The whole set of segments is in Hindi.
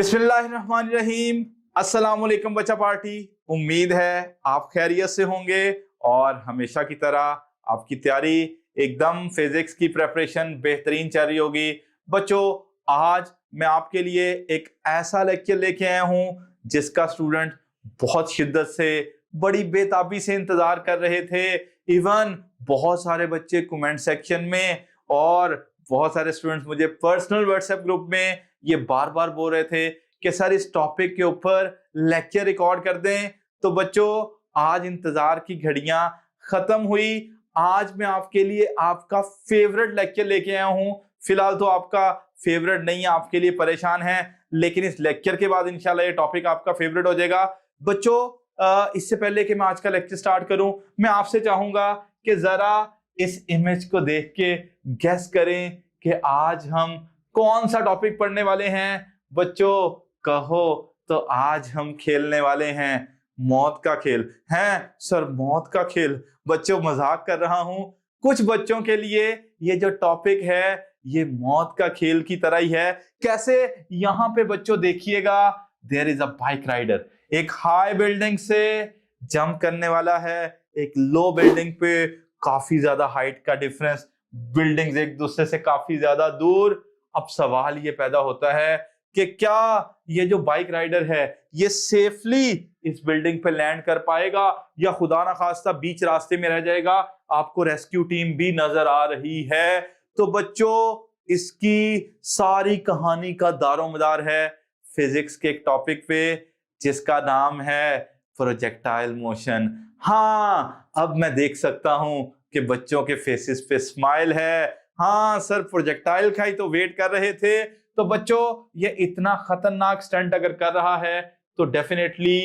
बिस्मिल्लाहिर्रहमानिर्रहीम। अस्सलाम वालेकुम बच्चा पार्टी। उम्मीद है आप खैरियत से होंगे और हमेशा की तरह आपकी तैयारी एकदम फिजिक्स की प्रेपरेशन बेहतरीन चल रही होगी। बच्चों, आज मैं आपके लिए एक ऐसा लेक्चर लेके आया हूं जिसका स्टूडेंट बहुत शिद्दत से, बड़ी बेताबी से इंतजार कर रहे थे। इवन बहुत सारे बच्चे कमेंट सेक्शन में और बहुत सारे स्टूडेंट्स मुझे पर्सनल व्हाट्सएप ग्रुप में ये बार बार बोल रहे थे कि सर इस टॉपिक के ऊपर लेक्चर रिकॉर्ड कर दें। तो बच्चों, आज इंतजार की घड़ियां खत्म हुई। आज मैं आपके लिए आपका फेवरेट लेक्चर लेके आया हूं। फिलहाल तो आपका फेवरेट नहीं है, आपके लिए परेशान है, लेकिन इस लेक्चर के बाद इंशाल्लाह ये टॉपिक आपका फेवरेट हो जाएगा। बच्चों, इससे पहले कि मैं आज का लेक्चर स्टार्ट करूं, मैं आपसे चाहूंगा कि जरा इस इमेज को देख के गेस करें कि आज हम कौन सा टॉपिक पढ़ने वाले हैं। बच्चों कहो तो आज हम खेलने वाले हैं मौत का खेल। हैं सर, मौत का खेल? बच्चों मजाक कर रहा हूं। कुछ बच्चों के लिए ये जो टॉपिक है ये मौत का खेल की तरह ही है। कैसे? यहां पे बच्चों देखिएगा, there is a bike rider. एक हाई बिल्डिंग से जंप करने वाला है, एक लो बिल्डिंग पे काफी ज्यादा हाइट का डिफरेंस, बिल्डिंग्स एक दूसरे से काफी ज्यादा दूर। अब सवाल ये पैदा होता है कि क्या ये जो बाइक राइडर है ये सेफली इस बिल्डिंग पे लैंड कर पाएगा या खुदा ना खास्ता बीच रास्ते में रह जाएगा। आपको रेस्क्यू टीम भी नजर आ रही है। तो बच्चों, इसकी सारी कहानी का दारोमदार है फिजिक्स के एक टॉपिक पे जिसका नाम है प्रोजेक्टाइल मोशन। हाँ, अब मैं देख सकता हूं कि बच्चों के फेसेस पे स्माइल है। हाँ सर, प्रोजेक्टाइल का ही तो वेट कर रहे थे। तो बच्चों, ये इतना खतरनाक स्टंट अगर कर रहा है तो डेफिनेटली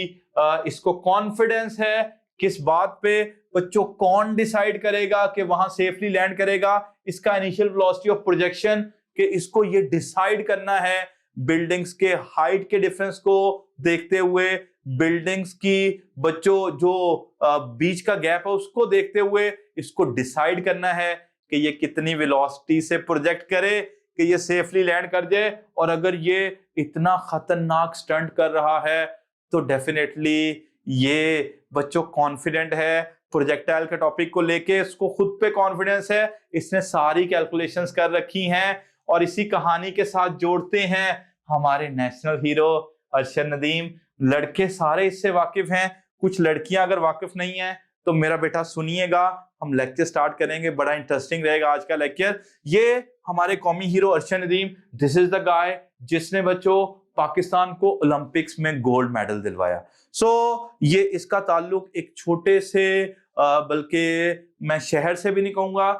इसको कॉन्फिडेंस है। किस बात पे? बच्चों, कौन डिसाइड करेगा कि वहां सेफली लैंड करेगा? इसका इनिशियल वेलोसिटी ऑफ प्रोजेक्शन, कि इसको ये डिसाइड करना है बिल्डिंग्स के हाइट के डिफरेंस को देखते हुए, बिल्डिंग्स की बच्चों जो बीच का गैप है उसको देखते हुए इसको डिसाइड करना है कि ये कितनी वेलोसिटी से प्रोजेक्ट करे कि ये सेफली लैंड कर जाए। और अगर ये इतना खतरनाक स्टंट कर रहा है तो डेफिनेटली ये बच्चों कॉन्फिडेंट है प्रोजेक्टाइल के टॉपिक को लेके, इसको खुद पे कॉन्फिडेंस है, इसने सारी कैलकुलेशंस कर रखी हैं। और इसी कहानी के साथ जोड़ते हैं हमारे नेशनल हीरो अरशद नदीम। लड़के सारे इससे वाकिफ हैं, कुछ लड़कियां अगर वाकिफ नहीं है तो मेरा बेटा सुनिएगा, हम लेक्चर स्टार्ट करेंगे, बड़ा इंटरेस्टिंग रहेगा आज का लेक्चर। ये हमारे कौमी hero Arshad Nadeem, this is the guy जिसने बच्चों पाकिस्तान को ओलंपिक्स में गोल्ड मेडल दिलवाया। ये इसका ताल्लुक एक छोटे से बल्कि मैं शहर से भी नहीं कहूंगा,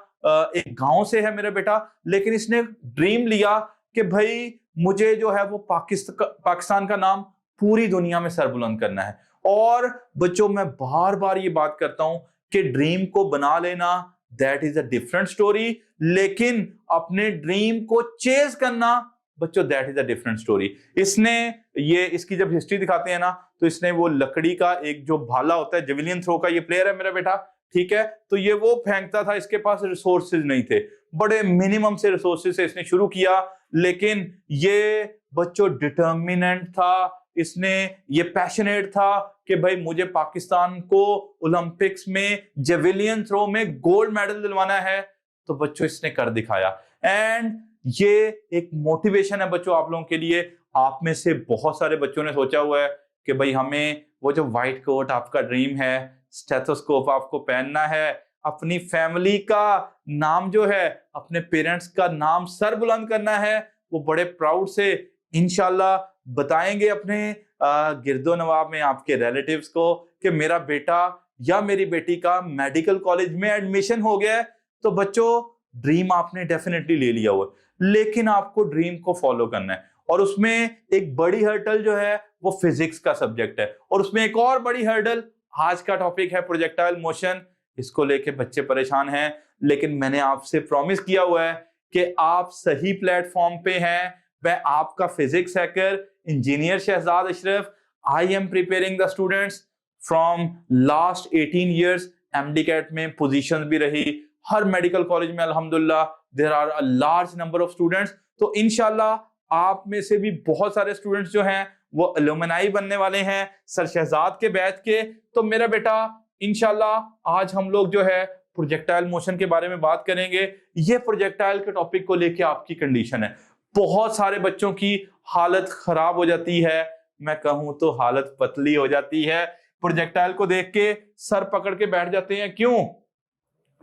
एक गांव से है मेरा बेटा। लेकिन इसने ड्रीम लिया कि भाई मुझे जो है वो पाकिस्तान का नाम पूरी दुनिया में सरबुलंद करना है। और बच्चों, मैं बार बार ये बात करता हूं कि ड्रीम को बना लेना that is a different story, लेकिन अपने ड्रीम को चेज करना बच्चों that is a different story. इसने ये इसकी जब हिस्ट्री दिखाते हैं ना तो इसने वो लकड़ी का एक जो भाला होता है, जेवलिन थ्रो का ये प्लेयर है मेरा बेटा, ठीक है। तो ये वो फेंकता था, इसके पास रिसोर्सेज नहीं थे, बड़े मिनिमम से रिसोर्सेज से इसने शुरू किया। लेकिन ये बच्चों डिटर्मिनेंट था, इसने ये पैशनेट था कि भाई मुझे पाकिस्तान को ओलंपिक्स में जेवलिन थ्रो में गोल्ड मेडल दिलवाना है। तो बच्चों इसने कर दिखाया। एंड ये एक मोटिवेशन है बच्चों आप लोगों के लिए। आप में से बहुत सारे बच्चों ने सोचा हुआ है कि भाई हमें वो जो व्हाइट कोट आपका ड्रीम है, स्टेथोस्कोप आपको पहनना है, अपनी फैमिली का नाम जो है, अपने पेरेंट्स का नाम सर बुलंद करना है, वो बड़े प्राउड से इंशाल्लाह बताएंगे अपने गिरदो नवाब में आपके रिलेटिव्स को कि मेरा बेटा या मेरी बेटी का मेडिकल कॉलेज में एडमिशन हो गया है। तो बच्चों, ड्रीम आपने डेफिनेटली ले लिया हुआ, लेकिन आपको ड्रीम को फॉलो करना है। और उसमें एक बड़ी हर्डल जो है वो फिजिक्स का सब्जेक्ट है, और उसमें एक और बड़ी हर्डल आज का टॉपिक है प्रोजेक्टाइल मोशन। इसको लेके बच्चे परेशान हैं, लेकिन मैंने आपसे प्रॉमिस किया हुआ है कि आप सही प्लेटफॉर्म पे हैं। मैं आपका physics hacker engineer Shahzad Ashraf, I am preparing the students from last 18 years। MD CAT में पोजीशंस भी रही, हर मेडिकल कॉलेज में अल्हम्दुलिल्लाह there are a large number of students. तो इंशाल्लाह आप में से भी बहुत सारे स्टूडेंट्स जो हैं वो एलुमनाई बनने वाले हैं सर शहजाद के बैच के। तो मेरा बेटा इंशाल्लाह आज हम लोग जो है प्रोजेक्टाइल मोशन के बारे में बात करेंगे। ये प्रोजेक्टाइल के टॉपिक को लेके आपकी कंडीशन है, बहुत सारे बच्चों की हालत खराब हो जाती है, मैं कहूं तो हालत पतली हो जाती है। प्रोजेक्टाइल को देख के सर पकड़ के बैठ जाते हैं, क्यों?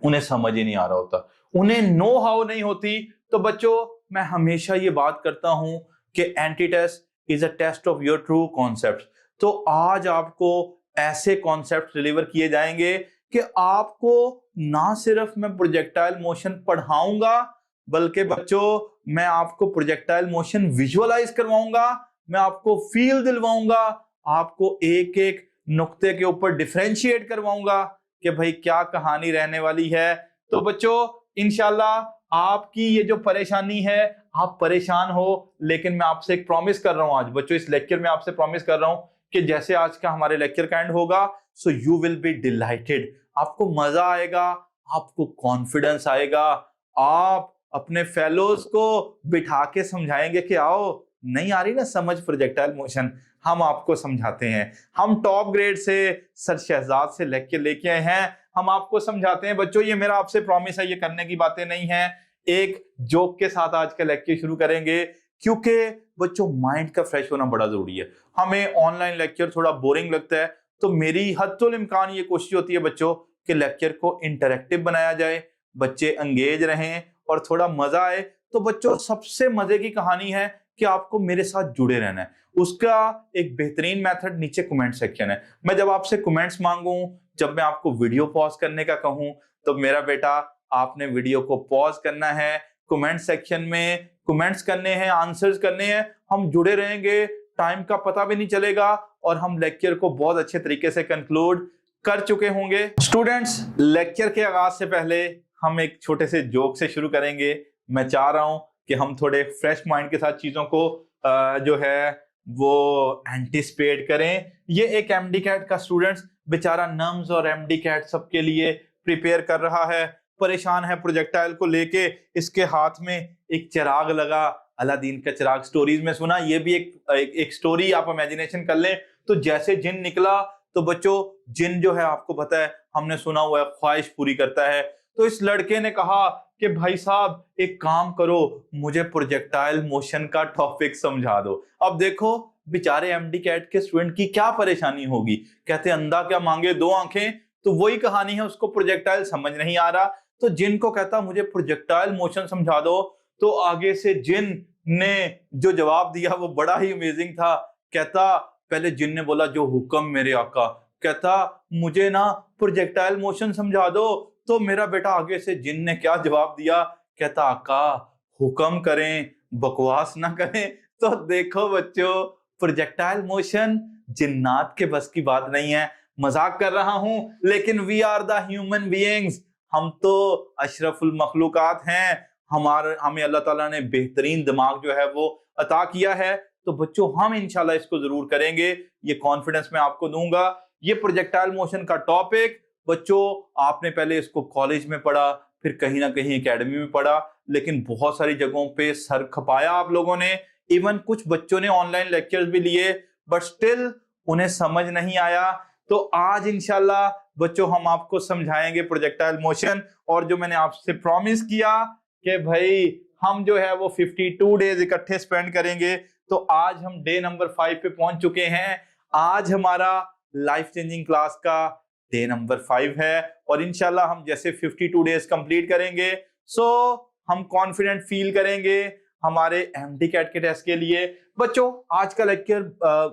उन्हें समझ ही नहीं आ रहा होता, उन्हें नो हाउ नहीं होती। तो बच्चों मैं हमेशा ये बात करता हूं कि entry test is a test of your true concept. तो आज आपको ऐसे कॉन्सेप्ट डिलीवर किए जाएंगे कि आपको ना सिर्फ मैं प्रोजेक्टाइल मोशन पढ़ाऊंगा बल्कि बच्चों मैं आपको प्रोजेक्टाइल मोशन विजुअलाइज करवाऊंगा, मैं आपको फील दिलवाऊंगा, आपको एक एक नुक्ते के ऊपर डिफरेंशिएट करवाऊंगा कि भाई क्या कहानी रहने वाली है। तो बच्चों इंशाल्लाह आपकी ये जो परेशानी है, आप परेशान हो, लेकिन मैं आपसे एक प्रॉमिस कर रहा हूं आज बच्चों, इस लेक्चर में आपसे प्रॉमिस कर रहा हूं कि जैसे आज का हमारे लेक्चर का एंड होगा, so you will be dilated, आपको मजा आएगा, आपको कॉन्फिडेंस आएगा, आप अपने फेलोज को बिठा के समझाएंगे कि आओ, नहीं आ रही ना समझ प्रोजेक्टाइल मोशन, हम आपको समझाते हैं। हम टॉप ग्रेड से सर शहजाद से लेक्चर लेके आए हैं, हम आपको समझाते हैं। बच्चों ये मेरा आपसे प्रॉमिस है, ये करने की बातें नहीं है। एक जोक के साथ आज का लेक्चर शुरू करेंगे, क्योंकि बच्चों माइंड का फ्रेश होना बड़ा जरूरी है। हमें ऑनलाइन लेक्चर थोड़ा बोरिंग लगता है, तो मेरी हद्दुल इम्कान ये कोशिश होती है बच्चों कि लेक्चर को इंटरेक्टिव बनाया जाए, बच्चे एंगेज रहें और थोड़ा मजा आए। तो बच्चों सबसे मजे की कहानी है कि आपको मेरे साथ जुड़े रहना है। उसका एक बेहतरीन मेथड नीचे कमेंट सेक्शन है। मैं जब आपसे कमेंट्स मांगूं, जब मैं आपको वीडियो पॉज करने का कहूं, तो मेरा बेटा आपने वीडियो को पॉज करना है, कमेंट सेक्शन में कमेंट्स करने हैं, आंसर्स करने हैं। हम जुड़े रहेंगे, टाइम का पता भी नहीं चलेगा और हम लेक्चर को बहुत अच्छे तरीके से कंक्लूड कर चुके होंगे। स्टूडेंट्स लेक्चर के आगाज से पहले हम एक छोटे से जोक से शुरू करेंगे। मैं चाह रहा हूं कि हम थोड़े फ्रेश माइंड के साथ चीजों को जो है वो एंटिसिपेट करें। ये एक एमडी कैट का स्टूडेंट्स बेचारा नम्स और एमडी कैट सबके लिए प्रिपेयर कर रहा है, परेशान है प्रोजेक्टाइल को लेके। इसके हाथ में एक चिराग लगा, अलादीन का चिराग स्टोरीज में सुना, ये भी एक स्टोरी आप इमेजिनेशन कर लें। तो जैसे जिन निकला, तो बच्चों जिन जो है आपको पता है, हमने सुना हुआ है ख्वाहिश पूरी करता है। तो इस लड़के ने कहा कि भाई साहब एक काम करो, मुझे प्रोजेक्टाइल मोशन का टॉपिक समझा दो। अब देखो बेचारे एमडी कैट के स्टूडेंट की क्या परेशानी होगी, कहते अंधा क्या मांगे दो आंखें। तो वही कहानी है, उसको प्रोजेक्टाइल समझ नहीं आ रहा, तो जिन को कहता मुझे प्रोजेक्टाइल मोशन समझा दो। तो आगे से जिन ने जो जवाब दिया वो बड़ा ही अमेजिंग था। कहता पहले जिन ने बोला जो हुक्म मेरे आका, कहता मुझे ना प्रोजेक्टाइल मोशन समझा दो। तो मेरा बेटा आगे से जिन ने क्या जवाब दिया, कहता आका हुक्म करें, बकवास ना करें। तो देखो बच्चों प्रोजेक्टाइल मोशन जिन्नात के बस की बात नहीं है। मजाक कर रहा हूं, लेकिन we are the human beings, हम तो अशरफुल मखलूकात हैं। हमें अल्लाह ताला ने बेहतरीन दिमाग जो है वो अता किया है। तो बच्चों हम इंशाल्लाह इसको जरूर करेंगे, ये कॉन्फिडेंस मैं आपको दूंगा। ये प्रोजेक्टाइल मोशन का टॉपिक बच्चों आपने पहले इसको कॉलेज में पढ़ा, फिर कहीं ना कहीं एकेडमी में पढ़ा, लेकिन बहुत सारी जगहों पे सर खपाया आप लोगों ने। इवन कुछ बच्चों ने ऑनलाइन लेक्चर्स भी लिए, बट स्टिल उन्हें समझ नहीं आया। तो आज इंशाल्लाह बच्चों हम आपको समझाएंगे प्रोजेक्टाइल मोशन। और जो मैंने आपसे प्रॉमिस किया कि भाई हम जो है वो 52 डेज इकट्ठे स्पेंड करेंगे, तो आज हम डे नंबर 5 पे पहुंच चुके हैं। आज हमारा लाइफ चेंजिंग क्लास का डे नंबर 5 है और इंशाल्लाह हम जैसे 52 डेज कंप्लीट करेंगे, सो हम कॉन्फिडेंट फील करेंगे हमारे एमडी कैट के टेस्ट के लिए। बच्चों आज का लेक्चर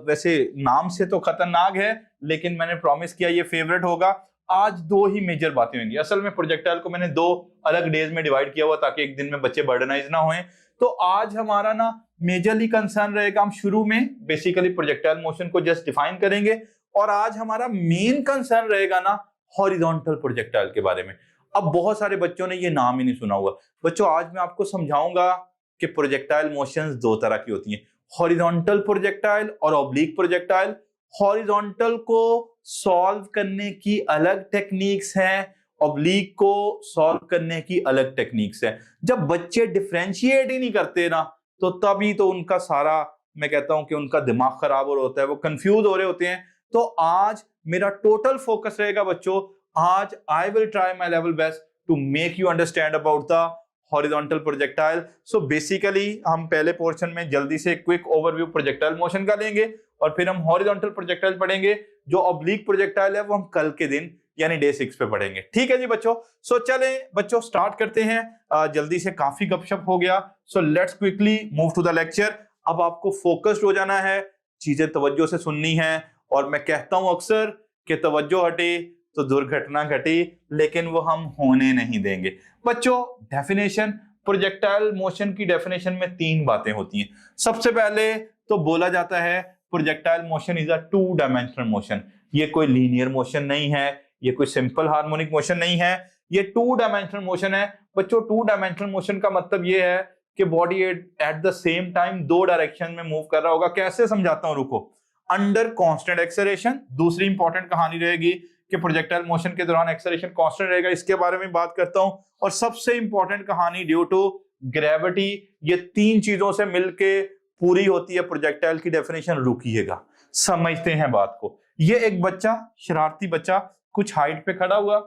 वैसे नाम से तो खतरनाक है, लेकिन मैंने प्रॉमिस किया ये फेवरेट होगा। आज दो ही मेजर बातें होंगी। असल में प्रोजेक्टाइल को मैंने दो अलग डेज में डिवाइड किया हुआ ताकि एक दिन में बच्चे बर्डनाइज ना हों। तो आज हमारा ना मेजरली कंसर्न रहेगा, हम शुरू में बेसिकली प्रोजेक्टाइल मोशन को जस्ट डिफाइन करेंगे, और आज हमारा मेन कंसर्न रहेगा ना हॉरिजॉन्टल प्रोजेक्टाइल के बारे में। अब बहुत सारे बच्चों ने ये नाम ही नहीं सुना हुआ। बच्चों आज मैं आपको समझाऊंगा कि प्रोजेक्टाइल मोशंस दो तरह की होती हैं, हॉरिजॉन्टल प्रोजेक्टाइल और ऑब्लिक प्रोजेक्टाइल। हॉरिजॉन्टल को सॉल्व करने की अलग टेक्निक्स हैं, ऑब्लिक को सॉल्व करने की अलग टेक्निक्स हैं। जब बच्चे डिफरेंशिएट ही नहीं करते ना, तो तभी तो उनका सारा, मैं कहता हूं कि उनका दिमाग खराब हो रहा होता है, वो कंफ्यूज हो रहे होते हैं। तो आज मेरा टोटल फोकस रहेगा बच्चों, आज I will try my level best to make you understand about the horizontal projectile. So basically हम पहले पोर्शन में जल्दी से क्विक ओवरव्यू प्रोजेक्टाइल मोशन का लेंगे और फिर हम हॉरिजॉन्टल प्रोजेक्टाइल पढ़ेंगे। जो ऑब्लिक प्रोजेक्टाइल है वो हम कल के दिन यानी डे 6 पे पढ़ेंगे। ठीक है जी बच्चों। सो चले बच्चों स्टार्ट करते हैं। जल्दी से, काफी गपशप हो गया। So let's quickly move to the lecture. अब आपको फोकस्ड हो जाना है, चीजें तवज्जो से सुननी है। और मैं कहता हूं अक्सर कि तवज्जो हटे तो दुर्घटना घटी, लेकिन वो हम होने नहीं देंगे। बच्चों डेफिनेशन, प्रोजेक्टाइल मोशन की डेफिनेशन में 3 बातें होती हैं। सबसे पहले तो बोला जाता है projectile motion is a 2 dimensional motion. ये कोई लीनियर मोशन नहीं है, ये कोई सिंपल हार्मोनिक मोशन नहीं है, ये 2 डायमेंशनल मोशन है। बच्चों 2 डायमेंशनल मोशन का मतलब ये है कि body at the same time 2 direction में मूव कर रहा होगा। कैसे समझाता हूं, रुको। अंडर कांस्टेंट एक्सेलरेशन, दूसरी इंपॉर्टेंट कहानी रहेगी कि प्रोजेक्टाइल मोशन के दौरान एक्सेलरेशन कांस्टेंट रहेगा, इसके बारे में बात करता हूं। और सबसे इंपॉर्टेंट कहानी ड्यू टू ग्रेविटी। ये 3 चीजों से मिलके पूरी होती है प्रोजेक्टाइल की डेफिनेशन। रुकिएगा, समझते हैं बात को। ये एक बच्चा, शरारती बच्चा, कुछ हाइट पे खड़ा हुआ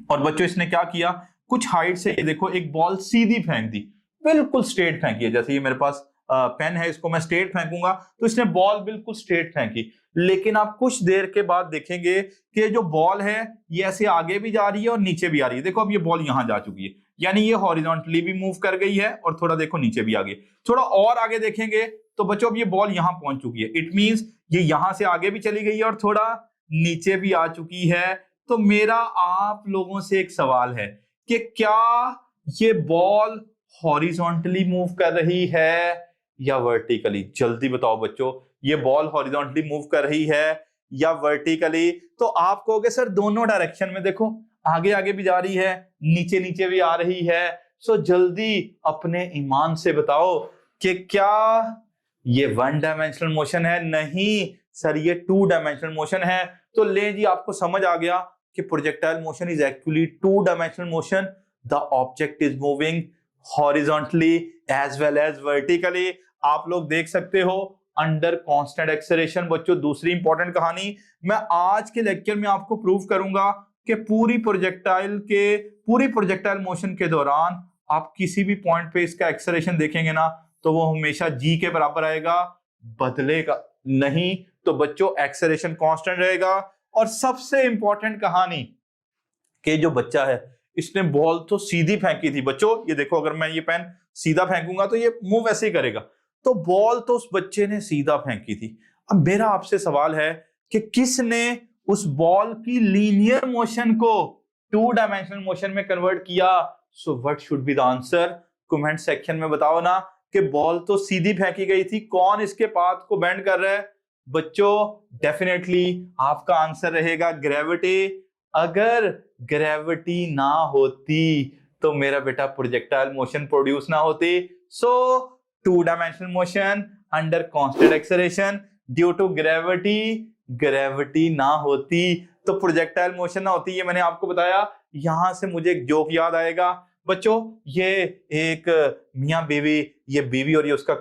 और बच्चों इसने क्या किया, कुछ हाइट से ये देखो एक बॉल सीधी फेंक दी, बिल्कुल स्ट्रेट फेंकी है। जैसे ये मेरे पास पेन है, इसको मैं स्ट्रेट फेंकूंगा तो इसने बॉल बिल्कुल स्ट्रेट फेंकी। लेकिन आप कुछ देर के बाद देखेंगे कि जो बॉल है ये ऐसे आगे भी जा रही है और नीचे भी आ रही है। देखो अब ये बॉल यहां जा चुकी है, यानी ये हॉरिजॉन्टली भी मूव कर गई है और थोड़ा देखो नीचे भी आ गई। थोड़ा और आगे देखेंगे तो बच्चों अब ये बॉल यहां पहुंच चुकी है। इट मींस ये यहां से आगे भी चली गई है और थोड़ा नीचे भी आ चुकी है। तो मेरा आप लोगों से एक सवाल है कि क्या ये बॉल हॉरिजॉन्टली मूव कर रही है या वर्टिकली? जल्दी बताओ बच्चों, ये बॉल हॉरिजॉन्टली मूव कर रही है या वर्टिकली? तो आप कहोगे सर दोनों डायरेक्शन में, देखो आगे आगे भी जा रही है, नीचे नीचे भी आ रही है। सो जल्दी अपने ईमान से बताओ कि क्या ये 1 डायमेंशनल मोशन है? नहीं सर, ये 2 डायमेंशनल मोशन है। तो ले जी, आपको समझ आ गया कि projectile motion is actually 2 dimensional motion. The object is moving horizontally as well as vertically. आप लोग देख सकते हो अंडर कांस्टेंट एक्सेलरेशन। बच्चों दूसरी इंपॉर्टेंट कहानी मैं आज के लेक्चर में आपको प्रूव करूंगा कि पूरी प्रोजेक्टाइल मोशन के दौरान आप किसी भी पॉइंट पे इसका एक्सेलरेशन देखेंगे ना तो वो हमेशा जी के बराबर आएगा, बदलेगा नहीं। तो बच्चों एक्सेलरेशन कांस्टेंट रहेगा। और सबसे इंपॉर्टेंट कहानी कि जो बच्चा है इसने बॉल तो सीधी फेंकी थी। बच्चों ये देखो, अगर मैं ये पेन सीधा फेंकूंगा तो ये मूव ऐसे ही करेगा। तो बॉल तो उस बच्चे ने सीधा फेंकी थी। अब मेरा आपसे सवाल है कि किसने उस बॉल की लीनियर मोशन को 2 डायमेंशनल मोशन में कन्वर्ट किया? So what should be the answer? Comment section में बताओ ना कि बॉल तो सीधी फेंकी गई थी, कौन इसके पाथ को बेंड कर रहा है? बच्चों डेफिनेटली आपका आंसर रहेगा ग्रेविटी। अगर ग्रेविटी ना होती तो मेरा बेटा प्रोजेक्टाइल मोशन प्रोड्यूस ना होती। So 2 dimensional motion under constant acceleration due to gravity. Gravity ना होती तो प्रोजेक्टाइल मोशन ना होती, ये मैंने आपको बताया। यहां से मुझे एक जोक याद आएगा बच्चों। ये एक मियां बीवी, ये बीवी और ये उसका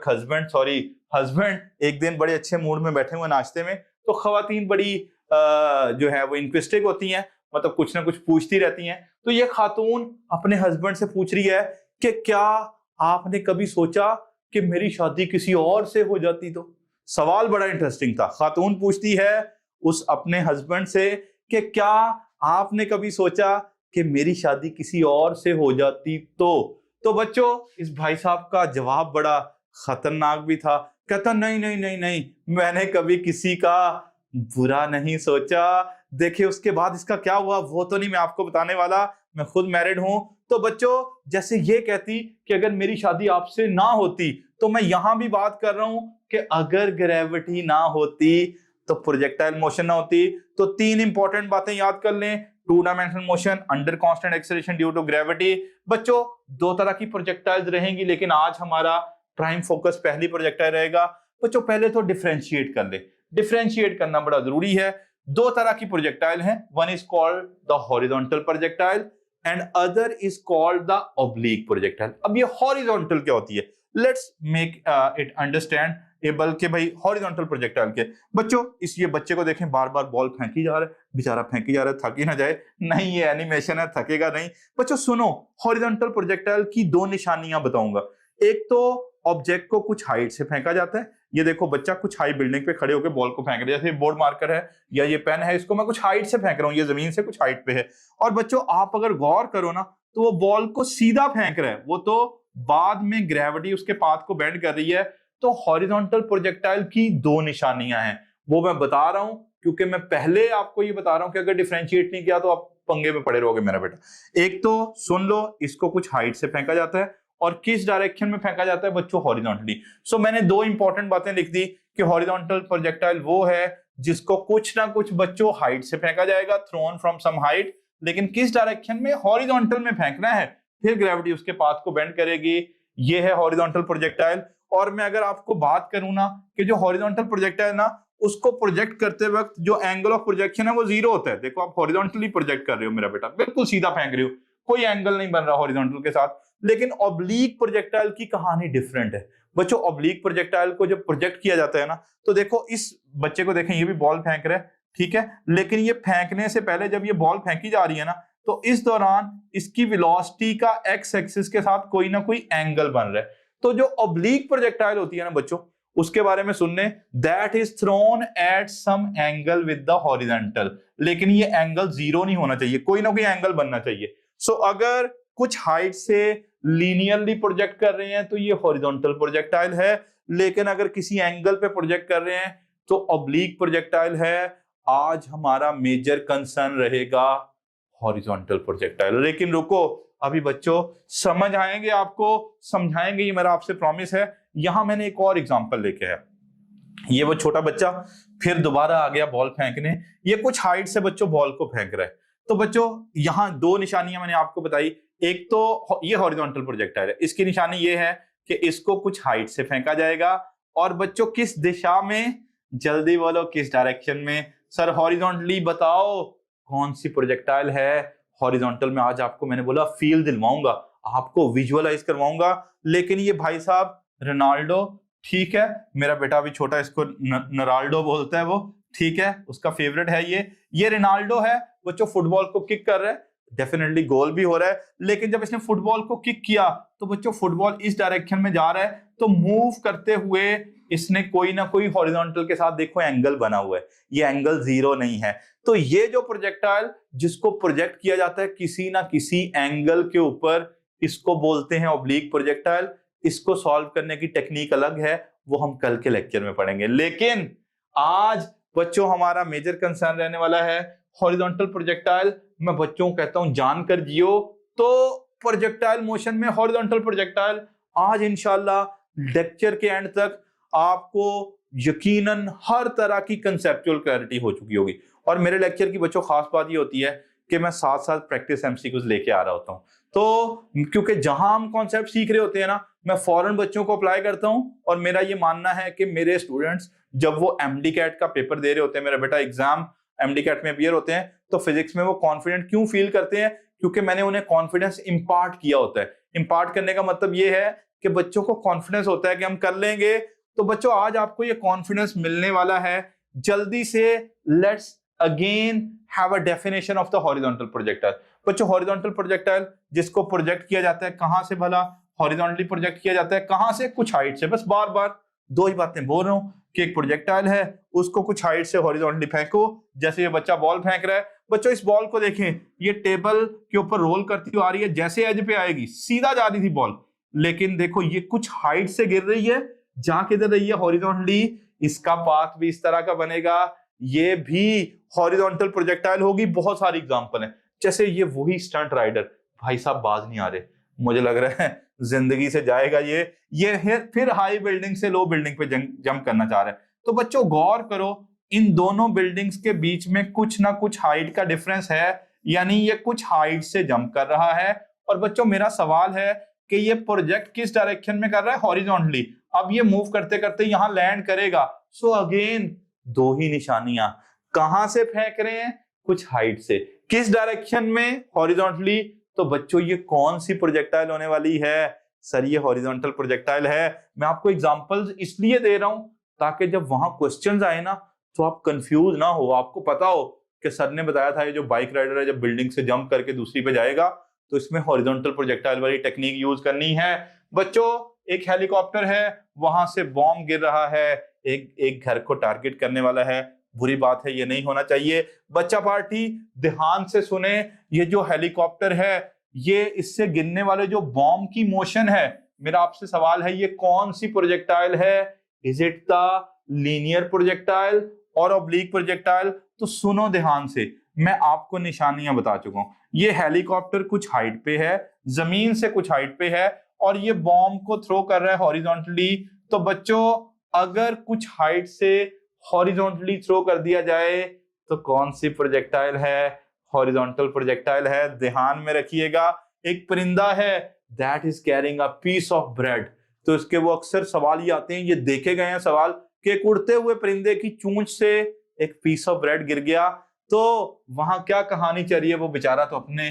हस्बैंड एक दिन बड़े अच्छे मूड में बैठे हुए नाश्ते में। तो खवातीन बड़ी जो है वो इंक्विस्टिव होती हैं, मतलब कुछ ना कुछ पूछती रहती हैं। तो ये खातून अपने हस्बैंड से पूछ रही है कि क्या आपने कभी सोचा कि मेरी शादी किसी और से हो जाती? तो सवाल बड़ा इंटरेस्टिंग था। खातून पूछती है उस अपने हस्बैंड से कि क्या आपने कभी सोचा कि मेरी शादी किसी और से हो जाती? तो बच्चों इस भाई साहब का जवाब बड़ा खतरनाक भी था। कहता नहीं नहीं नहीं नहीं, मैंने कभी किसी का बुरा नहीं सोचा। देखिए उसके बाद इसका क्या हुआ वो तो नहीं मैं आपको बताने वाला, मैं खुद मैरिड हूं। तो बच्चों जैसे ये कहती कि अगर मेरी शादी आपसे ना होती, तो मैं यहां भी बात कर रहा हूं कि अगर ग्रेविटी ना होती तो प्रोजेक्टाइल मोशन ना होती। तो 3 इंपॉर्टेंट बातें याद कर लें। 2 dimensional motion under constant acceleration due to gravity. बच्चों 2 तरह की प्रोजेक्टाइल्स रहेंगी, लेकिन आज हमारा प्राइम फोकस पहली प्रोजेक्टाइल रहेगा। बच्चों पहले तो डिफरेंशिएट कर ले, डिफरेंशिएट करना बड़ा जरूरी है। 2 तरह की प्रोजेक्टाइल हैं, one is called the horizontal projectile and other is called the oblique projectile. अब ये हॉरिजॉन्टल क्या होती है let's make it understand able के भाई हॉरिजॉन्टल प्रोजेक्टाइल के। बच्चों इस ये बच्चे को देखें बार बार बॉल फेंकी जा रहा है, बेचारा फेंकी जा रहा है, थक ही ना जाए। नहीं, ये एनिमेशन है, थकेगा नहीं। बच्चों सुनो, हॉरिजॉन्टल प्रोजेक्टाइल की दो निशानियां बताऊंगा। एक तो ऑब्जेक्ट को कुछ हाइट से फेंका जाता है, ये देखो बच्चा कुछ हाई बिल्डिंग पे खड़े होकर बॉल को फेंक रहा है, जैसे बोर्ड मार्कर है या ये पेन है, इसको मैं कुछ हाइट से फेंक रहा हूँ, ये जमीन से कुछ हाइट पे है। और बच्चों आप अगर गौर करो ना तो वो बॉल को सीधा फेंक रहा है, वो तो बाद में ग्रेविटी उसके पाथ को बेंड कर रही है। तो हॉरिजॉन्टल प्रोजेक्टाइल की दो निशानियां हैं, वो मैं बता रहा हूं क्योंकि मैं पहले आपको ये बता रहा हूं कि अगर डिफरेंशिएट नहीं किया तो आप पंगे में पड़े रहोगे मेरा बेटा। एक तो सुन लो, इसको कुछ हाइट से फेंका जाता है और किस डायरेक्शन में फेंका जाता है बच्चों, हॉरिजॉन्टली। सो मैंने दो इंपॉर्टेंट बातें लिख दी कि हॉरिजॉन्टल प्रोजेक्टाइल वो है जिसको कुछ ना कुछ बच्चों हाइट से फेंका जाएगा, थ्रोन फ्रॉम सम हाइट, लेकिन किस डायरेक्शन में, हॉरिजॉन्टल में फेंकना है, फिर ग्रेविटी उसके पाथ को बेंड करेगी। ये है हॉरिजॉन्टल प्रोजेक्टाइल। और मैं अगर आपको बात करूं ना कि जो हॉरिजॉन्टल प्रोजेक्टाइल ना, उसको प्रोजेक्ट करते वक्त जो एंगल ऑफ प्रोजेक्शन है वो जीरो होता है। देखो आप हॉरिजॉन्टली प्रोजेक्ट कर रहे हो मेरा बेटा, बिल्कुल सीधा फेंक रहे हो, कोई एंगल नहीं बन रहा हॉरिजॉन्टल के साथ। लेकिन ऑब्लीक प्रोजेक्टाइल की कहानी डिफरेंट है बच्चों। ऑब्लीक प्रोजेक्टाइल को जब प्रोजेक्ट किया जाता है ना, तो देखो इस बच्चे को देखें, ये भी बॉल फेंक रहा है, ठीक है, लेकिन ये फेंकने से पहले जब ये बॉल फेंकी जा रही है ना, तो इस दौरान इसकी वेलोसिटी का एक्स एक्सिस के साथ कोई ना कोई एंगल बन रहा है। तो जो ऑब्लीक प्रोजेक्टाइल होती है ना बच्चों, उसके बारे में सुनने, that is thrown at some angle with the horizontal, लेकिन ये एंगल जीरो नहीं होना चाहिए, कोई ना कोई एंगल बनना चाहिए। सो अगर कुछ हाइट से लीनियरली प्रोजेक्ट कर रहे हैं तो ये हॉरिजॉन्टल प्रोजेक्टाइल है, लेकिन अगर किसी एंगल पे प्रोजेक्ट कर रहे हैं तो ऑब्लीक प्रोजेक्टाइल है। आज हमारा मेजर कंसर्न रहेगा हॉरिजॉन्टल प्रोजेक्टाइल। लेकिन रुको, अभी बच्चों समझ आएंगे, आपको समझाएंगे, ये मेरा आपसे प्रॉमिस है। यहां मैंने एक और एग्जांपल लेके आया, ये वो छोटा बच्चा फिर दोबारा आ गया बॉल फेंकने, ये कुछ हाइट से बच्चों बॉल को फेंक रहा है। तो बच्चों यहां दो निशानियां मैंने आपको बताई, एक तो ये हॉरिजॉन्टल प्रोजेक्टाइल है, इसकी निशानी ये है कि इसको कुछ हाइट से फेंका जाएगा, और बच्चों किस दिशा में, जल्दी बोलो किस डायरेक्शन में। सर हॉरिजॉन्टली बताओ कौन सी प्रोजेक्टाइल है हॉरिजॉन्टल में। आज आपको मैंने बोला फील दिलवाऊंगा, आपको विजुअलाइज करवाऊंगा। लेकिन ये भाई साहब रोनाल्डो, ठीक है, मेरा बेटा अभी छोटा, इसको नराल्डो बोलता है वो, ठीक है, उसका फेवरेट है ये रोनाल्डो है बच्चों, फुटबॉल को किक कर रहा है, डेफिनेटली गोल भी हो रहा है। लेकिन जब इसने फुटबॉल को किक किया तो बच्चों फुटबॉल इस डायरेक्शन में जा रहा है, तो मूव करते हुए इसने कोई ना कोई हॉरिजॉन्टल के साथ देखो एंगल बना हुआ है, ये एंगल जीरो नहीं है। तो ये जो प्रोजेक्टाइल जिसको प्रोजेक्ट किया जाता है किसी ना किसी एंगल के ऊपर, इसको बोलते हैं ऑब्लीक प्रोजेक्टाइल। इसको सॉल्व करने की टेक्निक अलग है, वो हम कल के लेक्चर में पढ़ेंगे। लेकिन आज बच्चों हमारा मेजर कंसर्न रहने वाला है हॉरिजॉन्टल प्रोजेक्टाइल। मैं बच्चों को कहता हूं जानकर जियो। तो प्रोजेक्टाइल मोशन में हॉरिजॉन्टल प्रोजेक्टाइल, आज इंशाल्लाह लेक्चर के एंड तक आपको यकीनन हर तरह की कंसेप्चुअल क्लैरिटी हो चुकी होगी। और मेरे लेक्चर की बच्चों खास बात ये होती है कि मैं साथ साथ प्रैक्टिस एमसीक्यूज लेके आ रहा होता हूँ। तो क्योंकि जहां हम कॉन्सेप्ट सीख रहे होते हैं ना, मैं फौरन बच्चों को अप्लाई करता हूं। और मेरा ये मानना है कि मेरे स्टूडेंट्स जब वो एमडी कैट का पेपर दे रहे होते हैं, मेरा बेटा एग्जाम एमडी कैट में अपीयर होते हैं, तो फिजिक्स में वो कॉन्फिडेंट क्यों फील करते हैं, क्योंकि मैंने उन्हें कॉन्फिडेंस इंपार्ट किया होता है। इंपार्ट करने का मतलब ये है कि बच्चों को कॉन्फिडेंस होता है कि हम कर लेंगे। तो बच्चों आज आपको ये कॉन्फिडेंस मिलने वाला है। जल्दी से let's again have a definition of the horizontal projectile. बच्चों हॉरिजॉन्टल प्रोजेक्टाइल जिसको प्रोजेक्ट किया जाता है कहां से, भला हॉरिजॉन्टली प्रोजेक्ट किया जाता है कहां से, कुछ हाइट से। बस बार बार दो ही बातें बोल रहा हूं कि एक प्रोजेक्टाइल है, उसको कुछ हाइट से हॉरिजॉन्टली फेंको। जैसे ये बच्चा बॉल फेंक रहा है, बच्चों इस बॉल को देखें, ये टेबल के ऊपर रोल करती हुई आ रही है, जैसे एज पे आएगी सीधा जा रही थी बॉल, लेकिन देखो ये कुछ हाइट से गिर रही है, जा किधर रही है, हॉरिजॉन्टली। इसका पाथ भी इस तरह का बनेगा, ये भी हॉरिजॉन्टल प्रोजेक्टाइल होगी। बहुत सारी एग्जांपल हैं, जैसे ये वही स्टंट राइडर, भाई साहब बाज नहीं आ रहे, मुझे लग रहा है जिंदगी से जाएगा ये फिर हाई बिल्डिंग से लो बिल्डिंग पे जंप करना चाह रहा है। तो बच्चों गौर करो, इन दोनों बिल्डिंग्स के बीच में कुछ ना कुछ हाइट का डिफरेंस है, यानी ये कुछ हाइट से जंप कर रहा है। और बच्चों मेरा सवाल है कि ये प्रोजेक्ट किस डायरेक्शन में कर रहा है, हॉरिजॉन्टली। अब ये मूव करते करते यहां लैंड करेगा। सो अगेन दो ही निशानियां, कहां से फेंक रहे हैं, कुछ हाइट से, किस डायरेक्शन में, हॉरिजॉन्टली। तो बच्चों ये कौन सी प्रोजेक्टाइल होने वाली है, सर ये हॉरिजॉन्टल प्रोजेक्टाइल है। मैं आपको एग्जांपल्स इसलिए दे रहा हूं ताकि जब वहां क्वेश्चंस आए ना तो आप कंफ्यूज ना हो, आपको पता हो कि सर ने बताया था ये जो बाइक राइडर है जब बिल्डिंग से जंप करके दूसरी पे जाएगा तो इसमें हॉरिजॉन्टल प्रोजेक्टाइल वाली टेक्निक यूज करनी है। बच्चों एक हेलीकॉप्टर है, वहां से बॉम्ब गिर रहा है, एक घर को टारगेट करने वाला है, बुरी बात है, ये नहीं होना चाहिए। बच्चा पार्टी ध्यान से सुने, ये जो हेलीकॉप्टर है ये इससे गिरने वाले जो बॉम्ब की मोशन है, मेरा आपसे सवाल है ये कौन सी प्रोजेक्टाइल है? Is it the linear projectile और ऑब्लिक प्रोजेक्टाइल? तो सुनो ध्यान से, मैं आपको निशानियां बता चुका हूं। ये हेलीकॉप्टर कुछ हाइट पे है, जमीन से कुछ हाइट पे है और ये बॉम्ब को थ्रो कर रहा है हॉरिजॉन्टली। तो बच्चों अगर कुछ हाइट से हॉरिजॉन्टली थ्रो कर दिया जाए तो कौन सी प्रोजेक्टाइल है? हॉरिजॉन्टल प्रोजेक्टाइल है। ध्यान में रखिएगा, एक परिंदा है that is carrying a piece of bread, तो इसके वो अक्सर सवाल ये आते हैं, ये देखे गए हैं सवाल कि एक उड़ते हुए परिंदे की चूंच से एक पीस ऑफ ब्रेड गिर गया, तो वहां क्या कहानी चल रही है? वो बेचारा तो अपने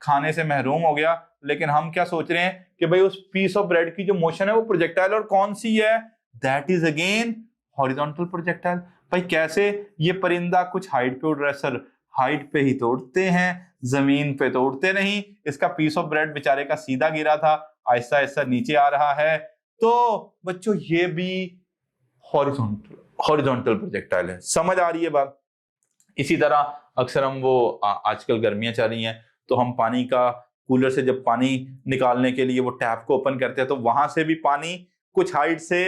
खाने से महरूम हो गया, लेकिन हम क्या सोच रहे हैं कि भाई उस पीस ऑफ ब्रेड की जो मोशन है वो प्रोजेक्टाइल और कौन सी है? That is again horizontal projectile. भाई कैसे? ये परिंदा कुछ हाइट पे उड़ रहा है सर, हाइट पे ही तो उड़ते हैं, जमीन पे तो उड़ते नहीं। इसका पीस ऑफ ब्रेड बेचारे का सीधा गिरा था, आहिस्ता आहिस्ता नीचे आ रहा है, तो बच्चों ये भी हॉरिजॉन्टल प्रोजेक्टाइल है। समझ आ रही है बात? इसी तरह अक्सर हम आजकल गर्मियां चल रही हैं तो हम पानी का कूलर से जब पानी निकालने के लिए वो टैप को ओपन करते हैं तो वहां से भी पानी कुछ हाइट से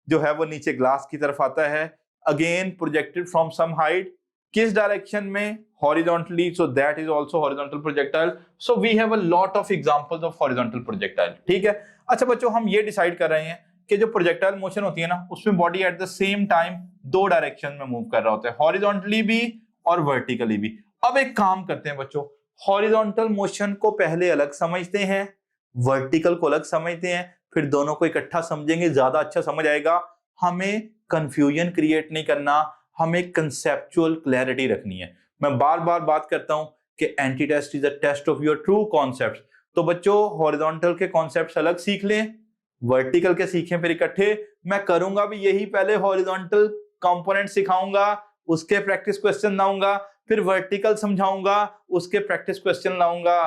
जो है वो नीचे ग्लास की तरफ आता है, again projected from some height. किस डायरेक्शन में? Horizontally, so that is also horizontal projectile. So we have a lot of examples of horizontal projectile. ठीक है। अच्छा बच्चों हम ये डिसाइड कर रहे हैं कि जो प्रोजेक्टाइल मोशन होती है ना उसमें body at the same time दो डायरेक्शन में मूव कर रहा होता है, हॉरिजॉन्टली भी और वर्टिकली भी। अब एक काम करते हैं बच्चों, हॉरिजॉन्टल मोशन को पहले अलग समझते हैं, वर्टिकल को अलग समझते हैं, फिर दोनों को इकट्ठा समझेंगे, ज्यादा अच्छा समझ आएगा। हमें कंफ्यूजन क्रिएट नहीं करना, हमें कंसेप्चुअल क्लैरिटी रखनी है। मैं बार बार बात करता हूं कि entry test is a test of your true concepts. तो बच्चों हॉरिजॉन्टल के कॉन्सेप्ट्स अलग सीख लें, वर्टिकल के सीखें फिर इकट्ठे। मैं करूंगा भी यही, पहले हॉरिजॉन्टल कंपोनेंट सिखाऊंगा, उसके प्रैक्टिस क्वेश्चन लाऊंगा, फिर वर्टिकल समझाऊंगा, उसके प्रैक्टिस क्वेश्चन लाऊंगा,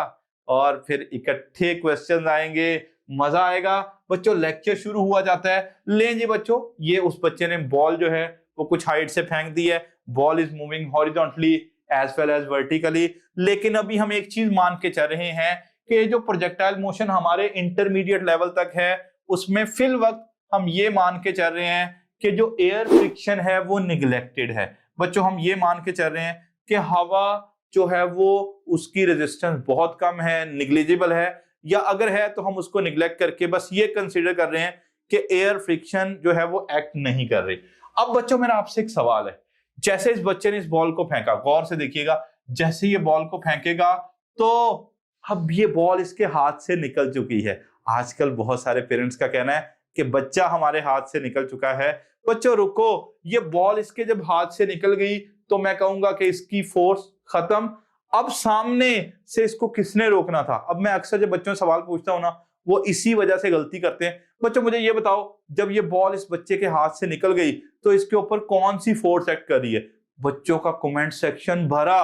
और फिर इकट्ठे क्वेश्चन आएंगे, मजा आएगा। बच्चों लेक्चर शुरू हुआ जाता है। ले जी बच्चों, ये उस बच्चे ने बॉल जो है वो कुछ हाइट से फेंक दी है, ball is moving horizontally as well as vertically. लेकिन अभी हम एक चीज मान के चल रहे हैं कि जो प्रोजेक्टाइल मोशन हमारे इंटरमीडिएट लेवल तक है उसमें फिल वक्त हम ये मान के चल रहे हैं कि जो एयर फ्रिक्शन है वो निगलेक्टेड है। बच्चों हम ये मान के चल रहे हैं कि हवा जो है वो उसकी रेजिस्टेंस बहुत कम है, निग्लिजिबल है, या अगर है तो हम उसको निग्लेक्ट करके बस ये कंसीडर कर रहे हैं कि एयर फ्रिक्शन जो है वो एक्ट नहीं कर रही। अब बच्चों मेरा आपसे एक सवाल है, जैसे इस बच्चे ने इस बॉल को फेंका, गौर से देखिएगा, जैसे ये बॉल को फेंकेगा तो अब ये बॉल इसके हाथ से निकल चुकी है। आजकल बहुत सारे पेरेंट्स का कहना है कि बच्चा हमारे हाथ से निकल चुका है। बच्चों रुको, ये बॉल इसके जब हाथ से निकल गई तो मैं कहूंगा कि इसकी फोर्स खत्म। अब सामने से इसको किसने रोकना था? अब मैं अक्सर जब बच्चों से सवाल पूछता हूं ना वो इसी वजह से गलती करते हैं। बच्चों मुझे ये बताओ, जब ये बॉल इस बच्चे के हाथ से निकल गई तो इसके ऊपर कौन सी फोर्स एक्ट कर रही है? बच्चों का कमेंट सेक्शन भरा,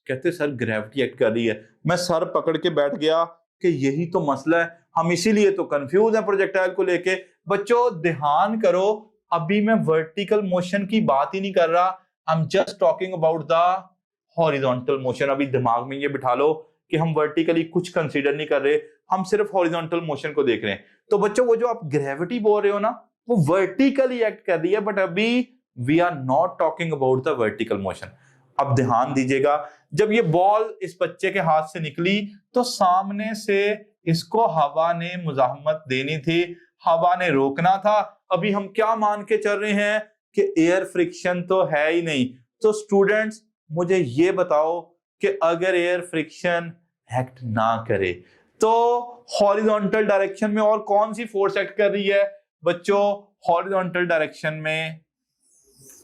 कहते सर ग्रेविटी एक्ट कर रही है। मैं सर पकड़ के बैठ गया कि यही तो मसला है, हम इसीलिए तो कंफ्यूज हैं प्रोजेक्टाइल को लेके। बच्चों ध्यान करो, अभी मैं वर्टिकल मोशन की बात ही नहीं कर रहा, I am just talking about the horizontal motion. अभी दिमाग में ये बिठा लो कि हम वर्टिकली कुछ कंसीडर नहीं कर रहे, हम सिर्फ हॉरिजॉन्टल मोशन को देख रहे हैं। तो बच्चों वो जो आप ग्रेविटी बोल रहे हो ना वो वर्टिकली एक्ट कर रही है, बट अभी we are not talking about the vertical motion. अब ध्यान दीजिएगा, जब ये बॉल इस बच्चे के हाथ से निकली तो सामने से इसको हवा ने मुजाहमत देनी थी, हवा ने रोकना था। अभी हम क्या मान के चल रहे हैं कि एयर फ्रिक्शन तो है ही नहीं। तो स्टूडेंट्स मुझे ये बताओ कि अगर एयर फ्रिक्शन एक्ट ना करे तो हॉरिजॉन्टल डायरेक्शन में और कौन सी फोर्स एक्ट कर रही है? बच्चों हॉरिजॉन्टल डायरेक्शन में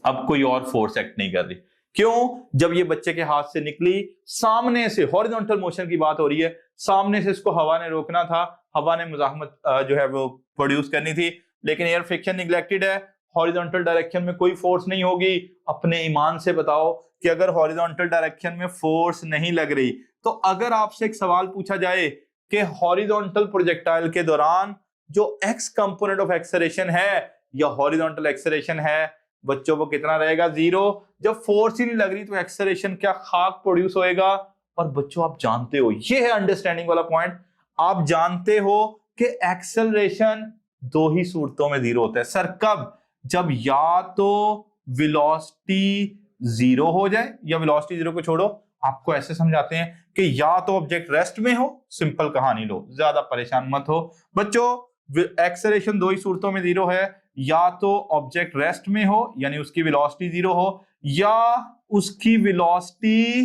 अब कोई और फोर्स एक्ट नहीं कर रही। क्यों? जब ये बच्चे के हाथ से निकली, सामने से हॉरिजॉन्टल मोशन की बात हो रही है, सामने से इसको हवा ने रोकना था, हवा ने मुजाहमत जो है वो प्रोड्यूस करनी थी, लेकिन एयर फ्रिक्शन निगलेक्टेड है, हॉरिजॉन्टल डायरेक्शन में कोई फोर्स नहीं होगी। अपने ईमान से बताओ कि अगर हॉरिजॉन्टल डायरेक्शन में फोर्स नहीं लग रही, तो अगर आपसे एक सवाल पूछा जाए कि हॉरिजॉन्टल प्रोजेक्टाइल के दौरान जो एक्स कंपोनेंट ऑफ एक्सेलरेशन है या हॉरिजॉन्टल एक्सेलरेशन है, बच्चों वो कितना रहेगा? 0। जब फोर्स ही नहीं लग रही तो एक्सेलरेशन क्या खाक प्रोड्यूस होएगा? और बच्चों आप जानते हो, ये है अंडरस्टैंडिंग वाला पॉइंट, आप जानते हो कि एक्सेलरेशन दो ही सूरतों में 0 होता है। सर कब? जब या तो वेलोसिटी 0 हो जाए, या वेलोसिटी 0 को छोड़ो, आपको ऐसे समझाते हैं कि या तो ऑब्जेक्ट रेस्ट में हो, सिंपल कहानी लो, ज्यादा परेशान मत हो बच्चों, एक्सेलरेशन दो ही सूरतों में 0 है, या तो ऑब्जेक्ट रेस्ट में हो यानी उसकी वेलोसिटी 0 हो, या उसकी वेलोसिटी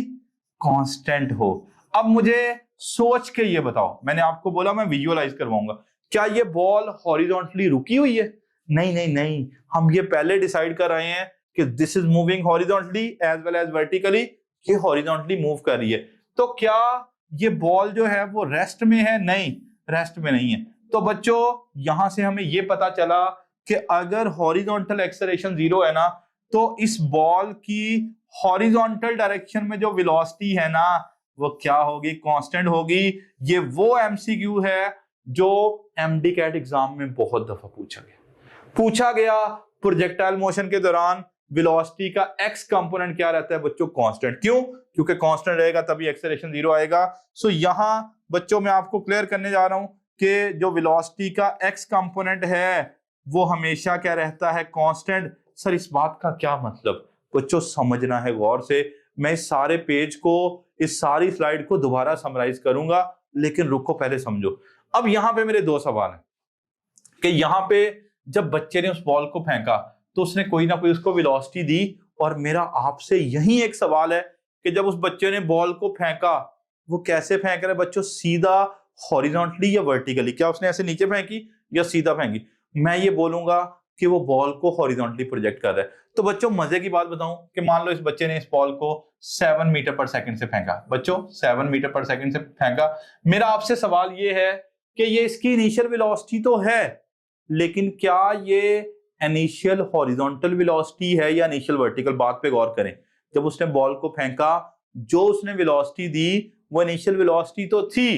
कांस्टेंट हो। अब मुझे सोच के ये बताओ, मैंने आपको बोला मैं विजुअलाइज करवाऊंगा, क्या ये बॉल हॉरिजॉन्टली रुकी हुई है? नहीं नहीं नहीं, हम ये पहले डिसाइड कर रहे हैं कि this is moving horizontally as well as vertically, ये हॉरिजॉन्टली मूव कर रही है। तो क्या ये बॉल जो है वो रेस्ट में है? नहीं, रेस्ट में नहीं है। तो बच्चों यहां से हमें ये पता चला कि अगर हॉरिजॉन्टल एक्सेलरेशन 0 है ना, तो इस बॉल की हॉरिजॉन्टल डायरेक्शन में जो वेलोसिटी है ना, वो क्या होगी? कांस्टेंट होगी। ये वो एमसीक्यू है जो एमडी कैट एग्जाम में बहुत दफा पूछा गया प्रोजेक्टाइल मोशन के दौरान वेलोसिटी का एक्स कंपोनेंट क्या रहता है बच्चों? कांस्टेंट। क्यों? क्योंकि कांस्टेंट रहेगा तभी एक्सेलरेशन 0 आएगा। सो यहां बच्चों मैं आपको क्लियर करने जा रहा हूं कि जो वेलोसिटी का एक्स कंपोनेंट है वो हमेशा क्या रहता है? कांस्टेंट। सर इस बात का क्या मतलब? बच्चों समझना है गौर से, मैं इस सारे पेज को, इस सारी स्लाइड को दोबारा समराइज करूंगा, लेकिन रुको पहले समझो। अब यहां पे मेरे दो सवाल हैं कि यहां पे जब बच्चे ने उस बॉल को फेंका तो उसने कोई ना कोई उसको वेलोसिटी दी, और मेरा आपसे यही एक सवाल है कि जब उस बच्चे ने बॉल को फेंका वो कैसे फेंक रहा है बच्चों? सीधा हॉरिजॉन्टली या वर्टिकली? क्या उसने ऐसे नीचे फेंकी या सीधा फेंकी? मैं ये बोलूंगा कि वो बॉल को हॉरिजॉन्टली प्रोजेक्ट कर रहा है। तो बच्चों मजे की बात बताऊं कि मान लो इस बच्चे ने इस बॉल को 7 मीटर पर सेकंड से फेंका, बच्चों 7 मीटर पर सेकंड से फेंका। मेरा आपसे सवाल ये है कि ये इसकी इनिशियल वेलोसिटी तो है, लेकिन क्या ये इनिशियल हॉरिजॉन्टल वेलोसिटी है या इनिशियल वर्टिकल? बात पे गौर करें, जब उसने बॉल को फेंका जो उसने वेलोसिटी दी वो इनिशियल वेलोसिटी तो थी,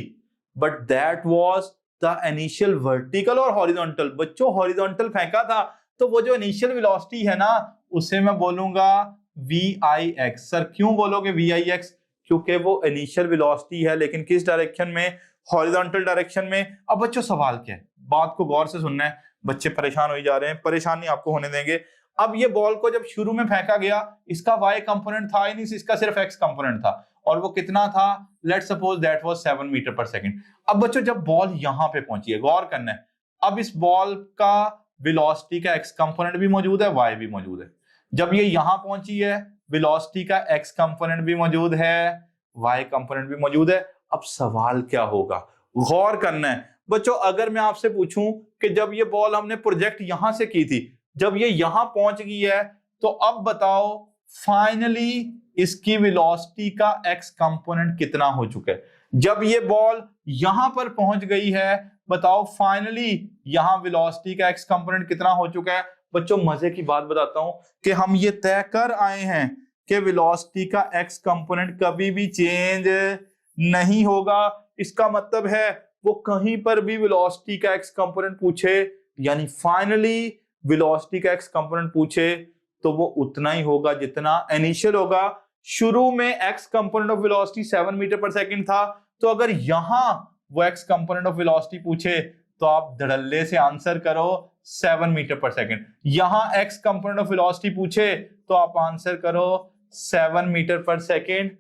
but that was the initial vertical और हॉरिजॉन्टल। बच्चों हॉरिजॉन्टल फेंका था, तो वो जो इनिशियल वेलोसिटी है ना, उसे मैं बोलूंगा VIX। सर क्यों बोलोगे VIX? क्योंकि वो इनिशियल वेलोसिटी है, लेकिन किस डायरेक्शन में? हॉरिजॉन्टल डायरेक्शन में। अब बच्चों सवाल क्या है, बात को गौर से सुनना है, बच्चे परेशान हो जा रहे हैं, परेशान नहीं आपको होने देंगे। अब ये बॉल को जब शुरू में फेंका गया, इसका Y कंपोनेंट था ही नहीं, इसका सिर्फ X कंपोनेंट था, और वो कितना था? Let's suppose that was 7 metre per second. अब बच्चों जब बॉल यहां पे पहुंची है, गौर करना है, अब इस बॉल का वेलोसिटी का X कंपोनेंट भी मौजूद है, Y भी मौजूद है। जब ये यहां पहुंची है, वेलोसिटी का X कंपोनेंट भी मौजूद है, Y कंपोनेंट भी मौजूद है। अब सवाल क्या होगा? गौर करना है बच्चों। अगर मैं आपसे पूछूं कि जब ये बॉल हमने प्रोजेक्ट यहां से की थी, जब ये यहां पहुंच गई है, तो अब बताओ फाइनली इसकी वेलोसिटी का X कंपोनेंट कितना हो चुका है? जब ये बॉल यहां पर पहुंच गई है, बताओ फाइनली यहां वेलोसिटी का X कंपोनेंट कितना हो चुका है? बच्चों मजे की बात बताता हूं कि हम ये तय कर आए हैं कि वेलोसिटी का X कंपोनेंट कभी भी चेंज नहीं होगा। इसका मतलब है वो कहीं पर भी वेलोसिटी का X कंपोनेंट पूछे, यानी फाइनली वेलोसिटी का X कंपोनेंट पूछे, तो वो उतना ही होगा जितना इनिशियल होगा। शुरू में X component of velocity 7 metre per second था, तो अगर यहां वो X कंपोनेंट ऑफ वेलोसिटी पूछे तो आप धड़ल्ले से आंसर करो 7 मीटर पर सेकंड। यहां X कंपोनेंट ऑफ वेलोसिटी पूछे तो आप आंसर करो 7 मीटर पर सेकंड।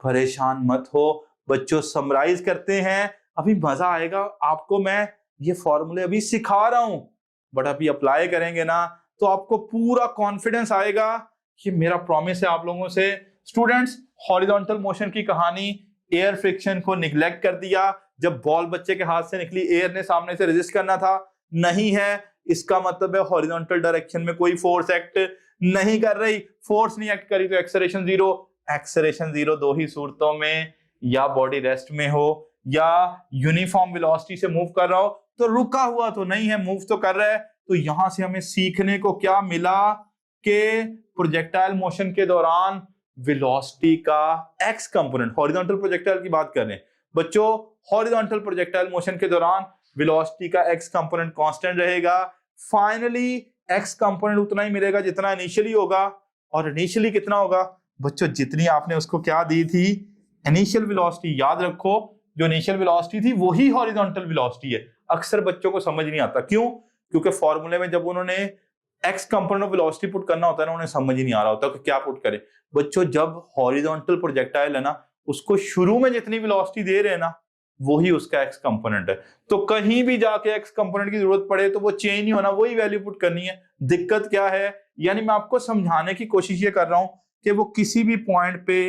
परेशान मत हो बच्चों, समराइज करते हैं, अभी मजा आएगा आपको। मैं ये फॉर्मूले अभी सिखा रहा हूं, बट अभी अप्लाई करेंगे ना तो आपको पूरा कॉन्फिडेंस आएगा। ये मेरा प्रॉमिस है आप लोगों से। स्टूडेंट्स, हॉरिजॉन्टल मोशन की कहानी, एयर फ्रिक्शन को निग्लेक्ट कर दिया। जब बॉल बच्चे के हाथ से निकली, एयर ने सामने से रेजिस्ट करना था, नहीं है, इसका मतलब है हॉरिजॉन्टल डायरेक्शन में कोई फोर्स एक्ट नहीं कर रही, फोर्स नहीं एक्ट करी, तो एक्सेलरेशन जीरो। एक्सेलरेशन जीरो दो ही सूरतों में, या बॉडी रेस्ट में हो या यूनिफॉर्म वेलोसिटी से मूव कर रहा हो। तो रुका हुआ तो नहीं है, मूव तो कर रहा है। तो यहां से हमें सीखने को क्या मिला कि प्रोजेक्टाइल मोशन के दौरान वेलोसिटी का एक्स कंपोनेंट, हॉरिजॉन्टल प्रोजेक्टाइल की बात कर रहे हैं बच्चों, हॉरिजॉन्टल प्रोजेक्टाइल मोशन के दौरान वेलोसिटी का एक्स कंपोनेंट कांस्टेंट रहेगा। फाइनली एक्स कंपोनेंट उतना ही मिलेगा जितना इनिशियली होगा, और इनिशियली कितना होगा बच्चों, जितनी आपने उसको क्या दी थी, इनिशियल वेलोसिटी। याद रखो जो इनिशियल वेलोसिटी थी वही हॉरिजॉन्टल वेलोसिटी है। अक्सर बच्चों को समझ नहीं आता, क्यों? क्योंकि फॉर्मूले में जब उन्होंने x component of velocity put करना होता है ना, उन्हें समझ ही नहीं आ रहा होता कि क्या पुट करे। बच्चों जब हॉरिजॉन्टल प्रोजेक्टाइल है ना, उसको शुरू में जितनी वेलोसिटी दे रहे हैं ना, वही उसका एक्स कंपोनेंट है। तो कहीं भी जाके एक्स कंपोनेंट की जरूरत पड़े तो वो चेंज नहीं होना, वही वैल्यू पुट करनी है। दिक्कत क्या है, यानी मैं आपको समझाने की कोशिश ये कर रहा हूं कि वो किसी भी पॉइंट पे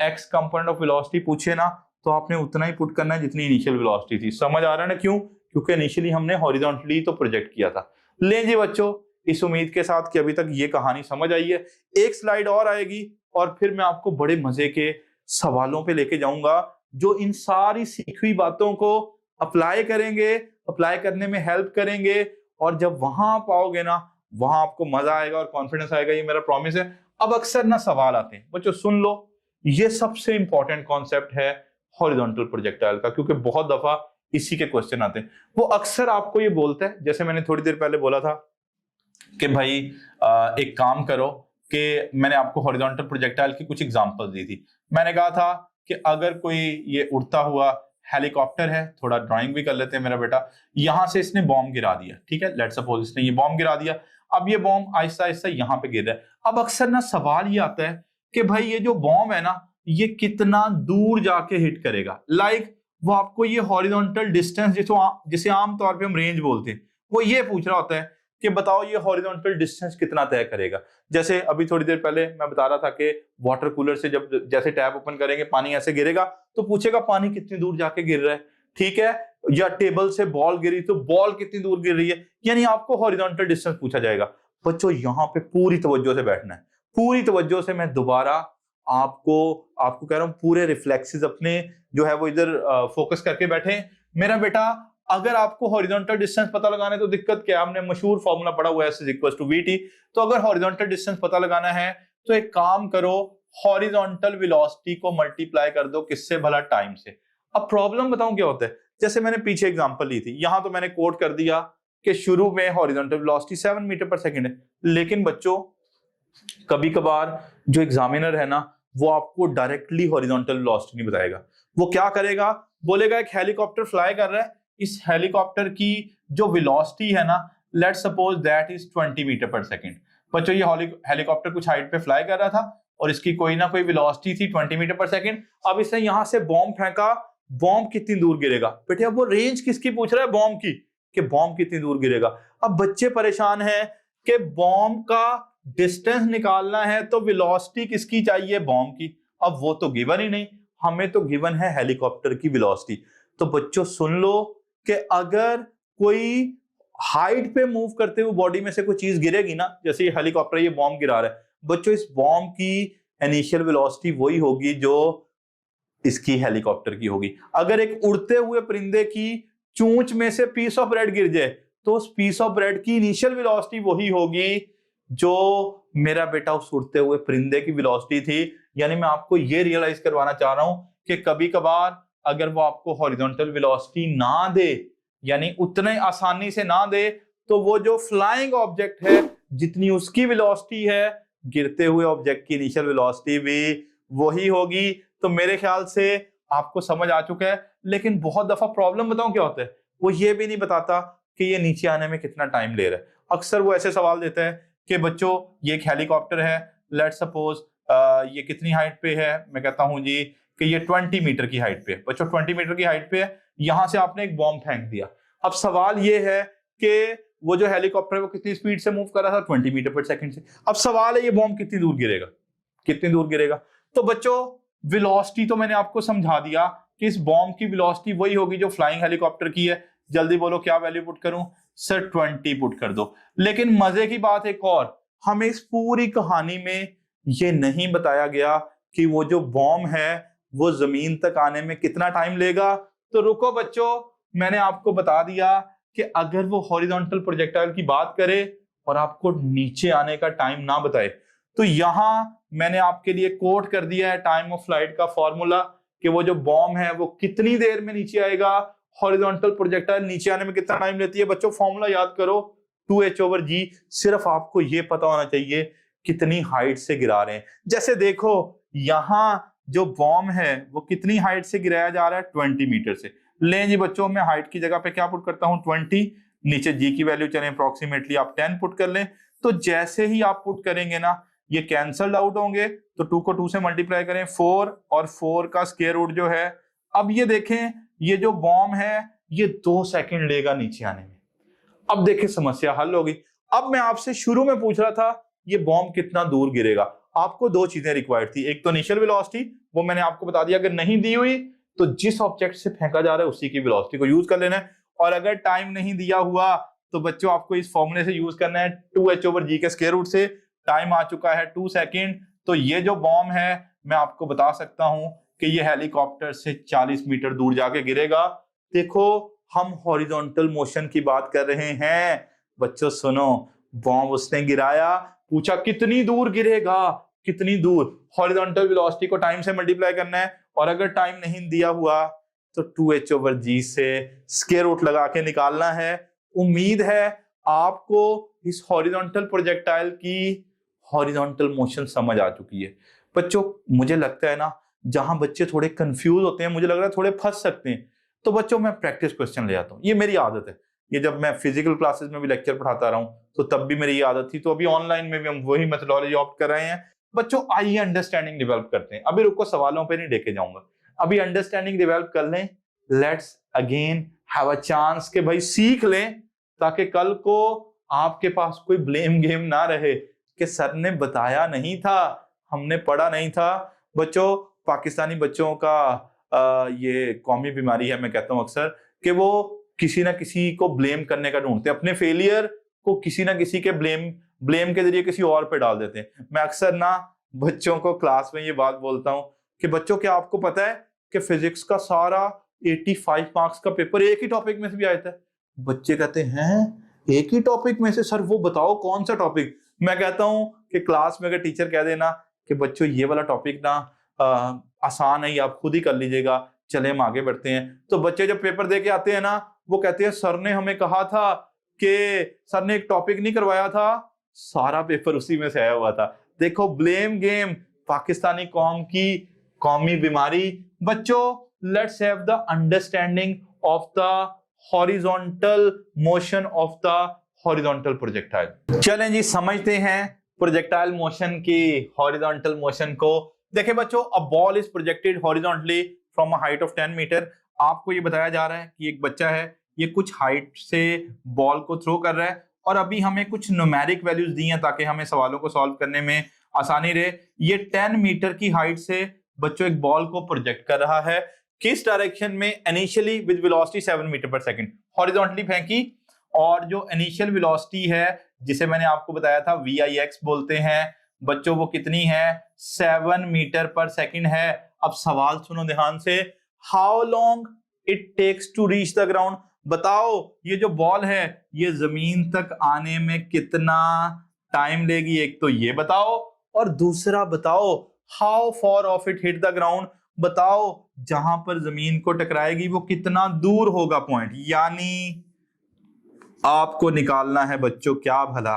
एक्स कंपोनेंट ऑफ वेलोसिटी पूछे ना, तो आपने उतना ही पुट करना है जितनी इनिशियल वेलोसिटी थी। समझ आ रहा है ना? क्यों? क्योंकि इनिशियली हमने हॉरिजॉन्टली तो प्रोजेक्ट किया था। ले जी बच्चों, इस उम्मीद के साथ कि अभी तक ये कहानी समझ आई है। एक स्लाइड और आएगी और फिर मैं आपको बड़े मजे के सवालों पे लेके जाऊंगा जो इन सारी सीखी हुई बातों को अप्लाई करेंगे, अप्लाई करने में हेल्प करेंगे। और जब वहां पाओगे ना, वहां आपको मजा आएगा और कॉन्फिडेंस आएगा, ये मेरा प्रॉमिस है। अब अक्सर ना सवाल आते हैं बच्चों, सुन लो, ये सबसे इंपॉर्टेंट कॉन्सेप्ट है हॉरिजॉन्टल प्रोजेक्टाइल का, क्योंकि बहुत दफा इसी के क्वेश्चन आते हैं। वो अक्सर आपको ये बोलता है, जैसे मैंने थोड़ी देर पहले बोला था कि भाई एक काम करो, कि मैंने आपको हॉरिजॉन्टल प्रोजेक्टाइल की कुछ एग्जांपल्स दी थी। मैंने कहा था कि अगर कोई ये उड़ता हुआ हेलीकॉप्टर है, थोड़ा ड्राइंग भी कर लेते हैं मेरा बेटा, यहां से इसने बॉम्ब गिरा दिया, ठीक है, लेट्स सपोज इसने ये बॉम्ब गिरा दिया। अब ये बॉम्ब आहिस्ता आहिस्ता यहाँ पे गिर रहा है। अब अक्सर ना सवाल ये आता है कि भाई ये जो बॉम्ब है ना, ये कितना दूर जाके हिट करेगा। लाइक वो आपको ये हॉरिजॉन्टल डिस्टेंस जिसे आमतौर पे हम रेंज बोलते हैं, वो ये पूछ रहा होता है कि बताओ ये हॉरिजॉन्टल डिस्टेंस कितना तय करेगा। जैसे अभी थोड़ी देर पहले मैं बता रहा था कि वाटर कूलर से जब जैसे टैप ओपन करेंगे पानी ऐसे गिरेगा, तो पूछेगा पानी कितनी दूर जाके गिर रहा है, ठीक है। या टेबल से बॉल गिरी तो बॉल कितनी दूर गिर रही है, यानी आपको हॉरिजॉन्टल डिस्टेंस पूछा जाएगा। बच्चों यहाँ पे पूरी तवज्जो से बैठना है, पूरी तवज्जो से। मैं दोबारा आपको कह रहा हूं, पूरे रिफ्लेक्सेस अपने जो है वो इधर फोकस करके बैठे। मेरा बेटा अगर आपको हॉरिजॉन्टल डिस्टेंस पता लगाना है तो दिक्कत क्या है, हमने मशहूर फॉर्मूला पढ़ा हुआ है S = VT। तो अगर हॉरिजॉन्टल डिस्टेंस पता लगाना है तो एक काम करो, हॉरिजॉन्टल वेलोसिटी को मल्टीप्लाई कर दो किससे भला, टाइम से। अब प्रॉब्लम बताऊं क्या होता है, जैसे मैंने पीछे एग्जांपल ली थी, यहां तो मैंने कोट कर दिया कि शुरू में हॉरिजॉन्टल वेलोसिटी 7 मीटर/सेकंड है। लेकिन बच्चों कभी कभार जो एग्जामिनर है ना, वो आपको डायरेक्टली हॉरिजॉन्टल वेलोसिटी नहीं बताएगा। वो क्या करेगा, बोलेगा एक हेलीकॉप्टर फ्लाई कर रहा है, इस हेलीकॉप्टर की जो वेलोसिटी है ना, let's suppose that is 20 metre per second. बच्चों ये हेलीकॉप्टर कुछ हाइट पे फ्लाई कर रहा था और इसकी कोई ना कोई वेलोसिटी थी 20 मीटर/सेकंड। अब इसने यहां से बॉम्ब फेंका, बॉम्ब कितनी दूर गिरेगा। बेटे अब वो रेंज किसकी पूछ रहा है, बॉम्ब की, कि बॉम्ब कितनी दूर गिरेगा। अब बच्चे परेशान हैं कि बॉम्ब का डिस्टेंस निकालना है तो वेलोसिटी किसकी चाहिए, बॉम्ब की। अब वो तो गिवन ही नहीं, हमें तो गिवन है हेलीकॉप्टर की वेलोसिटी। तो बच्चों सुन लो कि अगर कोई हाइट पे मूव करते हुए बॉडी में से कोई चीज गिरेगी ना, जैसे ये हेलीकॉप्टर ये बॉम्ब गिरा रहा है, बच्चों इस बॉम्ब की इनिशियल वेलोसिटी वही होगी जो इसकी हेलीकॉप्टर की होगी। अगर एक उड़ते हुए परिंदे की चोंच में से पीस ऑफ ब्रेड गिर जाए तो उस पीस ऑफ ब्रेड की इनिशियल वेलोसिटी वही होगी जो मेरा बेटा उस उड़ते हुए परिंदे की वेलोसिटी थी। यानी मैं आपको ये रियलाइज करवाना चाह रहा हूं कि कभी कभार अगर वो आपको हॉरिजॉन्टल वेलोसिटी ना दे, यानी उतने आसानी से ना दे, तो वो जो फ्लाइंग ऑब्जेक्ट है जितनी उसकी वेलोसिटी है, गिरते हुए ऑब्जेक्ट की इनिशियल वेलोसिटी भी वही होगी। तो मेरे ख्याल से आपको समझ आ चुका है। लेकिन बहुत दफा प्रॉब्लम बताऊं क्या होता है, वो ये भी नहीं बताता कि ये नीचे आने में कितना टाइम ले रहा है। अक्सर वो ऐसे सवाल देता है कि बच्चों ये एक हेलीकॉप्टर है, लेट्स सपोज ये कितनी हाइट पे है, मैं कहता हूं जी कि ये 20 मीटर की हाइट पे है। बच्चों 20 मीटर की हाइट पे है, यहां से आपने एक बॉम्ब फेंक दिया। अब सवाल ये है कि वो जो हेलीकॉप्टर है वो कितनी स्पीड से मूव कर रहा था, 20 मीटर/सेकंड से। अब सवाल है ये बॉम्ब कितनी दूर गिरेगा, कितनी दूर गिरेगा। तो बच्चों वेलोसिटी तो मैंने आपको समझा दिया कि इस बॉम्ब की वेलोसिटी वही होगी जो फ्लाइंग हेलीकॉप्टर की है। जल्दी बोलो क्या वैल्यू पुट करूं सर, 20 पुट कर दो। लेकिन मजे की बात एक और, हमें इस पूरी कहानी में ये नहीं बताया गया कि वो जो बॉम्ब है वो जमीन तक आने में कितना टाइम लेगा। तो रुको बच्चों, मैंने आपको बता दिया कि अगर वो हॉरिजॉन्टल प्रोजेक्टाइल की बात करे और आपको नीचे आने का टाइम ना बताए, तो यहां मैंने आपके लिए कोट कर दिया है टाइम ऑफ फ्लाइट का फॉर्मूला कि वो जो बॉम्ब है वो कितनी देर में नीचे आएगा, हॉरिजॉन्टल प्रोजेक्टाइल नीचे आने में कितना टाइम लेती है। बच्चों फॉर्मूला याद करो, 2h/g। सिर्फ आपको ये पता होना चाहिए कितनी हाइट से गिरा रहे हैं। जैसे देखो यहां जो बॉम्ब है वो कितनी हाइट से गिराया जा रहा है, 20 मीटर से। लें जी बच्चों, मैं हाइट की जगह पे क्या पुट करता हूं, 20। नीचे जी की वैल्यू चले अप्रोक्सीमेटली आप 10 पुट कर लें। तो जैसे ही आप पुट करेंगे ना, ये कैंसल्ड आउट होंगे, तो 2 को 2 से मल्टीप्लाई करें 4, और 4 का स्क्वायर रूट जो है। अब ये देखें, ये जो बॉम्ब है ये 2 सेकंड लेगा नीचे आने में। अब देखें समस्या हल होगी। अब मैं आपसे शुरू में पूछ रहा था ये बॉम्ब कितना दूर गिरेगा। आपको 2 चीजें रिक्वायर्ड थी, एक तो इनिशियल वेलोसिटी, वो मैंने आपको बता दिया अगर नहीं दी हुई तो जिस ऑब्जेक्ट से फेंका जा रहा है उसी की वेलोसिटी को यूज कर लेना है। और अगर टाइम नहीं दिया हुआ तो बच्चों आपको इस फॉर्मूले से यूज करना है 2h/g के स्क्वायर रूट से। टाइम आ चुका है 2 सेकंड। तो ये जो बॉम्ब है मैं आपको बता सकता हूं कि ये हेलीकॉप्टर से 40 मीटर दूर जाके गिरेगा। देखो हम हॉरिजॉन्टल मोशन की बात कर रहे हैं। बच्चों सुनो, बॉम्ब उसने गिराया, पूछा कितनी दूर गिरेगा, कितनी दूर, हॉरिजॉन्टल वेलोसिटी को टाइम से मल्टीप्लाई करना है, और अगर टाइम नहीं दिया हुआ तो 2h/g से स्क्वायर रूट लगा के निकालना है। उम्मीद है आपको इस हॉरिजॉन्टल प्रोजेक्टाइल की हॉरिजॉन्टल मोशन समझ आ चुकी है। बच्चों मुझे लगता है ना, जहां बच्चे थोड़े कंफ्यूज होते हैं, मुझे लग रहा है थोड़े फंस सकते हैं, तो बच्चों मैं प्रैक्टिस क्वेश्चन ले आता हूं। ये मेरी आदत है, ये जब मैं फिजिकल क्लासेस में भी लेक्चर पढ़ाता रहा हूं तो तब भी मेरी ये आदत थी। तो अभी ऑनलाइन में भी हम वही मेथोडोलॉजी ऑप्ट कर रहे हैं। बच्चों आइए अंडरस्टैंडिंग डेवलप करते हैं। अभी रुको, सवालों पे नहीं लेके जाऊंगा, अभी अंडरस्टैंडिंग डेवलप कर लें। Let's again have a chance कि भाई सीख लें, ताकि कल को आपके पास कोई ब्लेम गेम ना रहे कि सर ने बताया नहीं था, हमने पढ़ा नहीं था। बच्चों पाकिस्तानी बच्चों का ये कौमी बीमारी है, मैं कहता हूं अक्सर, कि वो किसी ना किसी को ब्लेम करने का ढूंढते हैं, अपने फेलियर को किसी ना किसी के ब्लेम के जरिए किसी और पे डाल देते हैं। मैं अक्सर ना बच्चों को क्लास में ये बात बोलता हूं कि बच्चों क्या आपको पता है कि फिजिक्स का सारा 85 मार्क्स का पेपर एक ही टॉपिक में से भी आया था। बच्चे कहते हैं एक ही टॉपिक में से, सर वो बताओ कौन सा टॉपिक। मैं कहता हूं कि क्लास में अगर टीचर कह देना कि बच्चों ये वाला टॉपिक ना आसान है, आप खुद ही कर लीजिएगा, चले हम आगे बढ़ते हैं, तो बच्चे जब पेपर दे के आते हैं ना, वो कहते हैं सर ने हमें कहा था कि सर ने एक टॉपिक नहीं करवाया था, सारा पेपर उसी में से आया हुआ था। देखो ब्लेम गेम पाकिस्तानी कौम की कौमी बीमारी। बच्चों let's have the understanding of the horizontal motion of the horizontal projectile. चलें जी समझते हैं प्रोजेक्टाइल मोशन की हॉरिजॉन्टल मोशन को। देखिए बच्चों, a ball is projected horizontally from a height of 10 metre. आपको ये बताया जा रहा है कि एक बच्चा है, ये कुछ हाइट से बॉल को थ्रो कर रहा है, और अभी हमें कुछ न्यूमेरिक वैल्यूज दी हैं ताकि हमें सवालों को सॉल्व करने में आसानी रहे। ये 10 मीटर की हाइट से बच्चों एक बॉल को प्रोजेक्ट कर रहा है। किस डायरेक्शन में? Initially with velocity 7 metre per second, horizontally फेंकी, और जो इनिशियल वेलोसिटी है जिसे मैंने आपको बताया था VIX बोलते हैं बच्चों, वो कितनी है? 7 मीटर पर सेकंड है। अब सवाल सुनो ध्यान से, how long it takes to reach the ground. बताओ ये जो बॉल है ये जमीन तक आने में कितना टाइम लेगी, एक तो ये बताओ, और दूसरा बताओ how for of it hit the ground. बताओ जहां पर जमीन को टकराएगी वो कितना दूर होगा पॉइंट, यानी आपको निकालना है बच्चों क्या भला?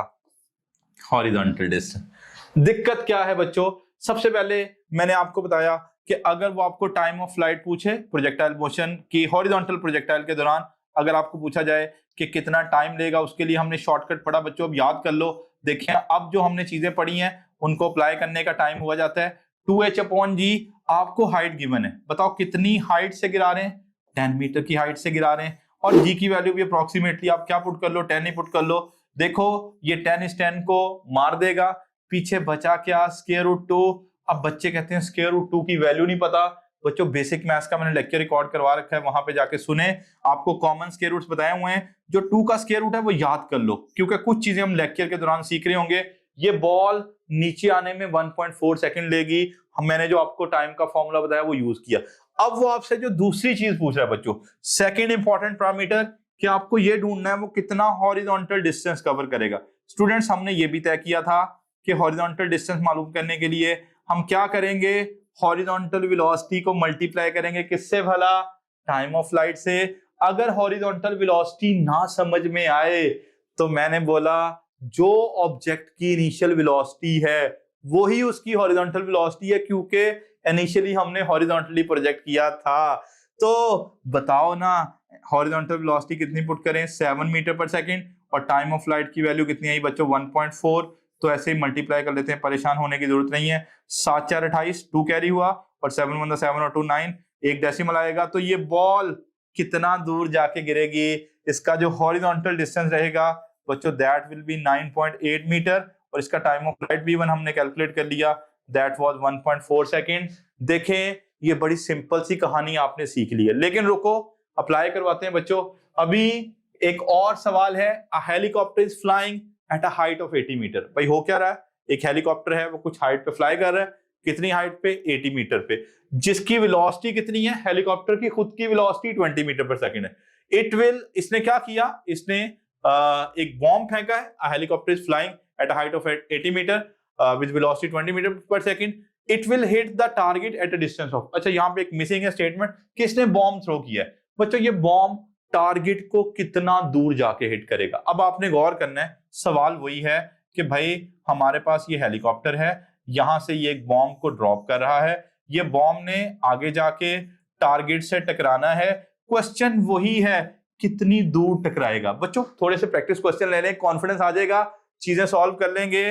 Horizontal distance. दिक्कत क्या है बच्चों? सबसे पहले मैंने आपको बताया कि अगर वो आपको टाइम ऑफ फ्लाइट पूछे प्रोजेक्टाइल मोशन की, हॉरिजॉन्टल प्रोजेक्टाइल के दौरान अगर आपको पूछा जाए कि कितना टाइम लेगा, उसके लिए हमने शॉर्टकट पढ़ा बच्चों, अब याद कर लो। देखिए अब जो हमने चीजें पढ़ी हैं उनको अप्लाई करने का टाइम हुआ जाता है 2h/g। आपको हाइट गिवन है, बताओ कितनी हाइट से गिरा रहे हैं? 10 मीटर की हाइट से गिरा रहे हैं, और जी की वैल्यू भी अप्रोक्सीमेटली आप क्या पुट कर लो? 10 ही पुट कर लो। देखो ये 10 इस 10 को मार देगा, पीछे बचा क्या? Square root 2। अब बच्चे कहते हैं स्क्वायर रूट 2 की वैल्यू नहीं पता। बच्चों बेसिक मैथ्स का मैंने लेक्चर रिकॉर्ड करवा रखा है, वहां पे जाके सुने, आपको कॉमन स्क्वायर रूट्स बताए हुए हैं। जो 2 का स्क्वायर रूट है वो याद कर लो, क्योंकि कुछ चीजें हम लेक्चर के दौरान सीख रहे होंगे ये बॉल नीचे आने में 1.4 सेकंड लेगी। मैंने जो आपको टाइम का फॉर्मूला बताया वो यूज किया। अब वो आपसे जो दूसरी चीज पूछ रहा है बच्चों, सेकंड इंपॉर्टेंट पैरामीटर, कि आपको ये ढूंढना है वो कितना हॉरिजॉन्टल डिस्टेंस कवर करेगा। स्टूडेंट्स, हमने ये भी तय किया था कि हॉरिजॉन्टल डिस्टेंस मालूम करने के लिए हम क्या करेंगे, हॉरिजॉन्टल वेलोसिटी को मल्टीप्लाई करेंगे किससे भला, टाइम ऑफ फ्लाइट से। अगर हॉरिजॉन्टल वेलोसिटी ना समझ में आए तो मैंने बोला जो ऑब्जेक्ट की इनिशियल वेलोसिटी है वही उसकी हॉरिजॉन्टल वेलोसिटी है, क्योंकि इनिशियली हमने हॉरिजॉन्टली प्रोजेक्ट किया था। तो बताओ ना, हॉरिजॉन्टल वेलोसिटी कितनी पुट करें, 7 मीटर पर सेकंड, और टाइम ऑफ फ्लाइट की वैल्यू कितनी आई बच्चों, 1.4। तो ऐसे ही मल्टीप्लाई कर लेते हैं, परेशान होने की जरूरत नहीं है। 7 4 28, 2 कैरी हुआ, और 7 1 7 और 2 9, एक डेसिमल आएगा। तो ये बॉल कितना दूर जाके गिरेगी, इसका जो हॉरिजॉन्टल डिस्टेंस रहेगा बच्चों दैट विल बी 9.8 मीटर, और इसका टाइम ऑफ फ्लाइट भी हमने कैलकुलेट कर लिया, दैट वाज 1.4 सेकंड। देखें, ये बड़ी सिंपल सी कहानी आपने सीख ली है, लेकिन रुको अप्लाई करवाते हैं बच्चों। अभी एक और सवाल है, a helicopter is flying at a height of 80 metre. भाई हो क्या रहा है, एक हेलीकॉप्टर है वो कुछ हाइट पे फ्लाई कर रहा है, कितनी हाइट पे, 80 मीटर पे, जिसकी वेलोसिटी कितनी है, हेलीकॉप्टर की खुद की वेलोसिटी 20 मीटर पर सेकंड है। इट विल, इसने क्या किया, इसने एक बॉम्ब फेंका है, a helicopter is flying at a height of 80 metre with velocity 20 metre per second, it will hit the target at a distance of. अच्छा, यहाँ पे एक मिसिंग है स्टेटमेंट, किसने बॉम्ब थ्रो किया है बच्चों, ये बॉम्ब टारगेट को कितना दूर जाके हिट करेगा। अब आपने गौर करना है, सवाल वही है कि भाई हमारे पास ये हेलीकॉप्टर है, यहां से ये एक बॉम्ब को ड्रॉप कर रहा है, ये बॉम्ब ने आगे जाके टारगेट से टकराना है, क्वेश्चन वही है कितनी दूर टकराएगा। बच्चों थोड़े से प्रैक्टिस क्वेश्चन ले लें, कॉन्फिडेंस आ जाएगा, चीजें सॉल्व कर लेंगे।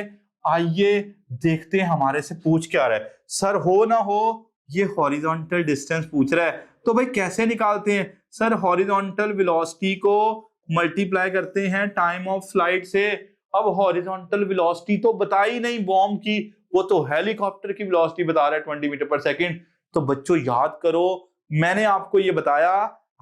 आइए देखते हैं हमारे से पूछ क्या रहा है। सर हो ना हो ये हॉरिजॉन्टल डिस्टेंस पूछ रहा है, तो भाई कैसे निकालते हैं सर, हॉरिजॉन्टल वेलोसिटी को मल्टीप्लाई करते हैं टाइम ऑफ फ्लाइट से। अब हॉरिजॉन्टल वेलोसिटी तो बता ही नहीं बॉम्ब की, वो तो हेलीकॉप्टर की वेलोसिटी बता रहा है 20 मीटर पर सेकंड। तो बच्चों याद करो, मैंने आपको ये बताया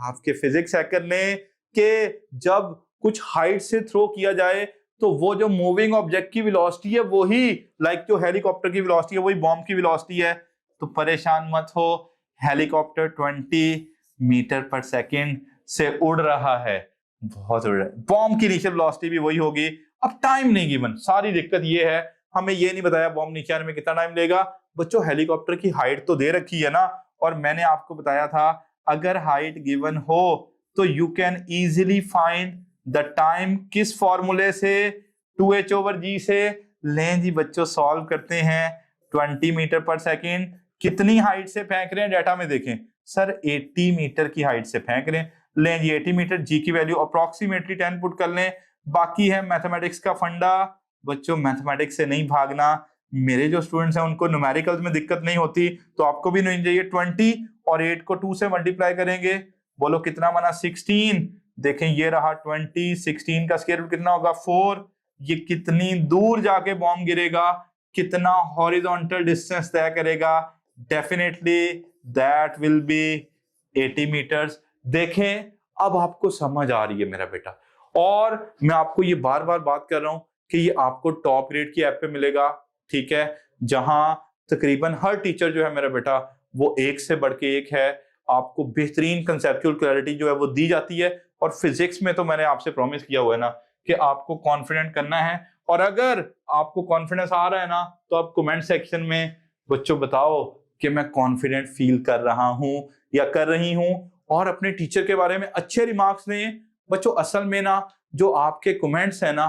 आपके फिजिक्स हैकर ने कि जब कुछ हाइट से थ्रो किया जाए तो वो जो मूविंग ऑब्जेक्ट की वेलोसिटी है वही, लाइक जो हेलीकॉप्टर की वेलोसिटी है वही बॉम्ब की वेलोसिटी है। तो परेशान मत हो, हेलीकॉप्टर 20 मीटर पर सेकंड से उड़ रहा है, बहुत उड़ रहा है, बॉम्ब की इनिशियल वेलोसिटी भी वही होगी। अब टाइम नहीं गिवन, सारी दिक्कत ये है हमें ये नहीं बताया बॉम्ब नीचे आने में कितना टाइम लेगा। बच्चों हेलीकॉप्टर की हाइट तो दे रखी है ना, और मैंने आपको बताया था अगर हाइट गिवन हो तो you can easily find the time, किस फॉर्मूले से, 2h/g से। लें जी बच्चों सॉल्व करते हैं, 20 मीटर पर सेकंड कितनी हाइट से फेंक रहे हैं, डाटा में देखें सर 80 मीटर की हाइट से फेंक रहे हैं। लें जी 80 मीटर, जी की वैल्यू अप्रोक्सीमेटली 10 पुट कर लें। बाकी है मैथमेटिक्स का फंडा, बच्चों मैथमेटिक्स से नहीं भागना। मेरे जो स्टूडेंट्स हैं उनको न्यूमेरिकल्स में दिक्कत नहीं होती, तो आपको भी नहीं चाहिए। 20 और 8 को 2 से मल्टीप्लाई करेंगे, बोलो कितना बना, 16। देखें ये रहा 20, 16 का स्क्वायर रूट कितना होगा, 4। ये कितनी दूर जाके बॉम्ब गिरेगा, कितना हॉरिजॉन्टल डिस्टेंस तय करेगा, definitely that will be 80 metres. देखें अब आपको समझ आ रही है मेरा बेटा, और मैं आपको ये बार बार बात कर रहा हूं कि ये आपको टॉप ग्रेड की ऐप पे मिलेगा, ठीक है, जहां तकरीबन हर टीचर जो है मेरा बेटा वो एक से बढ़ के एक है, आपको बेहतरीन कंसेप्चुअल क्लैरिटी जो है वो दी जाती है। और फिजिक्स में तो मैंने आपसे प्रॉमिस किया हुआ है ना कि आपको कॉन्फिडेंट करना है, और अगर आपको कॉन्फिडेंस आ रहा है ना तो आप कमेंट सेक्शन में बच्चों बताओ कि मैं कॉन्फिडेंट फील कर रहा हूं या कर रही हूं, और अपने टीचर के बारे में अच्छे रिमार्क्स दें। बच्चों असल में ना जो आपके कमेंट्स है ना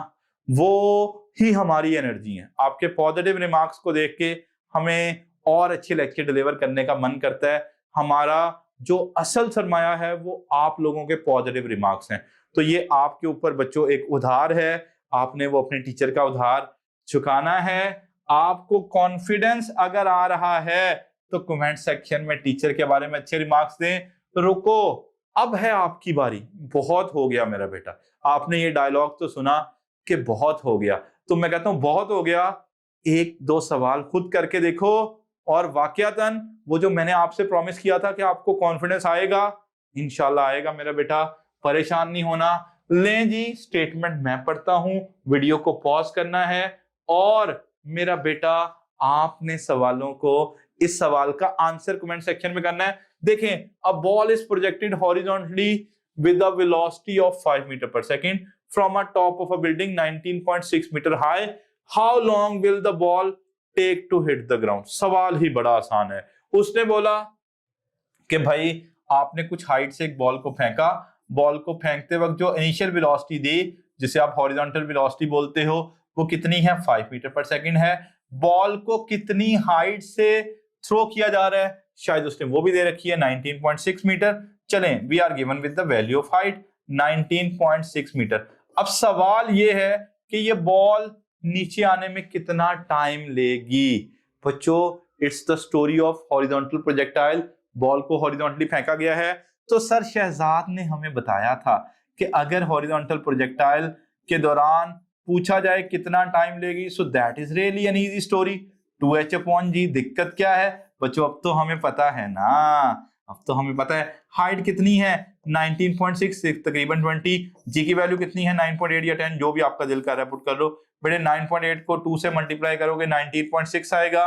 वो ही हमारी एनर्जी है, आपके पॉजिटिव रिमार्क्स को देख के हमें और अच्छे लेक्चर डिलीवर करने का मन करता है। हमारा जो असल सरमाया है वो आप लोगों के पॉजिटिव रिमार्क्स हैं। तो ये आपके ऊपर बच्चों एक उधार है, आपने वो अपने टीचर का उधार चुकाना है। आपको कॉन्फिडेंस अगर आ रहा है तो कमेंट सेक्शन में टीचर के बारे में अच्छे रिमार्क्स दें। तो रुको, अब है आपकी बारी। बहुत हो गया मेरा बेटा, आपने ये डायलॉग तो सुना कि बहुत हो गया, तो मैं कहता हूं बहुत हो गया, 1-2 सवाल खुद करके देखो, और वाकयातन वो जो मैंने आपसे प्रॉमिस किया था कि आपको कॉन्फिडेंस आएगा, इंशाल्लाह आएगा मेरा बेटा, परेशान नहीं होना। लें जी स्टेटमेंट मैं पढ़ता हूं, वीडियो को पॉज करना है और मेरा बेटा आपने सवालों को, इस सवाल का आंसर कमेंट सेक्शन में करना है। देखें, अ ball is projected horizontally with a velocity of 5 meter per second from a top of a building 19.6 meter high. How long will the ball take to hit the ground? सवाल ही बड़ा आसान है। उसने बोला कि भाई आपने कुछ हाइट से एक बॉल को फेंका, बॉल को फेंकते वक्त जो इनिशियल वेलोसिटी दी, जिसे आप हॉरिजॉन्टल वेलोसिटी बोलते हो, वो कितनी है? 5 मीटर पर सेकंड है। बॉल को कितनी हाइट से थ्रो किया जा रहा है? शायद उसने वो भी दे रखी है 19.6 मीटर। चलें, we are given with the value of height 19.6 metre. अब सवाल ये है कि ये बॉल नीचे आने में कितना टाइम लेगी? बच्चों, it's the story of horizontal projectile. Ball को हॉरिजॉन्टली फेंका गया है। तो सर शहजाद ने हमें बताया था कि अगर हॉरिजॉन्टल प्रोजेक्टाइल के दौरान पूछा जाए कितना टाइम लेगी, सो that is really an easy story, 2h/g। दिक्कत क्या है बच्चों? अब तो हमें पता है ना, अब तो हमें पता है हाइट कितनी है 19.6, तकरीबन 20। जी की वैल्यू कितनी है 9.8 या 10, जो भी आपका दिल कर रहा है पुट कर लो। बेटे 9.8 को 2 से मल्टीप्लाई करोगे 19.6 आएगा।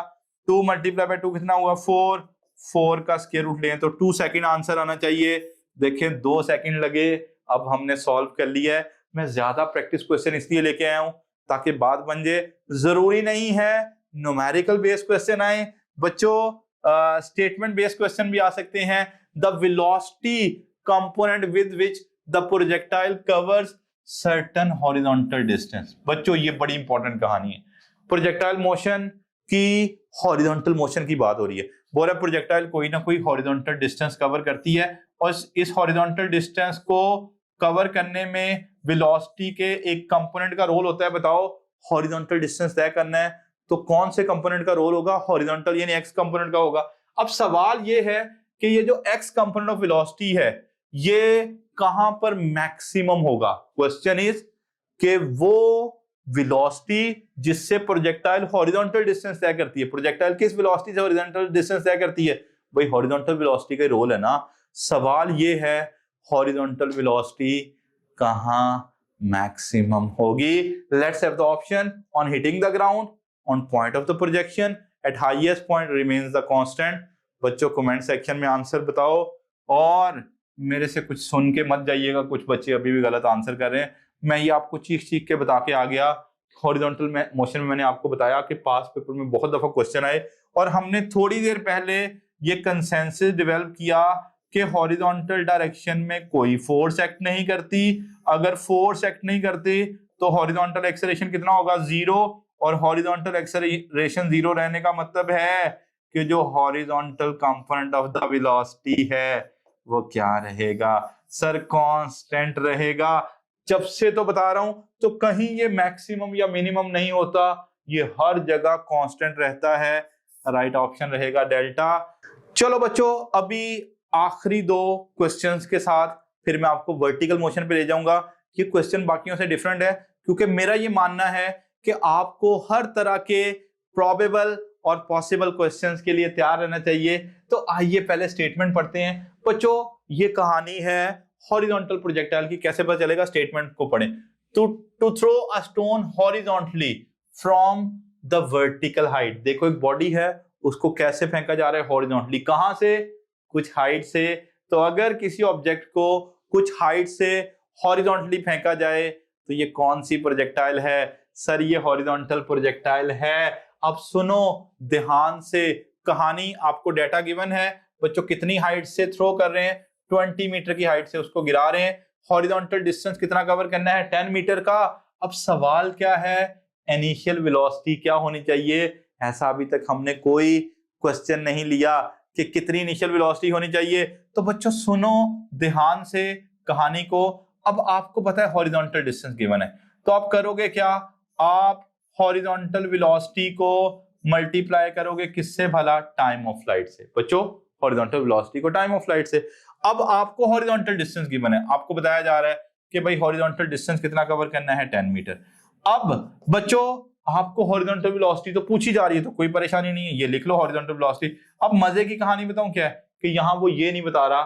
2 मल्टीप्लाई बाय 2 कितना हुआ? 4। 4 का स्क्वायर रूट लें तो 2 सेकंड आंसर आना चाहिए। देखें 2 सेकंड लगे, अब हमने सॉल्व कर लिया है। मैं ज्यादा प्रैक्टिस क्वेश्चन इसलिए लेके आया हूं ताकि बात बन जाए। जरूरी नहीं है न्यूमेरिकल बेस्ड क्वेश्चन आए बच्चों, स्टेटमेंट बेस्ड क्वेश्चन भी आ सकते हैं। The velocity component with which the projectile covers certain horizontal distance. बच्चों ये बड़ी इंपॉर्टेंट कहानी है। प्रोजेक्टाइल मोशन की हॉरिजॉन्टल मोशन की बात हो रही है। बोला प्रोजेक्टाइल कोई ना कोई हॉरिजॉन्टल डिस्टेंस कवर करती है और इस हॉरिजॉन्टल डिस्टेंस को कवर करने में वेलोसिटी के एक कंपोनेंट का रोल होता है। बताओ, हॉरिजॉन्टल डिस्टेंस तय करना है तो कौन से कंपोनेंट का रोल होगा? हॉरिजॉन्टल यानी एक्स कंपोनेंट का होगा। अब सवाल ये है कि ये जो एक्स कंपोनेंट ऑफ वेलोसिटी है ये कहां पर मैक्सिमम होगा? क्वेश्चन इज कि वो वेलोसिटी जिससे प्रोजेक्टाइल हॉरिजॉन्टल डिस्टेंस तय करती है, प्रोजेक्टाइल किस वेलोसिटी से हॉरिजॉन्टल डिस्टेंस तय करती है? भाई हॉरिजॉन्टल वेलोसिटी का रोल है ना। सवाल ये है हॉरिजॉन्टल वेलोसिटी कहां मैक्सिमम होगी? Let's have the option on hitting the ground, on point of the projection, at highest point remains the constant। बच्चों कमेंट सेक्शन में आंसर बताओ और मेरे से कुछ सुन के मत जाइएगा, कुछ बच्चे अभी भी गलत आंसर कर रहे हैं। मैं ये आपको चीख चीख के बता के आ गया। हॉरिजॉन्टल मोशन में मैंने आपको बताया कि पास पेपर में बहुत दफा क्वेश्चन आए और हमने थोड़ी देर पहले ये कंसेंसस डेवलप किया कि हॉरिजॉन्टल डायरेक्शन में कोई फोर्स एक्ट नहीं करती। अगर फोर्स एक्ट नहीं करती तो हॉरिजॉन्टल एक्सेलरेशन कितना होगा? 0। और हॉरिजॉन्टल एक्सेलरेशन 0 रहने का मतलब है कि जो horizontal component of the velocity है वो क्या रहेगा? सर कांस्टेंट रहेगा। जब से तो बता रहा हूं, तो कहीं ये मैक्सिमम या मिनिमम नहीं होता, ये हर जगह कांस्टेंट रहता है। राइट ऑप्शन रहेगा डेल्टा। चलो बच्चों, अभी आखिरी 2 क्वेश्चंस के साथ फिर मैं आपको वर्टिकल मोशन पे ले जाऊंगा। ये क्वेश्चन बाकियों से डिफरेंट है क्योंकि मेरा ये मानना है कि आपको हर तरह के प्रोबेबल और पॉसिबल क्वेश्चंस के लिए तैयार रहना चाहिए। तो आइए पहले स्टेटमेंट पढ़ते हैं। बच्चों ये कहानी है हॉरिजॉन्टल प्रोजेक्टाइल की, कैसे पता चलेगा? स्टेटमेंट को पढ़ें। To throw a stone horizontally from the vertical height. देखो एक बॉडी है, उसको कैसे फेंका जा रहा है? हॉरिजॉन्टली। कहां से? कुछ हाइट से। तो अगर किसी ऑब्जेक्ट को कुछ हाइट से हॉरिजॉन्टली फेंका जाए तो ये कौन सी प्रोजेक्टाइल है? सर ये हॉरिजॉन्टल प्रोजेक्टाइल है। अब सुनो ध्यान से, कहानी आपको डेटा गिवन है। बच्चों कितनी हाइट से थ्रो कर रहे हैं? 20 मीटर की हाइट से उसको गिरा रहे हैं। हॉरिजॉन्टल डिस्टेंस कितना कवर करना है? 10 मीटर का। अब सवाल क्या है? इनिशियल वेलोसिटी क्या होनी चाहिए? ऐसा अभी तक हमने कोई क्वेश्चन नहीं लिया कि कितनी इनिशियल वेलोसिटी होनी चाहिए। तो बच्चों सुनो ध्यान से कहानी को। अब आपको पता है हॉरिजॉन्टल डिस्टेंस गिवन है, तो आप करोगे क्या? आप हॉरिजॉन्टल वेलोसिटी को मल्टीप्लाई करोगे किससे भला? टाइम ऑफ फ्लाइट से। बच्चों हॉरिजॉन्टल वेलोसिटी को टाइम ऑफ फ्लाइट से। अब आपको हॉरिजॉन्टल डिस्टेंस गिवन है, आपको बताया जा रहा है कि भाई हॉरिजॉन्टल डिस्टेंस कितना कवर करना है? 10 मीटर। अब बच्चों आपको हॉरिजॉन्टल वेलोसिटी तो पूछी जा रही है, तो कोई परेशानी नहीं है, ये लिख लो हॉरिजॉन्टल वेलोसिटी। अब मजे की कहानी बताऊं क्या है कि यहाँ वो ये नहीं बता रहा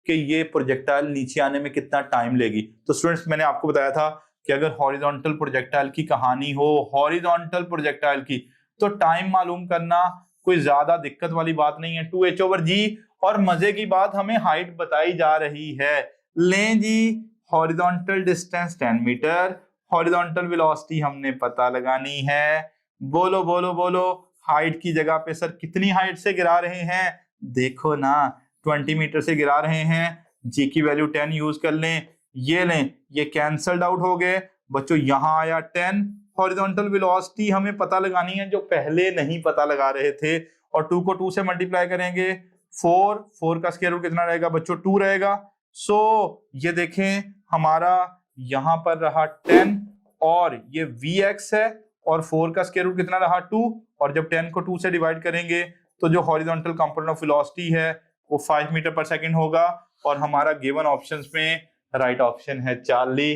कि ये प्रोजेक्टाइल नीचे आने में कितना टाइम लेगी। तो स्टूडेंट्स मैंने आपको बताया था कि अगर हॉरिजॉन्टल प्रोजेक्टाइल की कहानी हो, हॉरिजॉन्टल प्रोजेक्टाइल की, तो टाइम मालूम करना कोई ज्यादा दिक्कत वाली बात नहीं है, 2h/g। और मजे की बात, हमें हाइट बताई जा रही है। लें जी, horizontal distance 10 metre, horizontal velocity हमने पता लगानी है। बोलो बोलो बोलो, हाइट की जगह पे सर कितनी हाइट से गिरा रहे हैं? देखो ना, 20 मीटर से गिरा रहे हैं। जी की वैल्यू 10 यूज कर लें, ये लें, ये कैंसल्ड आउट हो गए बच्चों। यहां आया 10। हॉरिजॉन्टल वेलोसिटी हमें पता लगानी है जो पहले नहीं पता लगा रहे थे, और 2 को 2 से मल्टीप्लाई करेंगे, 4 का स्क्वायर रूट कितना रहेगा बच्चों? 2 रहेगा। सो ये देखें, हमारा यहां पर रहा 10 और ये Vx है, और 4 का स्क्वायर रूट कितना रहा? 2। और जब 10 को 2 से डिवाइड करेंगे तो जो हॉरिजॉन्टल कंपोनेंट ऑफ वेलोसिटी है वो 5 मीटर पर सेकंड होगा। और हमारा गिवन ऑप्शंस में राइट ऑप्शन है चार्ली।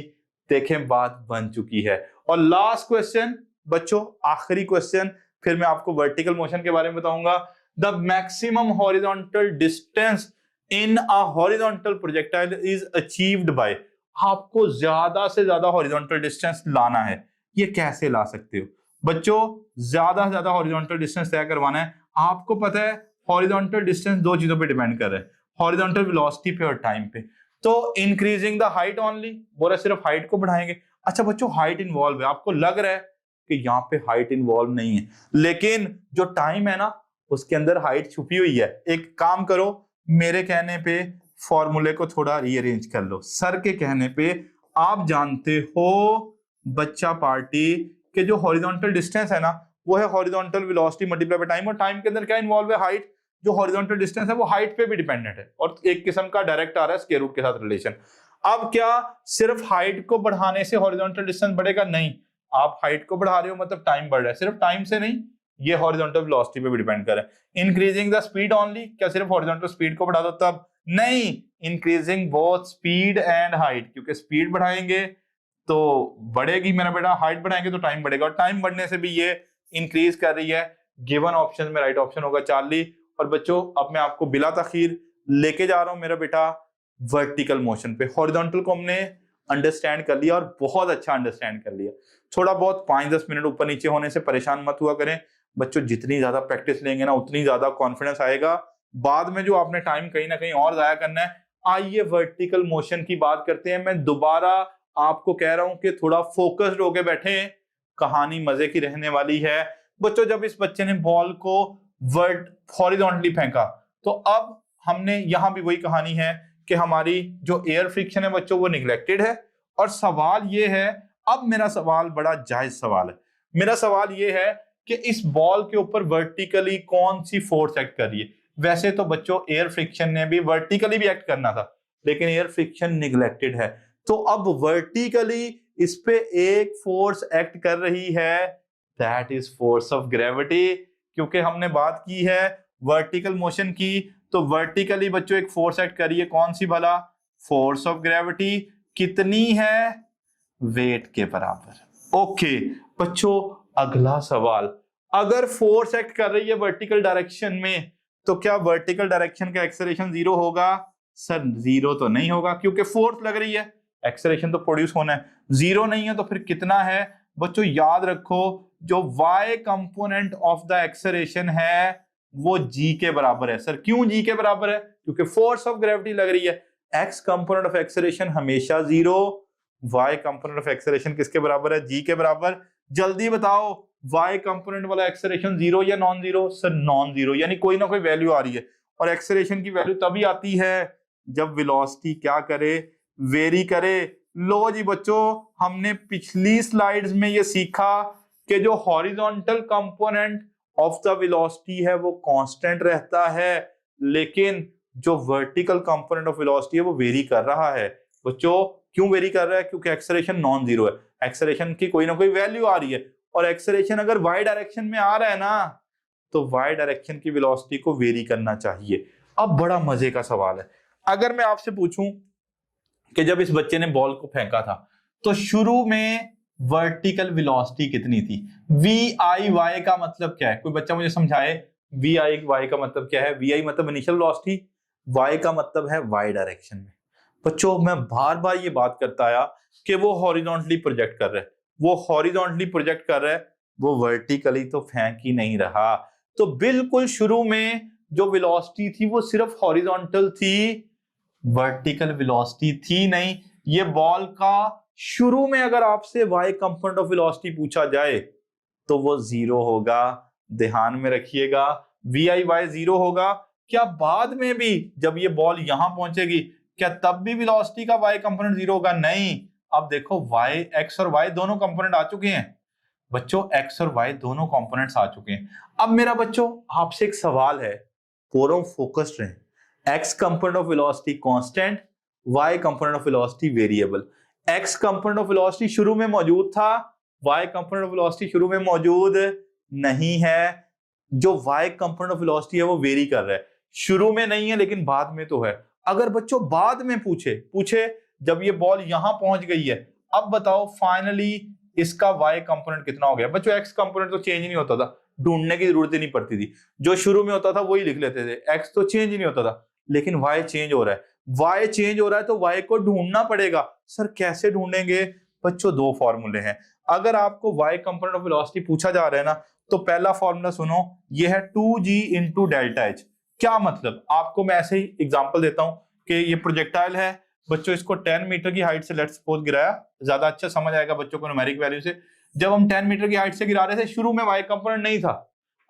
देखें, बात बन चुकी है। और लास्ट क्वेश्चन बच्चों, आखिरी क्वेश्चन, फिर मैं आपको वर्टिकल मोशन के बारे में बताऊंगा। The maximum horizontal distance in a horizontal projectile is achieved by. आपको ज्यादा से ज्यादा हॉरिजॉन्टल डिस्टेंस लाना है। ये कैसे ला सकते हो बच्चों? ज्यादा से ज्यादा हॉरिजॉन्टल डिस्टेंस तय करवाना है। आपको पता है हॉरिजॉन्टल डिस्टेंस दो चीजों पे डिपेंड कर रहा है, हॉरिजॉन्टल वेलोसिटी पे और टाइम पे। तो इंक्रीजिंग द हाइट ओनली, बोला सिर्फ हाइट को बढ़ाएंगे। अच्छा बच्चों, हाइट इन्वॉल्व है, आपको लग रहा है कि यहाँ पे हाइट इन्वॉल्व नहीं है, लेकिन जो टाइम है ना उसके अंदर हाइट छुपी हुई है। एक काम करो, मेरे कहने पे फॉर्मूले को थोड़ा रीअरेंज कर लो। सर के कहने पे आप जानते हो बच्चा पार्टी के जो हॉरिजॉन्टल डिस्टेंस है ना वो है horizontal velocity multiply by time, और टाइम के अंदर क्या इन्वॉल्व है? हाइट। जो हॉरिजॉन्टल डिस्टेंस है वो हाइट पे भी डिपेंडेंट है, और एक किस्म का डायरेक्ट आ रहा है स्क्वायर रूट के साथ रिलेशन। अब क्या सिर्फ हाइट को बढ़ाने से हॉरिजॉन्टल डिस्टेंस बढ़ेगा? नहीं, आप हाइट को बढ़ा रहे हो मतलब टाइम बढ़ रहा है, सिर्फ टाइम से नहीं, ये हॉरिजॉन्टल वेलोसिटी पे भी डिपेंड कर रहा है। इंक्रीजिंग द स्पीड ओनली, क्या सिर्फ हॉरिजॉन्टल स्पीड को बढ़ा दो तब? नहीं, increasing both speed and height, क्योंकि स्पीड बढ़ाएंगे तो बढ़ेगी मेरा बेटा, हाइट बढ़ाएंगे तो टाइम बढ़ेगा, और टाइम बढ़ने से भी ये इंक्रीज कर रही है। गिवन ऑप्शन में राइट ऑप्शन होगा चार्ली। और बच्चों, अब मैं आपको बिला तखीर लेके जा रहा हूं मेरा बेटा वर्टिकल मोशन पे। हॉरिजॉन्टल को हमने अंडरस्टैंड कर लिया, और बहुत अच्छा अंडरस्टैंड कर लिया। थोड़ा बहुत 5-10 मिनट ऊपर नीचे होने से परेशान मत हुआ करें बच्चों। जितनी ज्यादा प्रैक्टिस लेंगे ना उतनी ज्यादा कॉन्फिडेंस आएगा। बाद में जो आपने टाइम कहीं ना कहीं और जाया करना है। आइए वर्टिकल मोशन की बात करते हैं। मैं दोबारा आपको कह रहा हूं कि थोड़ा फोकस्ड होके बैठे, कहानी मजे की रहने वाली है बच्चों। जब इस बच्चे ने बॉल को हॉरिजॉन्टली फेंका, तो अब हमने यहां भी वही कहानी है कि हमारी जो एयर फ्रिक्शन है बच्चों वो निगलेक्टेड है। और सवाल ये है, अब मेरा सवाल बड़ा जायज सवाल है। मेरा सवाल ये है कि इस बॉल के ऊपर वर्टिकली कौन सी फोर्स एक्ट कर रही है? वैसे तो बच्चों एयर फ्रिक्शन ने भी वर्टिकली भी एक्ट करना था, लेकिन एयर फ्रिक्शन निगलेक्टेड है। तो अब वर्टिकली इस पे एक फोर्स एक्ट कर रही है, that is force of gravity. क्योंकि हमने बात की है वर्टिकल मोशन की, तो वर्टिकली बच्चों एक फोर्स एक्ट करिए, कौन सी भला? Force of gravity. कितनी है? वेट के बराबर। ओके बच्चों, अगला सवाल, अगर फोर्स एक्ट कर रही है वर्टिकल डायरेक्शन में, तो क्या वर्टिकल डायरेक्शन का एक्सेलरेशन 0 होगा? सर 0 तो नहीं होगा, क्योंकि फोर्स लग रही है, एक्सेलरेशन तो प्रोड्यूस होना है। 0 नहीं है तो फिर कितना है बच्चों? याद रखो, जो y component of the acceleration है वो g के बराबर है। सर क्यों g के बराबर है? क्योंकि फोर्स ऑफ ग्रेविटी लग रही है। x कंपोनेंट ऑफ एक्सेलरेशन हमेशा 0, y कंपोनेंट ऑफ एक्सेलरेशन किसके बराबर है? g के बराबर। जल्दी बताओ, y कंपोनेंट वाला एक्सेलरेशन 0 या नॉन 0? सर नॉन 0, यानी कोई ना कोई वैल्यू आ रही है। और एक्सेलरेशन की वैल्यू तभी आती है जब वेलोसिटी क्या करे? वेरी करे। लो जी बच्चों, हमने पिछली स्लाइड्स में ये सीखा कि जो horizontal component of the velocity है वो कांस्टेंट रहता है, लेकिन जो वर्टिकल कंपोनेंट ऑफ वेलोसिटी है वो वेरी कर रहा है। बच्चों क्यों वेरी कर रहा है? क्योंकि एक्सेलरेशन नॉन 0 है, एक्सेलरेशन की कोई ना कोई वैल्यू आ रही है। और एक्सेलरेशन अगर y डायरेक्शन में आ रहा है ना, तो y डायरेक्शन की वेलोसिटी को वेरी करना चाहिए। अब बड़ा मजे का सवाल है, अगर मैं आपसे पूछूं कि जब इस बच्चे ने बॉल को फेंका था तो शुरू में वर्टिकल वेलोसिटी कितनी थी? VIY का मतलब क्या है? कोई बच्चा मुझे समझाए, VIY का मतलब क्या है? VI मतलब इनिशियल वेलोसिटी, Y का मतलब है y डायरेक्शन में। बच्चों मैं बार बार ये बात करता आया कि वो हॉरिजॉन्टली प्रोजेक्ट कर रहा है, वो हॉरिजॉन्टली प्रोजेक्ट कर रहा है, वो वर्टिकली तो फेंक ही नहीं रहा। तो बिल्कुल शुरू में जो वेलोसिटी थी वो सिर्फ हॉरिजॉन्टल थी, वर्टिकल वेलोसिटी थी नहीं। ये बॉल का शुरू में अगर आपसे y कंपोनेंट ऑफ वेलोसिटी पूछा जाए तो वो 0 होगा, ध्यान में रखिएगा, VIY 0 होगा। क्या बाद में भी जब ये बॉल यहां पहुंचेगी क्या तब भी वेलोसिटी का y कंपोनेंट 0 होगा? नहीं। अब देखो y, x और y दोनों कंपोनेंट आ चुके हैं बच्चों, x और y दोनों कंपोनेंट्स आ चुके हैं। अब मेरा बच्चों आपसे एक सवाल है, पूरा फोकस्ड रहें। x component of velocity constant, y component of velocity variable. x component of velocity शुरू में मौजूद था, y कंपोनेंट ऑफ वेलोसिटी शुरू में मौजूद नहीं है। जो y कंपोनेंट ऑफ वेलोसिटी है वो वेरी कर रहा है, शुरू में नहीं है लेकिन बाद में तो है। अगर बच्चों बाद में पूछे जब ये बॉल यहां पहुंच गई है, अब बताओ फाइनली इसका y कंपोनेंट कितना हो गया? बच्चों x कंपोनेंट तो चेंज नहीं होता था, ढूंढने की जरूरत ही नहीं पड़ती थी, जो शुरू में होता था वही लिख लेते थे, x तो चेंज ही नहीं होता था। लेकिन y चेंज हो रहा है, y चेंज हो रहा है तो y को ढूंढना पड़ेगा। सर कैसे ढूंढेंगे? बच्चों दो फॉर्मूले हैं। अगर आपको y कंपोनेंट ऑफ वेलोसिटी पूछा जा रहा है ना, तो पहला फॉर्मूला सुनो, ये है 2g इंटू डेल्टा एच। क्या मतलब? आपको मैं ऐसे ही एग्जांपल देता हूं कि ये प्रोजेक्टाइल है बच्चों, इसको 10 मीटर की हाइट से लेट्स सपोज गिराया, ज्यादा अच्छा समझ आएगा बच्चों को न्यूमेरिक वैल्यू से। जब हम 10 मीटर की हाइट से गिरा रहे थे, शुरू में y कंपोनेंट नहीं था।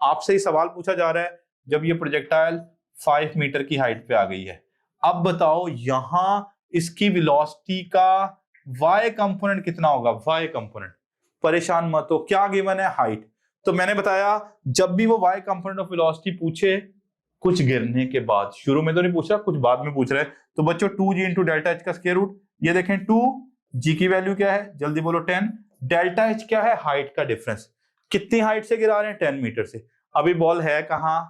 आपसे ही सवाल पूछा जा रहा है जब ये प्रोजेक्टाइल 5 मीटर की हाइट पे आ गई है, अब बताओ यहां इसकी वेलोसिटी का y कंपोनेंट कितना होगा? y कंपोनेंट, परेशान मत हो, क्या गिवन है? हाइट। तो मैंने बताया जब भी वो y कंपोनेंट ऑफ वेलोसिटी पूछे कुछ गिरने के बाद, शुरू में तो नहीं पूछ रहा, कुछ बाद में पूछ रहे हैं, तो बच्चों 2g इंटू डेल्टा एच का स्क्वायर रूट, ये देखें 2, g की वैल्यू क्या है? जल्दी बोलो 10, डेल्टा एच क्या है? हाइट का डिफरेंस। कितनी हाइट से गिरा रहे हैं? 10 मीटर से। अभी बॉल है कहां?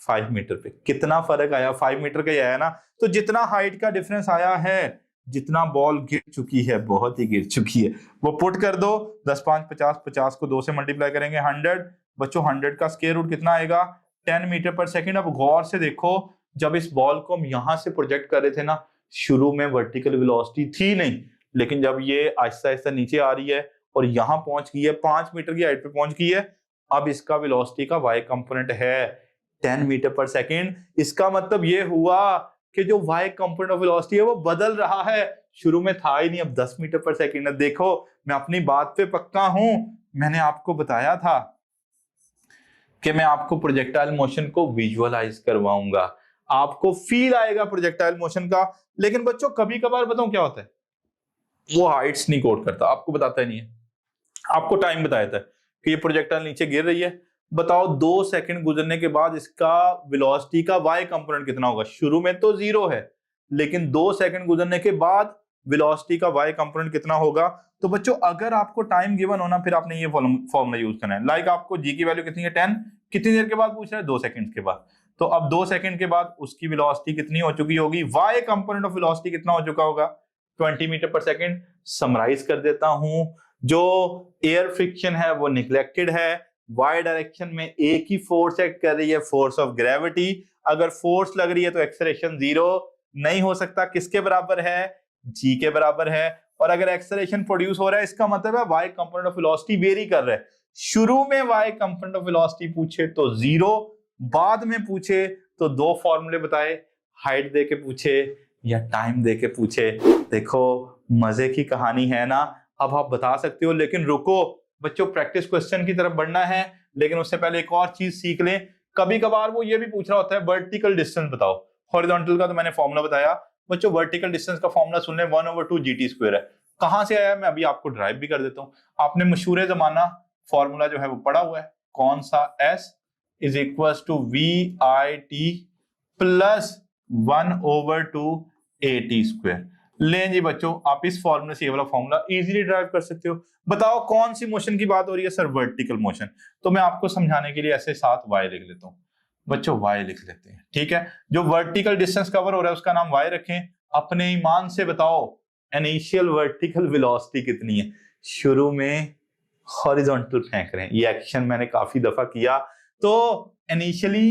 5 मीटर पे। कितना फर्क आया? 5 मीटर का ही आया ना। तो जितना हाइट का डिफरेंस आया है, जितना बॉल गिर चुकी है, बहुत ही गिर चुकी है, वो पुट कर दो, 10 5 50, 50 को 2 से मल्टीप्लाई करेंगे 100। बच्चों 100 का स्क्वायर रूट कितना आएगा? 10 मीटर पर सेकंड। अब गौर से देखो, जब इस बॉल को हम यहां से प्रोजेक्ट कर रहे थे ना, शुरू में वर्टिकल वेलोसिटी थी नहीं, लेकिन जब ये आहिस्ता आहिस्ता नीचे आ रही है और यहां पहुंच गई है, 5 मीटर की हाइट पे पहुंच गई है, अब इसका वेलोसिटी का y कंपोनेंट है 10 मीटर पर सेकंड। इसका मतलब ये हुआ कि जो y कंपोनेंट ऑफ वेलोसिटी है वो बदल रहा है, शुरू में था ही नहीं, अब 10 मीटर पर सेकंड है। देखो मैं अपनी बात पे पक्का हूं, मैंने आपको बताया था कि मैं आपको प्रोजेक्टाइल मोशन को विजुअलाइज करवाऊंगा, आपको फील आएगा प्रोजेक्टाइल मोशन का। लेकिन बच्चों कभी कभार बताऊं क्या होता है, वो हाइट्स नहीं कोड करता, आपको बताता ही नहीं है, आपको टाइम बताया था कि ये प्रोजेक्टाइल नीचे गिर रही है। बताओ 2 सेकंड गुजरने के बाद इसका वेलोसिटी का y कंपोनेंट कितना होगा? शुरू में तो 0 है, लेकिन 2 सेकंड गुजरने के बाद वेलोसिटी का y कंपोनेंट कितना होगा? तो बच्चों अगर आपको टाइम गिवन होना, फिर आपने ये फॉर्मूला यूज करना है। लाइक आपको g की वैल्यू कितनी है? 10, कितनी देर के बाद पूछ रहा है? 2 सेकंड के बाद। तो अब 2 सेकंड के बाद उसकी वेलोसिटी कितनी हो चुकी होगी? y कंपोनेंट ऑफ वेलोसिटी कितना हो चुका होगा? 20 मीटर पर सेकंड। समराइज कर देता हूं, जो एयर फ्रिक्शन है वो निग्लेक्टेड है, y डायरेक्शन में एक ही फोर्स एक्ट कर रही है, फोर्स ऑफ ग्रेविटी। अगर फोर्स लग रही है तो एक्सेलरेशन 0 नहीं हो सकता, किसके बराबर है? g के बराबर है। और अगर एक्सेलरेशन प्रोड्यूस हो रहा है, इसका मतलब है y component of velocity very कर रहा है। शुरू में y कंपोनेंट ऑफ वेलोसिटी पूछे तो 0, बाद में पूछे तो 2 फॉर्मूले बताए, हाइट दे के पूछे या टाइम दे के पूछे। देखो मजे की कहानी है ना। अब आप बता सकते हो, लेकिन रुको बच्चों, प्रैक्टिस क्वेश्चन की तरफ बढ़ना है, लेकिन उससे पहले एक और चीज सीख लें। कभी कभार वो ये भी पूछ रहा होता है वर्टिकल डिस्टेंस बताओ। हॉरिजॉन्टल का तो मैंने फॉर्मूला बताया बच्चों, वर्टिकल डिस्टेंस का फॉर्मूला सुन लें, 1/2 GT स्क्वायर है। कहां से आया? मैं अभी आपको ड्राइव भी कर देता हूं। आपने मशहूर जमाना फॉर्मूला जो है वो पढ़ा हुआ है, कौन सा? S is equal to VIT plus 1/2 AT square. लें जी बच्चों, आप इस फॉर्मूले से ये वाला फॉर्मूला इजीली ड्राइव कर सकते हो। बताओ कौन सी मोशन की बात हो रही है? Sir vertical motion. तो मैं आपको समझाने के लिए ऐसे साथ y लिख लेता हूं बच्चों, y लिख लेते हैं, ठीक है। जो वर्टिकल डिस्टेंस कवर हो रहा है उसका नाम y रखें। अपने ईमान से बताओ इनिशियल वर्टिकल वेलोसिटी कितनी है? शुरू में हॉरिजॉन्टल फेंक रहे हैं, ये एक्शन मैंने काफी दफा किया। तो इनिशियली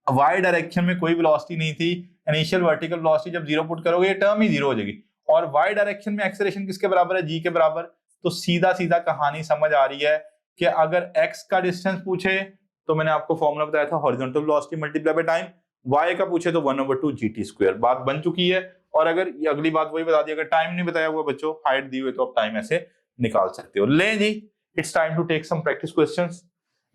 y डायरेक्शन में कोई वेलोसिटी नहीं थी, इनिशियल वर्टिकल वेलोसिटी जब 0 पुट करोगे ये टर्म ही 0 हो जाएगी। और y डायरेक्शन में एक्सेलरेशन किसके बराबर है, g के बराबर। तो सीधा सीधा कहानी समझ आ रही है कि अगर x का डिस्टेंस पूछे तो मैंने आपको फॉर्मूला बताया था horizontal velocity multiply by time, y का पूछे तो 1/2 gt स्क्वायर। बात बन चुकी है। और अगर ये अगली बात वही बता दी, अगर टाइम नहीं बताया हुआ बच्चों, हाइट दी हुई तो आप टाइम ऐसे निकाल सकते हो। ले जी, it's time to take some practice questions.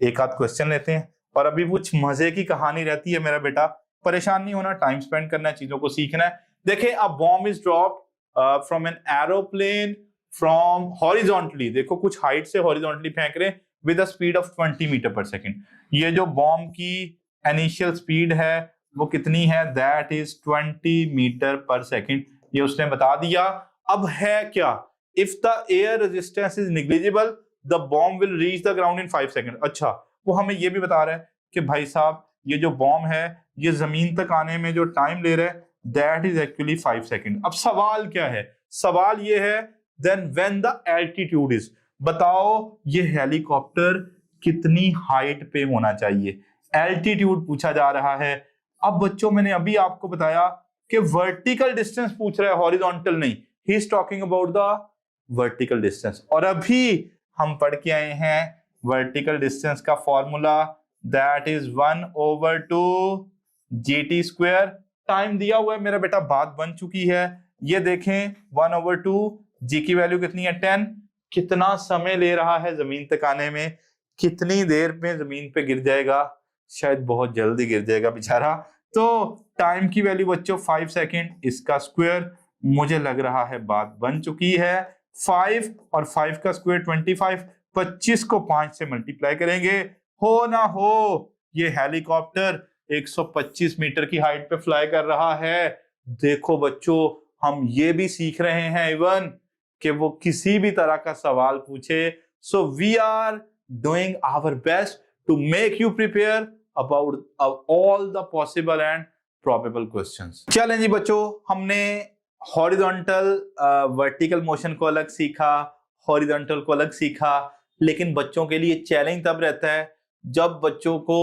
एक आध क्वेश्चन लेते हैं और अभी कुछ मजे की कहानी रहती है मेरा बेटा, परेशान नहीं होना, टाइम स्पेंड करना है, चीजों को सीखना है। देखिए, a bomb is dropped from an aeroplane from horizontally, देखो कुछ हाइट से हॉरिजॉन्टली फेंक रहे with a speed of 20 metre per second. ये जो बॉम्ब की इनिशियल स्पीड है वो कितनी है, that is 20 metre per second, ये उसने बता दिया। अब है क्या, if the air resistance is negligible the bomb will reach the ground in 5 second. अच्छा, वो हमें ये भी बता रहा है कि भाई साहब ये जो बॉम्ब है ये जमीन तक आने में जो टाइम ले रहा है दैट इज एक्चुअली 5 सेकंड। अब सवाल क्या है, सवाल ये है then when the altitude is, बताओ ये हेलीकॉप्टर कितनी हाइट पे होना चाहिए, एल्टीट्यूड पूछा जा रहा है। अब बच्चों मैंने अभी आपको बताया कि वर्टिकल डिस्टेंस पूछ रहा है, हॉरिजॉन्टल नहीं, he is talking about the vertical distance. और अभी हम पढ़ के आए हैं वर्टिकल डिस्टेंस का formula, that is 1/2 gt square. Time दिया हुआ है मेरा बेटा, बात बन चुकी है। ये देखें 1/2 g की वैल्यू कितनी है 10, कितना समय ले रहा है जमीन तक आने में, कितनी देर में जमीन पे गिर जाएगा, शायद बहुत जल्दी गिर जाएगा बेचारा। तो टाइम की वैल्यू बच्चों 5 सेकंड, इसका स्क्वायर, मुझे लग रहा है बात बन चुकी है। 5 और 5 का स्क्वायर 25, 25 को 5 से मल्टीप्लाई करेंगे, हो ना हो ये हेलीकॉप्टर 125 मीटर की हाइट पे फ्लाई कर रहा है। देखो बच्चों, हम ये भी सीख रहे हैं इवन कि वो किसी भी तरह का सवाल पूछे, so we are doing our best to make you prepare about all the possible and probable questions. चलें जी बच्चों, हमने हॉरिजॉन्टल वर्टिकल मोशन को अलग सीखा, हॉरिजॉन्टल को अलग सीखा, लेकिन बच्चों के लिए चैलेंज तब रहता है जब बच्चों को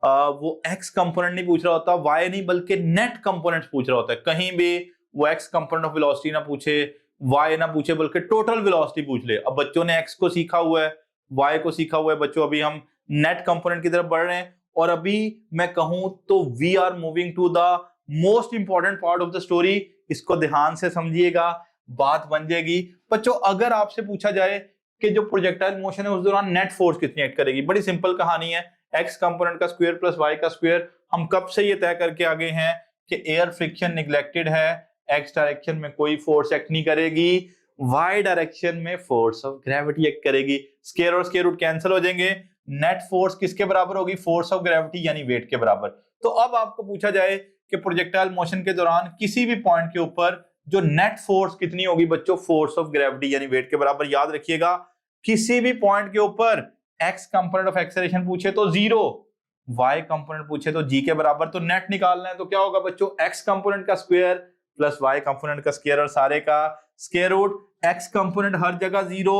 वो एक्स कंपोनेंट नहीं पूछ रहा होता, वाई नहीं बल्कि नेट कंपोनेंट्स पूछ रहा होता है। कहीं भी वो एक्स कंपोनेंट ऑफ वेलोसिटी ना पूछे, वाई ना पूछे, बल्कि टोटल वेलोसिटी पूछ ले। अब बच्चों ने एक्स को सीखा हुआ है, वाई को सीखा हुआ है बच्चों, अभी हम नेट कंपोनेंट की तरफ बढ़ रहे हैं। और अभी मैं कहूं तो we are moving to the most important part of the story, इसको ध्यान से समझिएगा, बात बन जाएगी। बच्चों अगर आपसे पूछा जाए कि जो प्रोजेक्टाइल मोशन है उस दौरान नेट फोर्स कितनी एक्ट करेगी, बड़ी सिंपल कहानी है, एक्स कंपोनेंट का स्क्वायर प्लस वाई का स्क्वायर। हम कब से ये तय करके आगे हैं कि एयर फ्रिक्शन निग्लेक्टेड है, एक्स डायरेक्शन में कोई फोर्स एक्ट नहीं करेगी, वाई डायरेक्शन में फोर्स ऑफ ग्रेविटी एक्ट करेगी। स्क्वायर और स्क्वायर रूट कैंसिल हो जाएंगे, नेट फोर्स किसके बराबर होगी, फोर्स ऑफ ग्रेविटी यानी वेट के बराबर। तो अब आपको पूछा जाए कि प्रोजेक्टाइल मोशन के दौरान किसी भी पॉइंट के ऊपर जो नेट फोर्स कितनी होगी बच्चों, फोर्स ऑफ ग्रेविटी यानी वेट के बराबर। याद रखिएगा, किसी भी पॉइंट के ऊपर एक्स कंपोनेंट ऑफ एक्सेलरेशन पूछे तो 0, वाई कंपोनेंट पूछे तो जी के बराबर। तो नेट निकालना है तो क्या होगा बच्चों, एक्स कंपोनेंट का स्क्वायर प्लस वाई कंपोनेंट का स्क्वायर और सारे का स्क्वायर रूट। एक्स कंपोनेंट हर जगह 0,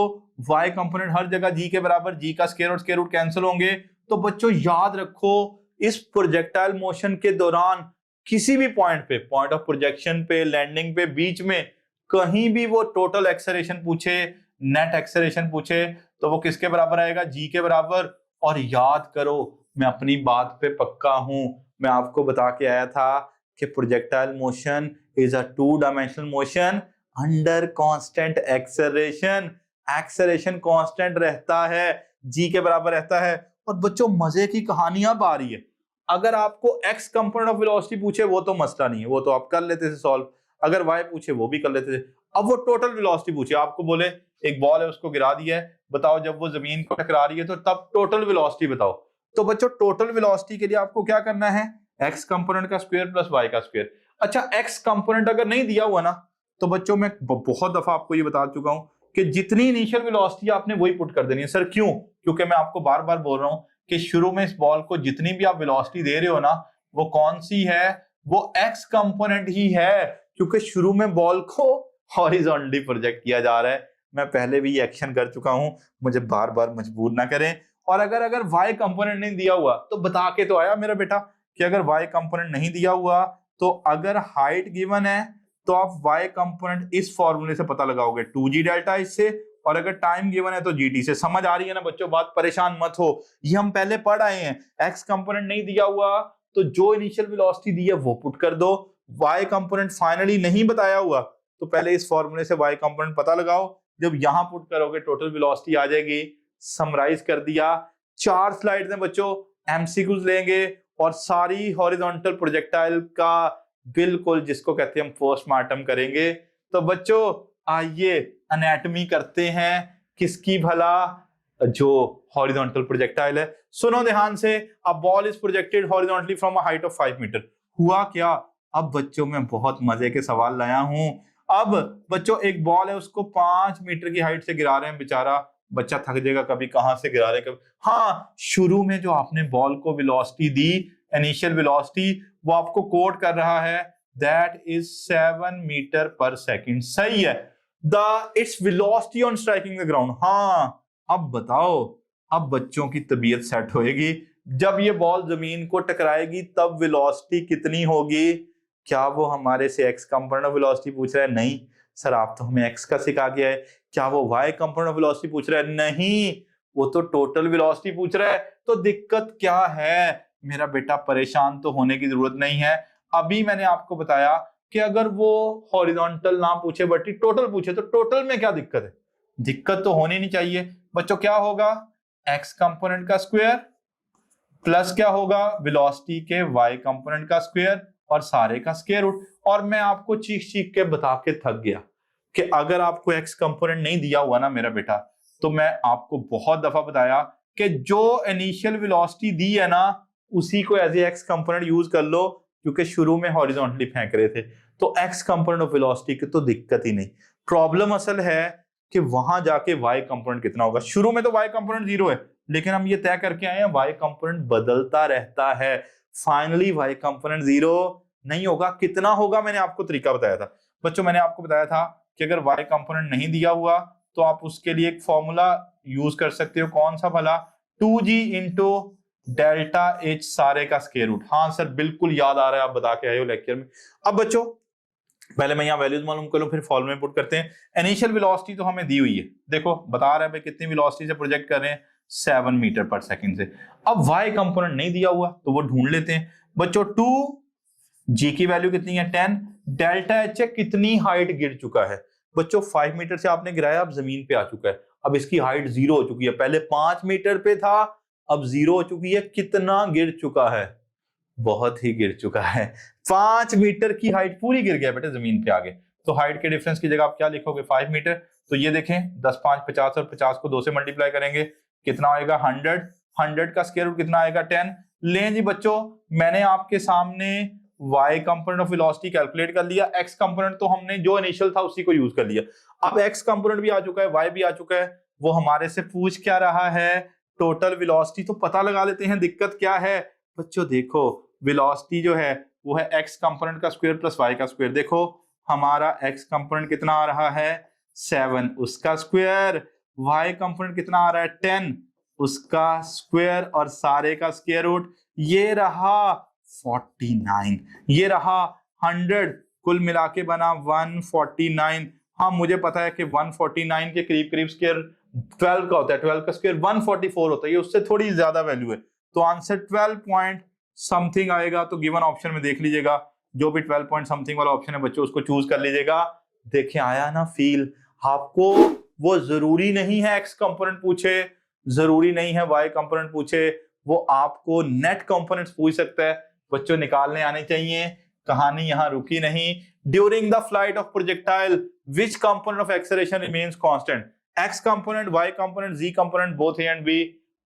वाई कंपोनेंट हर जगह जी के बराबर, जी का स्क्वायर और स्क्वायर रूट कैंसिल होंगे। तो बच्चों याद रखो, इस प्रोजेक्टाइल मोशन के दौरान किसी भी पॉइंट पे, पॉइंट ऑफ प्रोजेक्शन पे, लैंडिंग पे, बीच में कहीं भी वो टोटल एक्सेलरेशन पूछे, नेट एक्सेलरेशन पूछे तो वो किसके बराबर आएगा, जी के बराबर। और याद करो, मैं अपनी बात पे पक्का हूं, मैं आपको बता के आया था कि projectile motion is a 2 dimensional motion under constant acceleration. Acceleration constant रहता है, जी के बराबर रहता है। और बच्चों मजे की कहानी अब आ रही है, अगर आपको एक्स कंपोनेंट ऑफ वेलोसिटी पूछे वो तो मसला नहीं है, वो तो आप कर लेते थे सॉल्व, अगर वाई पूछे वो भी कर लेते थे। अब वो टोटल वेलोसिटी पूछे, आपको बोले एक बॉल है उसको गिरा दिया है, बताओ जब वो जमीन को टकरा रही है तो तब टोटल वेलोसिटी बताओ। तो बच्चों टोटल वेलोसिटी के लिए आपको क्या करना है, एक्स कंपोनेंट का स्क्वायर प्लस वाई का स्क्वायर। अच्छा, एक्स कंपोनेंट अगर नहीं दिया हुआ ना तो बच्चों मैं बहुत दफा आपको ये बता चुका हूं कि जितनी इनिशियल वेलोसिटी आपने वही पुट कर देनी है। सर क्यों, क्योंकि मैं आपको बार बार बोल रहा हूं कि शुरू में इस बॉल को जितनी भी आप वेलोसिटी दे रहे हो ना, वो कौन सी है, वो एक्स कंपोनेंट ही है, क्योंकि शुरू में बॉल को हॉरिजॉन्टली प्रोजेक्ट किया जा रहा है। मैं पहले भी ये एक्शन कर चुका हूं, मुझे बार बार मजबूर ना करें। और अगर वाई कंपोनेंट नहीं दिया हुआ तो बता के तो आया मेरा बेटा कि अगर वाई कंपोनेंट नहीं दिया हुआ तो अगर हाइट गिवन है तो आप y कंपोनेंट इस फॉर्मूले से पता लगाओगे 2g डेल्टा इससे, और अगर टाइम गिवन है तो gt से। समझ आ रही है ना बच्चों बात? परेशान मत हो, ये हम पहले पढ़ आए हैं। x कंपोनेंट नहीं दिया हुआ तो जो इनिशियल वेलोसिटी दी है वो पुट कर दो, y कंपोनेंट फाइनली नहीं बताया हुआ तो पहले इस फॉर्मूले से y कंपोनेंट पता लगाओ। जब यहां पुट करोगे टोटल वेलोसिटी आ जाएगी। समराइज कर दिया, 4 स्लाइड्स में बच्चों एमसीक्यूज लेंगे और सारी हॉरिजॉन्टल प्रोजेक्टाइल का बिल्कुल जिसको कहते हैं हम पोस्टमार्टम करेंगे। तो बच्चों आइए एनाटॉमी करते हैं किसकी भला, जो हॉरिजॉन्टल प्रोजेक्टाइल है। सुनो ध्यान से, a ball is projected horizontally from a height of 5 metre. हुआ क्या? अब बच्चों मैं बहुत मजे के सवाल लाया हूं। अब बच्चों एक बॉल है, उसको 5 मीटर की हाइट से गिरा रहे हैं, बेचारा बच्चा थक जाएगा, कभी कहां से गिरा रहे हैं कभी। हाँ, शुरू में जो आपने बॉल को वेलोसिटी दी, इनिशियल वेलोसिटी, वो आपको कोट कर रहा है that is 7 metre per second. सही है। The its velocity on striking the ground. हाँ, अब बताओ, अब बच्चों की तबीयत सेट होएगी। जब ये बॉल जमीन को टकराएगी तब वेलोसिटी कितनी होगी? क्या वो हमारे से एक्स कंपोनेंट ऑफ वेलोसिटी पूछ रहा है? नहीं सर, आप तो हमें एक्स का सिखा गया है। क्या वो वाई कंपोनेंट ऑफ वेलोसिटी पूछ रहा है? नहीं, वो तो टोटल वेलोसिटी पूछ रहा है। तो दिक्कत क्या है मेरा बेटा? परेशान तो होने की जरूरत नहीं है। अभी मैंने आपको बताया कि अगर वो हॉरिजॉन्टल ना पूछे बल्कि टोटल पूछे तो टोटल में क्या दिक्कत है? दिक्कत तो होनी नहीं चाहिए। बच्चों क्या होगा? एक्स कंपोनेंट का स्क्वायर प्लस क्या होगा? वेलोसिटी के वाई कंपोनेंट का स्क्वायर और सारे का स्क्वायर रूट। और मैं आपको चीख चीख के बता के थक गया कि अगर आपको एक्स कंपोनेंट नहीं दिया हुआ ना मेरा बेटा, तो मैं आपको बहुत दफा बताया कि जो इनिशियल वेलोसिटी दी है ना उसी को as a X component use कर लो, क्योंकि शुरू में हॉरिजॉन्टली फेंक रहे थे। तो एक्स कंपोनेंट ऑफ वेलोसिटी की तो दिक्कत ही नहीं। प्रॉब्लम असल है कि वहां जाके वाई कंपोनेंट कितना होगा। शुरू में तो वाई कंपोनेंट 0 है, लेकिन हम ये तय करके आए हैं वाई कंपोनेंट बदलता रहता है। फाइनली वाई कंपोनेंट 0 नहीं होगा। कितना होगा मैंने आपको तरीका बताया था बच्चों। मैंने आपको बताया था कि अगर वाई कंपोनेंट नहीं दिया हुआ तो आप उसके लिए एक फॉर्मूला यूज कर सकते हो। कौन सा भला? 2g इंटू डेल्टा एच सारे का स्क्वायर रूट। हाँ सर बिल्कुल याद आ रहा है, आप बता के आए हो लेक्चर में। अब बच्चों पहले मैं यहाँ वैल्यूज मालूम कर लूं, फिर फॉर्मूले में पुट करते हैं। इनिशियल वेलोसिटी तो हमें दी हुई है, देखो बता रहा है भाई कितनी वेलोसिटी से प्रोजेक्ट कर रहे हैं, 7 मीटर पर सेकंड से। अब y कंपोनेंट नहीं दिया हुआ तो वो ढूंढ लेते हैं बच्चों। 2g की वैल्यू कितनी है? 10। डेल्टा एच कितनी हाइट गिर चुका है बच्चों? 5 मीटर से आपने गिराया, अब जमीन पे आ चुका है। अब इसकी हाइट 0 हो चुकी है। पहले 5 मीटर पे था, अब 0 हो चुकी है। कितना गिर चुका है? बहुत ही गिर चुका है। 5 मीटर की हाइट पूरी गिर गया बेटे जमीन पे आगे। तो हाइट के डिफरेंस की जगह आप क्या लिखोगे? 5 मीटर। तो ये देखें 10 5 50 और 50 को 2 से मल्टीप्लाई करेंगे, कितना आएगा? 100। 100 का स्क्वायर रूट कितना आएगा? 10। लें जी बच्चों, मैंने आपके सामने y component of velocity calculate कर लिया। x कंपोनेंट तो हमने जो इनिशियल था उसी को यूज कर लिया। अब x कंपोनेंट भी आ चुका है, y भी आ चुका है। वो हमारे से पूछ क्या रहा है? Total velocity. तो पता लगा लेते हैं दिक्कत क्या है बच्चों। देखो वेलोसिटी जो है वो है x कंपोनेंट का स्क्वायर प्लस y का स्क्वायर। देखो हमारा x कंपोनेंट कितना आ रहा है? 7, उसका स्क्वायर। y कंपोनेंट कितना आ रहा है? 10, उसका स्क्वायर और सारे का स्क्वायर रूट। ये रहा 49, ये रहा 100, कुल मिला के बना 149। हाँ मुझे पता है कि 149 के करीब करीब स्क्वायर 12 का होता है, 12 का स्क्वायर 144 होता है, ये उससे थोड़ी ज्यादा वैल्यू है। तो आंसर 12 पॉइंट समथिंग आएगा। तो गिवन ऑप्शन में देख लीजिएगा, जो भी 12 पॉइंट समथिंग वाला ऑप्शन है बच्चों उसको चूज कर लीजिएगा। देखें आया ना फील आपको? वो जरूरी नहीं है एक्स कंपोनेंट पूछे, जरूरी नहीं है वाई कंपोनेंट पूछे, वो आपको नेट कंपोनेंट्स पूछ सकता है बच्चों, निकालने आने चाहिए। कहानी यहां रुकी नहीं। During the flight of projectile which component of acceleration remains constant? X component, Y component, Z component, both A and B.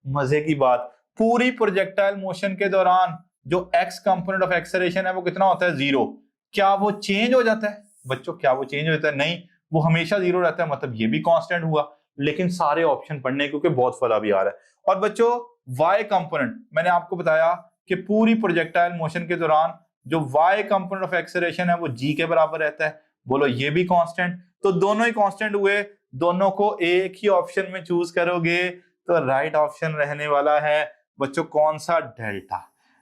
मजे की बात, पूरी प्रोजेक्टाइल मोशन के दौरान जो एक्स कंपोनेंट ऑफ एक्सेलरेशन है वो कितना होता है? 0। क्या वो चेंज हो जाता है बच्चों? क्या वो चेंज हो जाता है? नहीं, वो हमेशा 0 रहता है। मतलब ये भी कांस्टेंट हुआ। लेकिन सारे ऑप्शन पढ़ने क्योंकि बहुत फला भी आ रहा है। और बच्चों वाई कंपोनेंट मैंने आपको बताया कि पूरी प्रोजेक्टाइल मोशन के दौरान जो वाई कंपोनेंट ऑफ एक्सेलरेशन है वो जी के बराबर रहता है। बोलो ये भी कांस्टेंट। तो दोनों ही कांस्टेंट हुए, दोनों को एक ही ऑप्शन में चूज करोगे तो राइट ऑप्शन रहने वाला है बच्चों कौन सा? डेल्टा।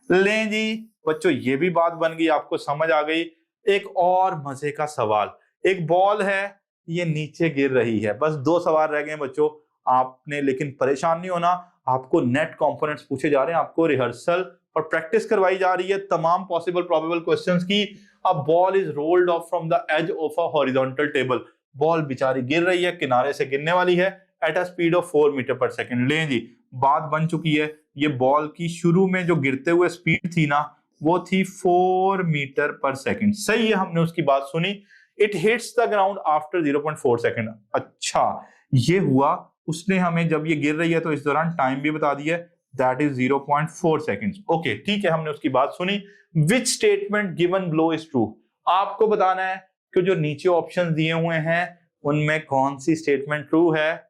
लें जी बच्चों, ये भी बात बन गई, आपको समझ आ गई। एक और मजे का सवाल, एक बॉल है, ये नीचे गिर रही है। बस 2 सवाल रह गए बच्चों आपने, लेकिन परेशान नहीं होना, आपको नेट कंपोनेंट्स पूछे जा रहे हैं, आपको रिहर्सल और प्रैक्टिस करवाई जा रही है तमाम पॉसिबल प्रोबेबल क्वेश्चंस की। A ball is rolled off from the edge of a horizontal table, ball बेचारी गिर रही है, किनारे से गिरने वाली है, at a speed of 4 metre per second. लें जी, बात बन चुकी है। ये बॉल की शुरू में जो गिरते हुए स्पीड थी ना, वो थी 4 मीटर पर सेकंड। सही है, हमने उसकी बात सुनी। It hits the ground after 0.4 second. अच्छा, ये हुआ, उसने हमें जब ये गिर रही है तो इस दौरान टाइम भी बता दिया, दैट इज 0.4 सेकंड्स। ओके ठीक है, हमने उसकी बात सुनी। Which statement given below is true, आपको बताना है कि जो नीचे ऑप्शन दिए हुए हैं उनमें कौन सी स्टेटमेंट ट्रू है।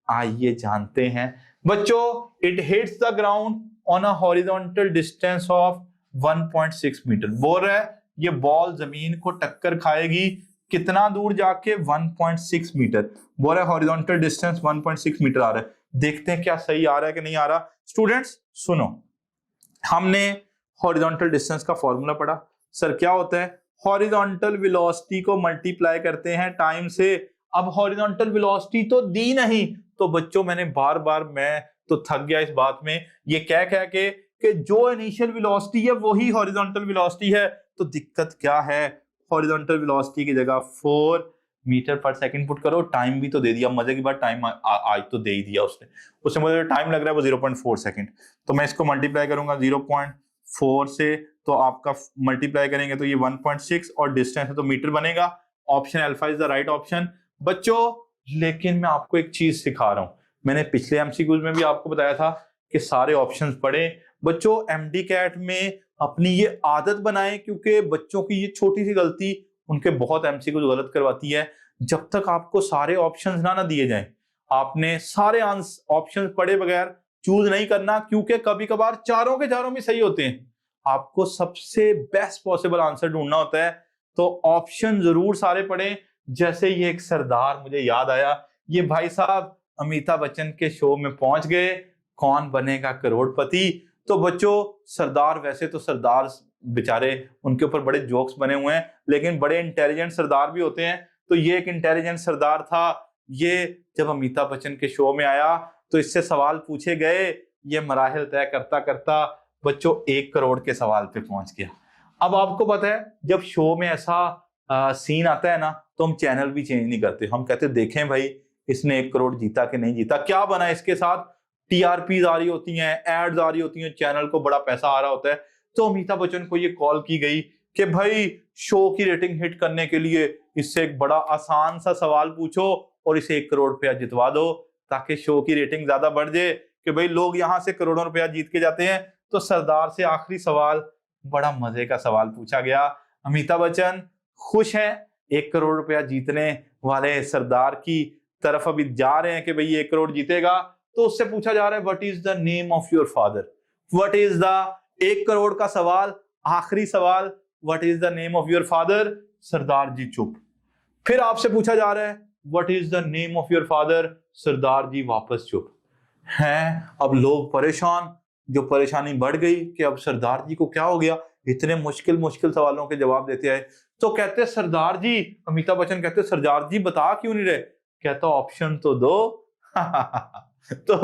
आइए जानते हैं बच्चों। It hits the ground on a horizontal distance of 1.6 metre. बोल रहा है ये बॉल जमीन को टक्कर खाएगी कितना दूर जाके, 1.6 मीटर। बोल रहा है हॉरिजॉन्टल डिस्टेंस 1.6 मीटर आ रहा है। देखते हैं क्या सही आ रहा है कि नहीं आ रहा। स्टूडेंट्स सुनो, हमने हॉरिजॉन्टल डिस्टेंस का फॉर्मूला पढ़ा। सर क्या होता है, हॉरिजॉन्टल वेलोसिटी को मल्टीप्लाई करते हैं टाइम से। अब हॉरिजॉन्टल वेलोसिटी तो दी नहीं, तो बच्चों मैंने बार बार, मैं तो थक गया इस बात में, ये कह के कि जो इनिशियल वेलोसिटी है वही हॉरिजॉन्टल वेलोसिटी है। तो दिक्कत क्या है, हॉरिजॉन्टल वेलोसिटी की जगह 4 मीटर पर सेकंड पुट करो। टाइम भी तो दे दिया, मजे की बात, टाइम आज तो दे ही दिया उसने मुझे टाइम लग रहा है वो 0.4 सेकंड। तो मैं इसको मल्टीप्लाई करूंगा 0.4 से, तो आपका मल्टीप्लाई करेंगे तो ये 1.6 और डिस्टेंस है तो मीटर बनेगा। Option alpha is the right option बच्चों। लेकिन मैं आपको एक चीज सिखा रहा हूं, मैंने पिछले एमसीक्यूज में भी आपको बताया था कि सारे ऑप्शंस पढ़े बच्चों। एमडी कैट में अपनी ये आदत बनाएं, क्योंकि बच्चों की ये छोटी सी गलती उनके बहुत एमसीक्यूज गलत करवाती है। जब तक आपको सारे ऑप्शंस ना दिए जाएं, आपने सारे ऑप्शंस पढ़े बगैर चूज नहीं करना, क्योंकि कभी कभार चारों के चारों भी सही होते हैं। आपको सबसे बेस्ट पॉसिबल आंसर ढूंढना होता है, तो ऑप्शन जरूर सारे पढ़ें। जैसे ये एक सरदार मुझे याद आया, ये भाई साहब अमिताभ बच्चन के शो में पहुंच गए, कौन बनेगा करोड़पति। तो बच्चों सरदार, वैसे तो सरदार बेचारे उनके ऊपर बड़े जोक्स बने हुए हैं, लेकिन बड़े इंटेलिजेंट सरदार भी होते हैं। तो ये एक इंटेलिजेंट सरदार था। ये जब अमिताभ बच्चन के शो में आया तो इससे सवाल पूछे गए, ये मराहिल तय करता करता बच्चों 1 करोड़ के सवाल पे पहुंच गया। अब आपको पता है जब शो में ऐसा सीन आता है ना, तो हम चैनल भी चेंज नहीं करते, हम कहते देखें भाई इसने 1 करोड़ जीता कि नहीं जीता, क्या बना इसके साथ। टीआरपी आ रही होती हैं, एड्स आ रही होती हैं, चैनल को बड़ा पैसा आ रहा होता है। तो अमिताभ बच्चन को ये कॉल की गई कि भाई शो की रेटिंग हिट करने के लिए इससे एक बड़ा आसान सा सवाल पूछो और इसे 1 करोड़ रुपया जितवा दो, ताकि शो की रेटिंग ज्यादा बढ़ जाए, कि भाई लोग यहां से करोड़ों रुपया जीत के जाते हैं। तो सरदार से आखिरी सवाल, बड़ा मजे का सवाल पूछा गया। अमिताभ बच्चन खुश हैं, 1 करोड़ रुपया जीतने वाले सरदार की तरफ अभी जा रहे हैं कि भाई 1 करोड़ जीतेगा। तो उससे पूछा जा रहा है what is the name of your father. What is the 1 crore का सवाल, आखिरी सवाल, what is the name of your father. Sardar ji चुप। फिर आपसे पूछा जा रहा है what is the name of your father. Sardar ji वापस चुप हैं। अब लोग परेशान, जो परेशानी बढ़ गई कि अब सरदार जी को क्या हो गया, इतने मुश्किल मुश्किल सवालों के जवाब देते आए। तो कहते सरदार जी, अमिताभ बच्चन कहते सरदार जी बता क्यों नहीं रहे। कहता ऑप्शन तो दो। तो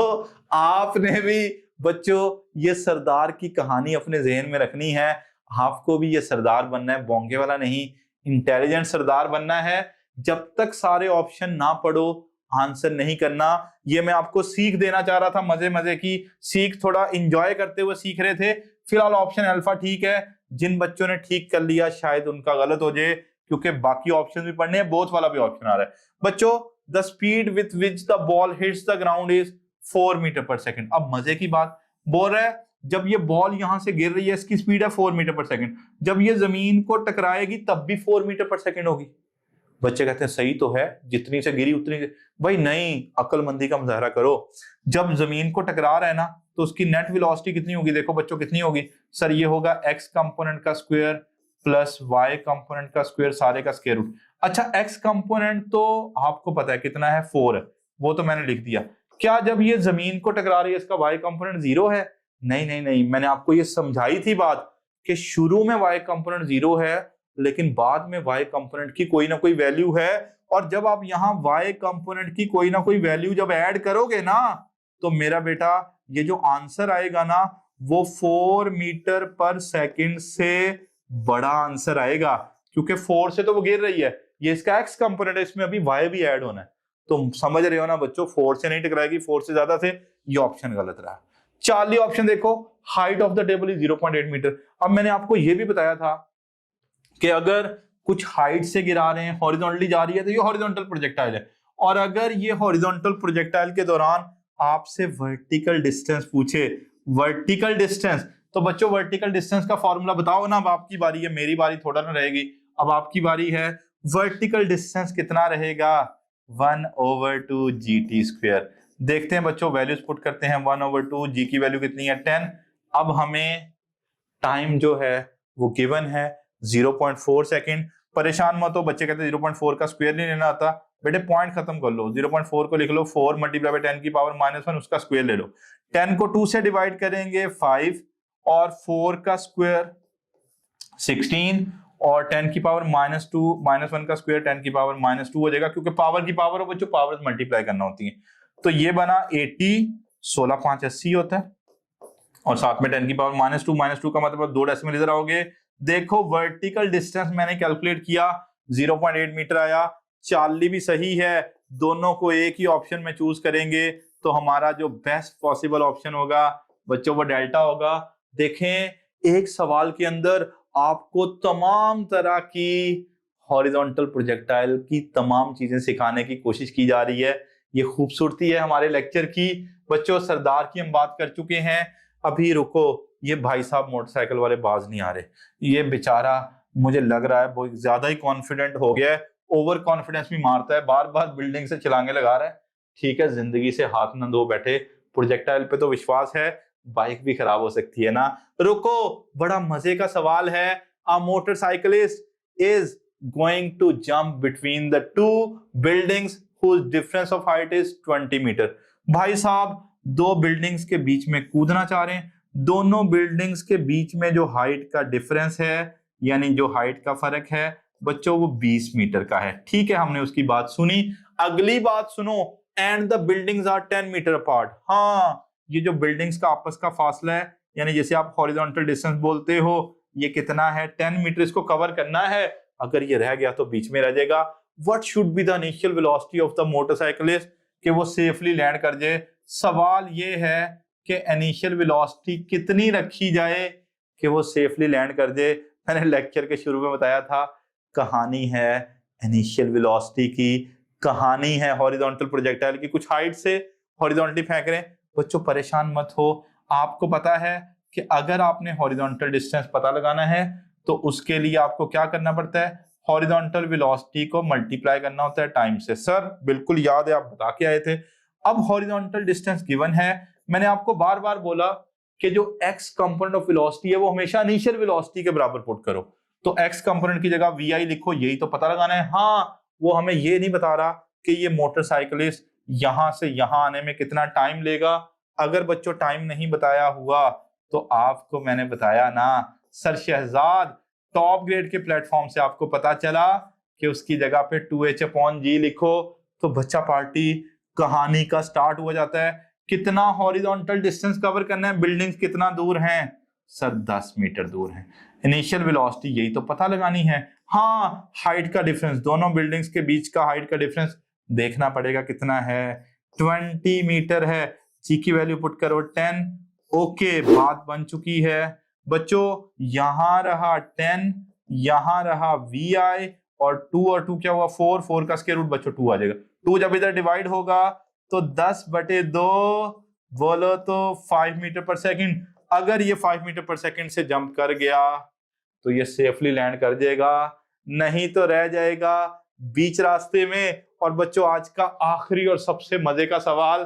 आपने भी बच्चों ये सरदार की कहानी अपने जहन में रखनी है। आपको भी ये सरदार बनना है, बोंगे वाला नहीं, इंटेलिजेंट सरदार बनना है। जब तक सारे ऑप्शन ना पढ़ो आंसर नहीं करना। ये मैं आपको सीख देना चाह रहा था, मजे मजे की सीख, थोड़ा इंजॉय करते हुए सीख रहे थे। फिलहाल ऑप्शन अल्फा ठीक है, जिन बच्चों ने ठीक कर लिया शायद उनका गलत हो जाए, क्योंकि बाकी ऑप्शन भी पढ़ने हैं। बोथ वाला भी ऑप्शन आ रहा है बच्चों। The speed with which the ball hits the ground is 4 metre per second. अब मजे की बात बोल रहा है, जब ये बॉल यहां से गिर रही है इसकी स्पीड है 4 मीटर पर सेकंड, जब ये जमीन को टकराएगी तब भी 4 मीटर पर सेकंड होगी। बच्चे कहते हैं सही तो है, जितनी से गिरी उतनी से। भाई नहीं, अक्लमंदी का मुजाहरा करो। जब जमीन को टकरा रहा है ना, तो उसकी नेट वेलोसिटी कितनी होगी, देखो बच्चों कितनी होगी। सर ये होगा एक्स कंपोनेंट का स्क्वायर प्लस वाई कंपोनेंट का स्क्वायर, सारे का स्क्वायर रूट। अच्छा एक्स कंपोनेंट तो आपको पता है कितना है, 4 है, वो तो मैंने लिख दिया। क्या जब ये जमीन को टकरा रही है इसका वाई कंपोनेंट 0 है। नहीं नहीं नहीं, मैंने आपको ये समझाई थी बात कि शुरू में y कंपोनेंट 0 है, लेकिन बाद में y कंपोनेंट की कोई ना कोई वैल्यू है, और जब आप यहाँ y कंपोनेंट की कोई ना कोई वैल्यू जब ऐड करोगे ना, तो मेरा बेटा ये जो आंसर आएगा ना वो 4 मीटर पर सेकंड से बड़ा आंसर आएगा, क्योंकि 4 से तो वो गिर रही है, ये इसका x कंपोनेंट है, इसमें अभी y भी ऐड होना है। तो समझ रहे हो ना बच्चों, 4 से नहीं टकराएगी, 4 से ज्यादा से, ये ऑप्शन गलत रहा। चार्ली ऑप्शन देखो, height of the table is 0.8 metre. अब मैंने आपको यह भी बताया था कि अगर कुछ हाइट से गिरा रहे हैं, हॉरिजॉन्टली जा रही है, तो ये हॉरिजॉन्टल प्रोजेक्टाइल है, और अगर ये हॉरिजॉन्टल प्रोजेक्टाइल के दौरान आपसे वर्टिकल डिस्टेंस पूछे, वर्टिकल डिस्टेंस, तो बच्चों वर्टिकल डिस्टेंस का फॉर्मूला बताओ ना। अब आपकी बारी है, मेरी बारी थोड़ा ना रहेगी, अब आपकी बारी है। वर्टिकल डिस्टेंस कितना रहेगा? 1/2 GT²। देखते हैं बच्चों, वैल्यूज पुट करते हैं। 1/2 g की वैल्यू कितनी है? 10। अब हमें टाइम जो है वो गिवन है 0.4 सेकेंड। परेशान मत हो, बच्चे कहते हैं 0.4 का स्क्वायर नहीं लेना आता। बेटे पॉइंट खत्म कर लो, 0.4 को लिख लो 4 मल्टीप्लाई बाय 10 की पावर -1, उसका स्क्वायर ले लो। 10 को 2 से डिवाइड करेंगे 5, और 4 का स्क्वायर 16, और 10 की पावर -2, -1 का स्क्वायर 10 की पावर -2 हो जाएगा, क्योंकि पावर की पावर हो बच्चों, पावर मल्टीप्लाई करना होती है। तो ये बना 80, 16 5 80 होता है, और साथ में 10 की पावर -2, -2 का मतलब 2 डेसिमल इधर आओगे। देखो वर्टिकल डिस्टेंस मैंने कैलकुलेट किया, 0.8 मीटर आया। चार्ली भी सही है, दोनों को एक ही ऑप्शन में चूज करेंगे तो हमारा जो बेस्ट पॉसिबल ऑप्शन होगा बच्चों वो डेल्टा होगा। देखें एक सवाल के अंदर आपको तमाम तरह की हॉरिजॉन्टल प्रोजेक्टाइल की तमाम चीजें सिखाने की कोशिश की जा रही है। ये खूबसूरती है हमारे लेक्चर की। बच्चों सरदार की हम बात कर चुके हैं, अभी रुको, ये भाई साहब मोटरसाइकिल वाले बाज नहीं आ रहे। ये बेचारा मुझे लग रहा है बहुत ज्यादा ही कॉन्फिडेंट हो गया है, ओवर कॉन्फिडेंस भी मारता है, बार बार बिल्डिंग से छलांगे लगा रहा है। ठीक है, जिंदगी से हाथ न धो बैठे, प्रोजेक्टाइल पे तो विश्वास है, बाइक भी खराब हो सकती है ना। रुको, बड़ा मजे का सवाल है। A motorcyclist is going to jump between the 2 buildings whose difference of height is 20 metre. भाई साहब 2 बिल्डिंग्स के बीच में कूदना चाह रहे हैं, दोनों बिल्डिंग्स के बीच में जो हाइट का डिफरेंस है, यानी जो हाइट का फर्क है बच्चों, वो 20 मीटर का है। ठीक है, हमने उसकी बात सुनी। अगली बात सुनो, and the buildings are 10 metre apart. हाँ, ये जो बिल्डिंग्स का आपस का फासला है, यानी जैसे आप हॉरिजॉन्टल डिस्टेंस बोलते हो, ये कितना है? 10 मीटर। इसको कवर करना है, अगर ये रह गया तो बीच में रह जाएगा। What should be the initial velocity of the motorcyclist कि वो सेफली लैंड कर जाए। सवाल ये है कि इनिशियल वेलोसिटी कितनी रखी जाए कि वो सेफली लैंड कर जाए। मैंने लेक्चर के शुरू में बताया था, कहानी है इनिशियल वेलोसिटी की, कहानी है हॉरिजॉन्टल प्रोजेक्टाइल की। कुछ हाइट से हॉरिजॉन्टली फेंक रहे हैं। बच्चों परेशान मत हो, आपको पता है कि अगर आपने हॉरिजॉन्टल डिस्टेंस पता लगाना है तो उसके लिए आपको क्या करना पड़ता है? हॉरिजॉन्टल वेलोसिटी को मल्टीप्लाई करना होता है टाइम से। सर बिल्कुल याद है, आप बता के आए थे। अब हॉरिजॉन्टल डिस्टेंस गिवन है, मैंने आपको बार बार बोला कि जो x कंपोनेंट ऑफ वेलोसिटी है वो हमेशा इनिशियल वेलोसिटी के बराबर पुट करो। तो x कंपोनेंट की जगह vi लिखो, यही तो पता लगाना है। हाँ, वो हमें ये नहीं बता रहा कि ये मोटरसाइकिलिस्ट यहां से यहां आने में कितना टाइम लेगा। अगर बच्चों टाइम नहीं बताया हुआ तो आपको मैंने बताया ना, सर शहजाद टॉप ग्रेड के प्लेटफॉर्म से आपको पता चला कि उसकी जगह पे 2h/g लिखो, तो बच्चा पार्टी कहानी का स्टार्ट हो जाता है। कितना हॉरिजॉन्टल डिस्टेंस कवर करना है? बिल्डिंग्स कितना दूर हैं? सर 10 मीटर दूर हैं। इनिशियल वेलोसिटी यही तो पता लगानी है। हाँ, हाइट का डिफरेंस, दोनों बिल्डिंग्स के बीच का हाइट का डिफरेंस देखना पड़ेगा कितना है, 20 मीटर है। जी की वैल्यू पुट करो 10। ओके, बात बन चुकी है। बच्चों यहां रहा 10, यहां रहा vi, और 2 क्या हुआ? 4 का स्क्वायर रूट बच्चों 2 आ जाएगा। 2 जब इधर डिवाइड होगा तो 10/2 बोलो तो 5 मीटर पर सेकंड। अगर ये 5 मीटर पर सेकंड से जंप कर गया तो ये सेफली लैंड कर जाएगा, नहीं तो रह जाएगा बीच रास्ते में। और बच्चों आज का आखिरी और सबसे मजे का सवाल,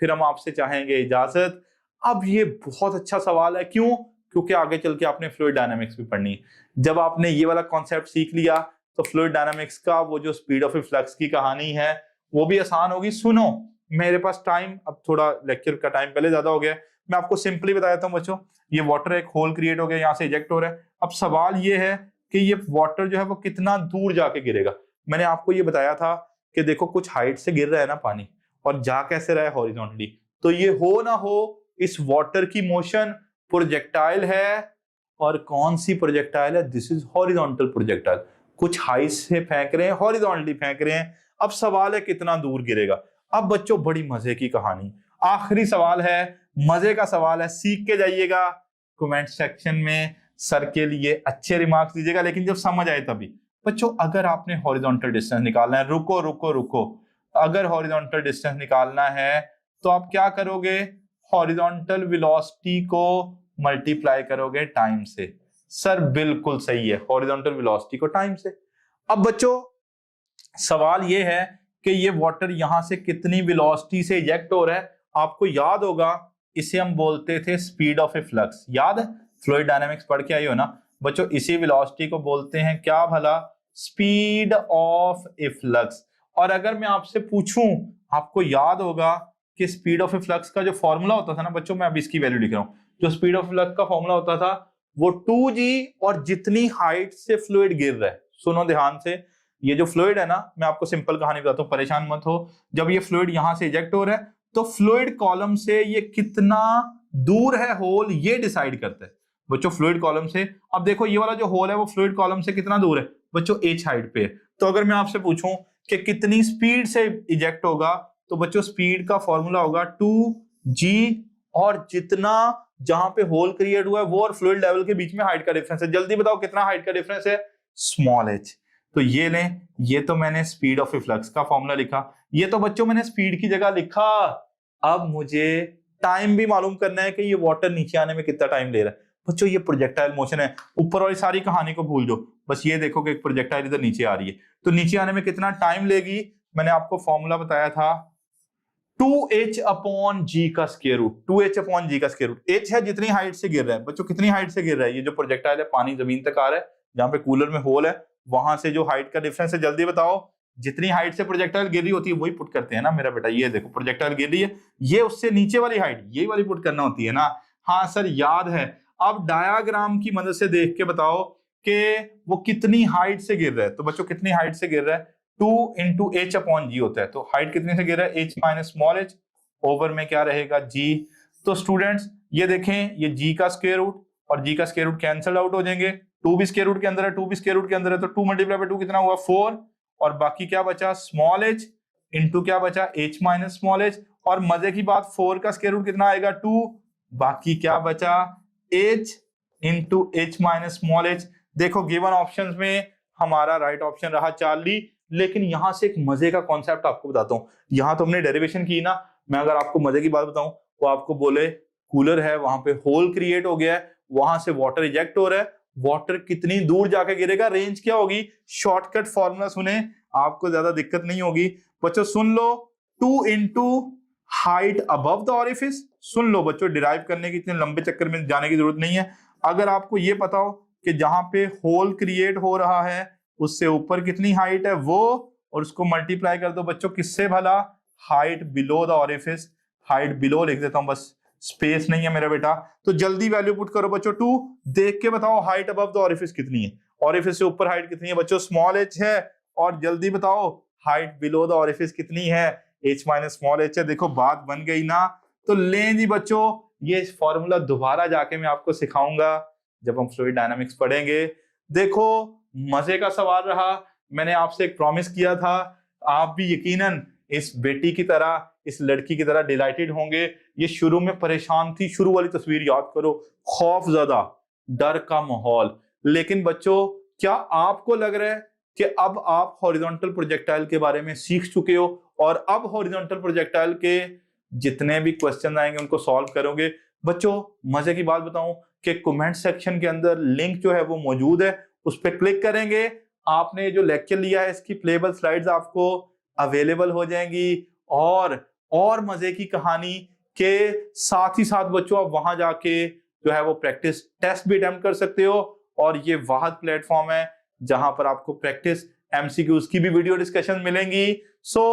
फिर हम आपसे चाहेंगे इजाजत। अब ये बहुत अच्छा सवाल है, क्यों? क्योंकि आगे चल के आपने फ्लूइड डायनामिक्स भी पढ़नी है। जब आपने ये वाला कॉन्सेप्ट सीख लिया तो फ्लूइड डायनामिक्स का वो जो स्पीड ऑफ फ्लक्स की कहानी है वो भी आसान होगी। सुनो, मेरे पास टाइम, अब थोड़ा लेक्चर का टाइम पहले ज्यादा हो गया, मैं आपको सिंपली बता देता हूँ बच्चों, ये वाटर एक होल क्रिएट हो गया, यहाँ से इजेक्ट हो रहा है। अब सवाल ये है कि ये वाटर जो है वो कितना दूर जाके गिरेगा। मैंने आपको ये बताया था कि देखो कुछ हाइट से गिर रहा है ना पानी, और जा कैसे रहा है, हॉरिजॉन्टली। तो ये हो ना हो इस वाटर की मोशन प्रोजेक्टाइल है, और कौन सी प्रोजेक्टाइल है, दिस इज हॉरिजॉन्टल प्रोजेक्टाइल। कुछ हाइट से फेंक रहे हैं, हॉरिजॉन्टली फेंक रहे हैं। अब सवाल है कितना दूर गिरेगा। अब बच्चों बड़ी मजे की कहानी, आखिरी सवाल है, मजे का सवाल है, सीख के जाइएगा। कमेंट सेक्शन में सर के लिए अच्छे रिमार्क्स दीजिएगा, लेकिन जब समझ आए तभी। बच्चों अगर आपने हॉरिजॉन्टल डिस्टेंस निकालना है, रुको रुको रुको, अगर हॉरिजॉन्टल डिस्टेंस निकालना है तो आप क्या करोगे, हॉरिजॉन्टल वेलोसिटी को मल्टीप्लाई करोगे टाइम से। सर बिल्कुल सही है, हॉरिजॉन्टल वेलोसिटी को टाइम से। अब बच्चों सवाल ये है कि ये वाटर यहां से कितनी वेलोसिटी से इजेक्ट हो रहा है। आपको याद होगा इसे हम बोलते थे स्पीड ऑफ ए फ्लक्स, याद है, फ्लूइड डायनामिक्स पढ़ के आई हो ना बच्चों। इसी वेलोसिटी को बोलते हैं क्या भला, स्पीड ऑफ ए फ्लक्स। और अगर मैं आपसे पूछूं, आपको याद होगा कि स्पीड ऑफ ए फ्लक्स का जो फॉर्मूला होता था ना बच्चों, मैं अभी इसकी वैल्यू लिख रहा हूं, जो स्पीड ऑफ फ्लक्स का फॉर्मूला होता था वो 2g, और जितनी हाइट से फ्लूइड गिर रहा है, सुनो ध्यान से, ये जो फ्लूइड है ना, मैं आपको सिंपल कहानी बताता हूं, परेशान मत हो। जब ये फ्लूइड यहां से इजेक्ट हो रहा है तो फ्लूइड कॉलम से ये कितना दूर है होल, ये डिसाइड करता है बच्चों, फ्लूइड कॉलम से। अब देखो ये वाला जो होल है वो फ्लूइड कॉलम से कितना दूर है बच्चों, h हाइट पे है। तो अगर मैं आपसे पूछूं कि कितनी स्पीड से इजेक्ट होगा, तो बच्चों स्पीड का फॉर्मूला होगा 2g, और जितना जहां पे होल क्रिएट हुआ है वो और फ्लूइड लेवल के बीच में हाइट का डिफरेंस है। जल्दी बताओ कितना हाइट का डिफरेंस है, स्मॉल h। तो ये लें, ये तो मैंने स्पीड ऑफ ए फ्लक्स का फॉर्मूला लिखा, ये तो बच्चों मैंने स्पीड की जगह लिखा। अब मुझे टाइम भी मालूम करना है कि ये वाटर नीचे आने में कितना टाइम ले रहा है। बच्चों ये प्रोजेक्टाइल मोशन है, ऊपर वाली सारी कहानी को भूल दो, बस ये देखो कि एक प्रोजेक्टाइल इधर नीचे आ रही है, तो नीचे आने में कितना टाइम लेगी। मैंने आपको फॉर्मूला बताया था 2h अपॉन जी का स्क्वायर रूट, 2h अपॉन जी का स्क्वायर रूट। h है जितनी हाइट से गिर रहा है बच्चों, कितनी हाइट से गिर रहा है, ये जो प्रोजेक्टाइल है पानी जमीन तक आ रहा है, जहां पे कूलर में होल है वहां से जो हाइट का डिफरेंस है, जल्दी बताओ। जितनी हाइट से प्रोजेक्टाइल गिर रही होती है वही पुट करते हैं ना मेरा बेटा, ये देखो प्रोजेक्टाइल गिर रही है, ये उससे नीचे वाली हाइट, ये वाली पुट करना होती है ना। हाँ सर याद है। अब डायाग्राम की मदद से देख के बताओ कि वो कितनी हाइट से गिर रहा है। तो बच्चों कितनी हाइट से गिर रहा है, 2 इंटू एच अपॉन जी होता है, तो हाइट कितने से गिर रहा है, h minus small h, over में क्या रहेगा g। तो स्टूडेंट्स ये देखें, ये g का स्क्वायर रूट और g का स्क्वायर रूट कैंसल आउट हो जाएंगे, 2 भी स्क्वायर रूट के अंदर है, 2 भी स्क्वायर रूट के अंदर है, तो 2 मल्टीप्लाई बाय 2 कितना हुआ 4, और बाकी क्या बचा स्मॉल h इंटू क्या बचा h माइनस स्मॉल h, और मजे की बात 4 का स्क्वायर रूट कितना आएगा 2, बाकी क्या बचा h into h minus small h। देखो गिवन ऑप्शंस में हमारा राइट ऑप्शन रहा चार्ली, लेकिन यहां से एक मजे का कॉन्सेप्ट आपको बताता हूं। यहां तो हमने डेरिवेशन की ना, मैं अगर आपको मजे की बात बताऊं, वो आपको बोले कूलर है, वहां पे होल क्रिएट हो गया है, वहां से वाटर इजेक्ट हो रहा है, वाटर कितनी दूर जाके गिरेगा, रेंज क्या होगी, शॉर्टकट फॉर्मूला सुने, आपको ज्यादा दिक्कत नहीं होगी। बच्चों सुन लो, 2 into height above the orifice. सुन लो बच्चों, डिराइव करने की इतने लंबे चक्कर में जाने की जरूरत नहीं है। अगर आपको ये पता हो कि जहां पे होल क्रिएट हो रहा है उससे ऊपर कितनी हाइट है वो, और उसको मल्टीप्लाई कर दो बच्चों किससे भला, height below the orifice. Height below लिख देता हूं बस, स्पेस नहीं है मेरा बेटा। तो जल्दी वैल्यू पुट करो बच्चों, 2 देख के बताओ हाइट अबव द ऑरिफिस कितनी है, ऑरिफिस से ऊपर हाइट कितनी है बच्चों, स्मॉल h है, और जल्दी बताओ हाइट बिलो द ऑरिफिस कितनी है, h माइनस स्मॉल h है। देखो बात बन गई ना। तो लें जी बच्चों, ये फॉर्मूला दोबारा जाके मैं आपको सिखाऊंगा जब हम फ्लूइड डायनामिक्स पढ़ेंगे। देखो मजे का सवाल रहा, मैंने आपसे एक प्रॉमिस किया था, आप भी यकीनन इस बेटी की तरह, इस लड़की की तरह डिलाइटेड होंगे। ये शुरू में परेशान थी, शुरू वाली तस्वीर याद करो, खौफ ज्यादा, डर का माहौल, लेकिन बच्चों क्या आपको लग रहा है कि अब आप हॉरिजॉन्टल प्रोजेक्टाइल के बारे में सीख चुके हो, और अब हॉरिजॉन्टल प्रोजेक्टाइल के जितने भी क्वेश्चन आएंगे उनको सॉल्व करोगे। बच्चों मजे की बात बताऊं कि कमेंट सेक्शन के अंदर लिंक जो है वो मौजूद है, उस पर क्लिक करेंगे, आपने जो लेक्चर लिया है इसकी प्लेबल स्लाइड्स आपको अवेलेबल हो जाएंगी, और मजे की कहानी के साथ ही साथ बच्चों आप वहां जाके जो है वो प्रैक्टिस टेस्ट भी अटेम्प्ट कर सकते हो, और ये वाहद प्लेटफॉर्म है जहां पर आपको प्रैक्टिस एमसीक्यूज की भी वीडियो डिस्कशन मिलेंगी। सो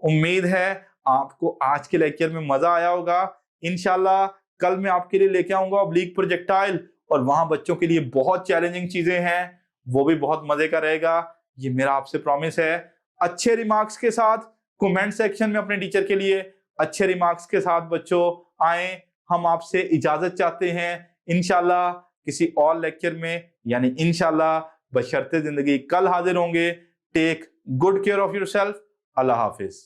उम्मीद है आपको आज के लेक्चर में मजा आया होगा। इंशाल्लाह कल मैं आपके लिए लेके आऊंगा ऑब्लिक प्रोजेक्टाइल, और वहां बच्चों के लिए बहुत चैलेंजिंग चीजें हैं, वो भी बहुत मजे का रहेगा, ये मेरा आपसे प्रॉमिस है। अच्छे रिमार्क्स के साथ कमेंट सेक्शन में अपने टीचर के लिए अच्छे रिमार्क्स के साथ बच्चों आए। हम आपसे इजाजत चाहते हैं, इंशाल्लाह किसी और लेक्चर में, यानी इंशाल्लाह बशर्ते जिंदगी कल हाजिर होंगे। Take good care of yourself. अल्लाह हाफिज।